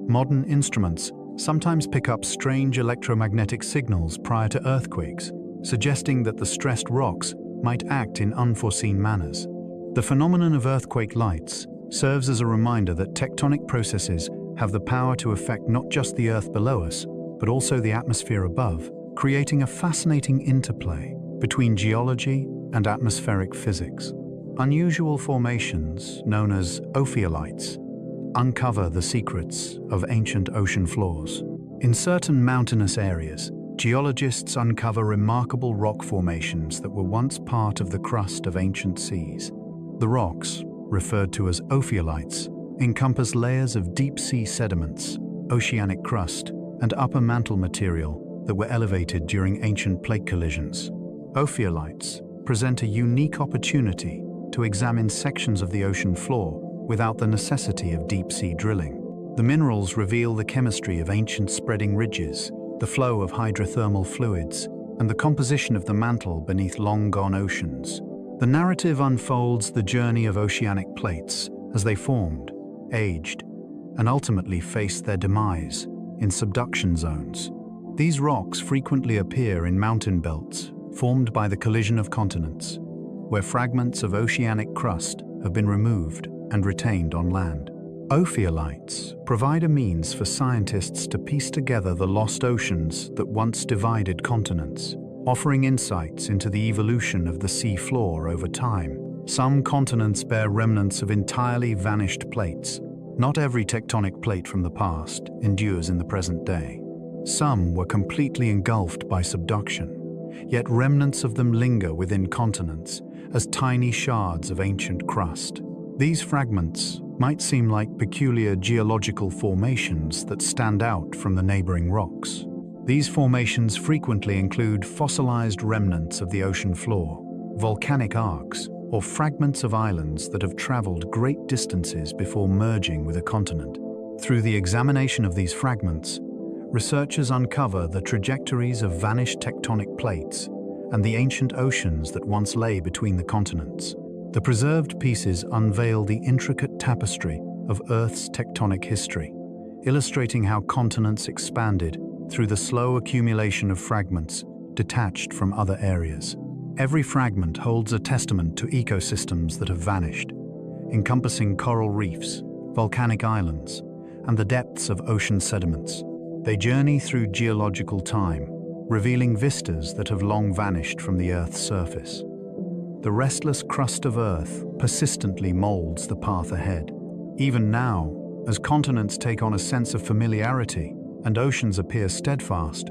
Modern instruments sometimes pick up strange electromagnetic signals prior to earthquakes, suggesting that the stressed rocks might act in unforeseen manners. The phenomenon of earthquake lights serves as a reminder that tectonic processes have the power to affect not just the Earth below us, but also the atmosphere above, creating a fascinating interplay between geology and atmospheric physics. Unusual formations, known as ophiolites, uncover the secrets of ancient ocean floors. In certain mountainous areas, geologists uncover remarkable rock formations that were once part of the crust of ancient seas. The rocks, referred to as ophiolites, encompass layers of deep-sea sediments, oceanic crust, and upper mantle material that were elevated during ancient plate collisions. Ophiolites present a unique opportunity to examine sections of the ocean floor without the necessity of deep-sea drilling. The minerals reveal the chemistry of ancient spreading ridges, the flow of hydrothermal fluids, and the composition of the mantle beneath long-gone oceans. The narrative unfolds the journey of oceanic plates as they formed, aged, and ultimately faced their demise in subduction zones. These rocks frequently appear in mountain belts formed by the collision of continents, where fragments of oceanic crust have been removed and retained on land. Ophiolites provide a means for scientists to piece together the lost oceans that once divided continents, offering insights into the evolution of the sea floor over time. Some continents bear remnants of entirely vanished plates. Not every tectonic plate from the past endures in the present day. Some were completely engulfed by subduction, yet remnants of them linger within continents as tiny shards of ancient crust. These fragments might seem like peculiar geological formations that stand out from the neighboring rocks. These formations frequently include fossilized remnants of the ocean floor, volcanic arcs, or fragments of islands that have traveled great distances before merging with a continent. Through the examination of these fragments, researchers uncover the trajectories of vanished tectonic plates and the ancient oceans that once lay between the continents. The preserved pieces unveil the intricate tapestry of Earth's tectonic history, illustrating how continents expanded through the slow accumulation of fragments detached from other areas. Every fragment holds a testament to ecosystems that have vanished, encompassing coral reefs, volcanic islands, and the depths of ocean sediments. They journey through geological time, revealing vistas that have long vanished from the Earth's surface. The restless crust of Earth persistently molds the path ahead. Even now, as continents take on a sense of familiarity and oceans appear steadfast,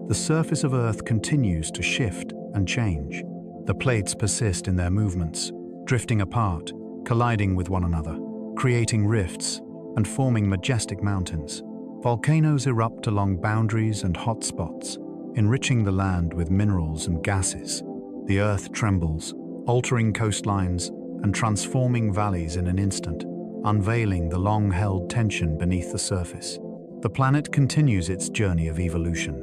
the surface of Earth continues to shift and change. The plates persist in their movements, drifting apart, colliding with one another, creating rifts and forming majestic mountains. Volcanoes erupt along boundaries and hotspots, enriching the land with minerals and gases. The Earth trembles, altering coastlines and transforming valleys in an instant, unveiling the long-held tension beneath the surface. The planet continues its journey of evolution.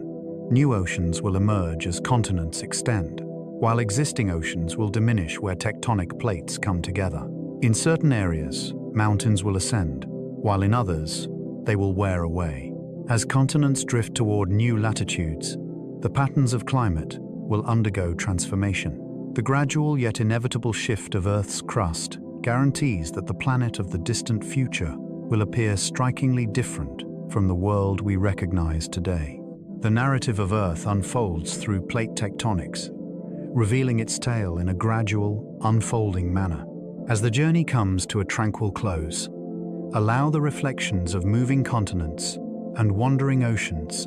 New oceans will emerge as continents extend, while existing oceans will diminish where tectonic plates come together. In certain areas, mountains will ascend, while in others, they will wear away. As continents drift toward new latitudes, the patterns of climate will undergo transformation. The gradual yet inevitable shift of Earth's crust guarantees that the planet of the distant future will appear strikingly different from the world we recognize today. The narrative of Earth unfolds through plate tectonics, revealing its tale in a gradual, unfolding manner. As the journey comes to a tranquil close, allow the reflections of moving continents and wandering oceans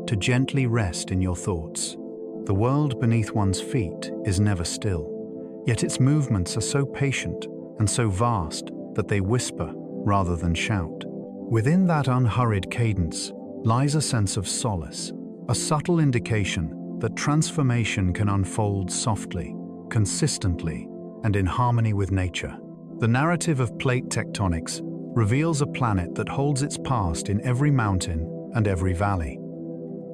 to gently rest in your thoughts. The world beneath one's feet is never still, yet its movements are so patient and so vast that they whisper rather than shout. Within that unhurried cadence lies a sense of solace, a subtle indication that transformation can unfold softly, consistently, and in harmony with nature. The narrative of plate tectonics reveals a planet that holds its past in every mountain and every valley.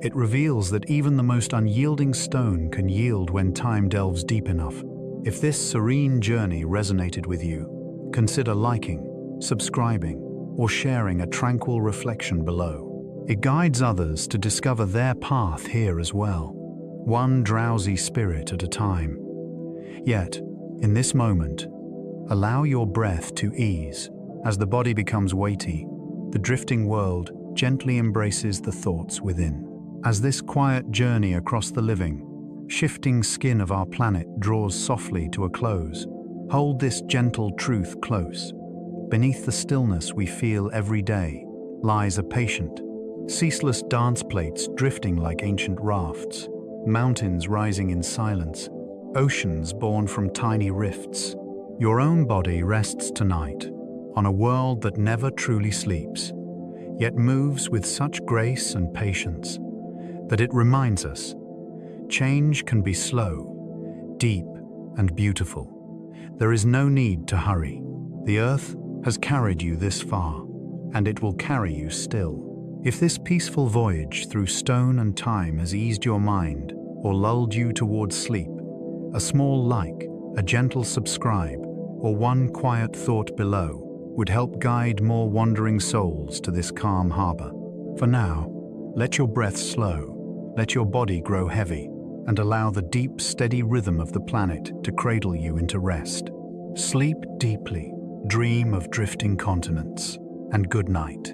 It reveals that even the most unyielding stone can yield when time delves deep enough. If this serene journey resonated with you, consider liking, subscribing, or sharing a tranquil reflection below. It guides others to discover their path here as well, one drowsy spirit at a time. Yet, in this moment, allow your breath to ease. As the body becomes weighty, the drifting world gently embraces the thoughts within. As this quiet journey across the living, shifting skin of our planet draws softly to a close, hold this gentle truth close. Beneath the stillness we feel every day lies a patient, ceaseless dance plates drifting like ancient rafts, mountains rising in silence, oceans born from tiny rifts. Your own body rests tonight on a world that never truly sleeps, yet moves with such grace and patience that it reminds us change can be slow, deep, and beautiful. There is no need to hurry. The earth has carried you this far, and it will carry you still. If this peaceful voyage through stone and time has eased your mind or lulled you towards sleep, a small like, a gentle subscribe, or one quiet thought below would help guide more wandering souls to this calm harbor. For now, let your breath slow, let your body grow heavy, and allow the deep, steady rhythm of the planet to cradle you into rest. Sleep deeply, dream of drifting continents, and good night.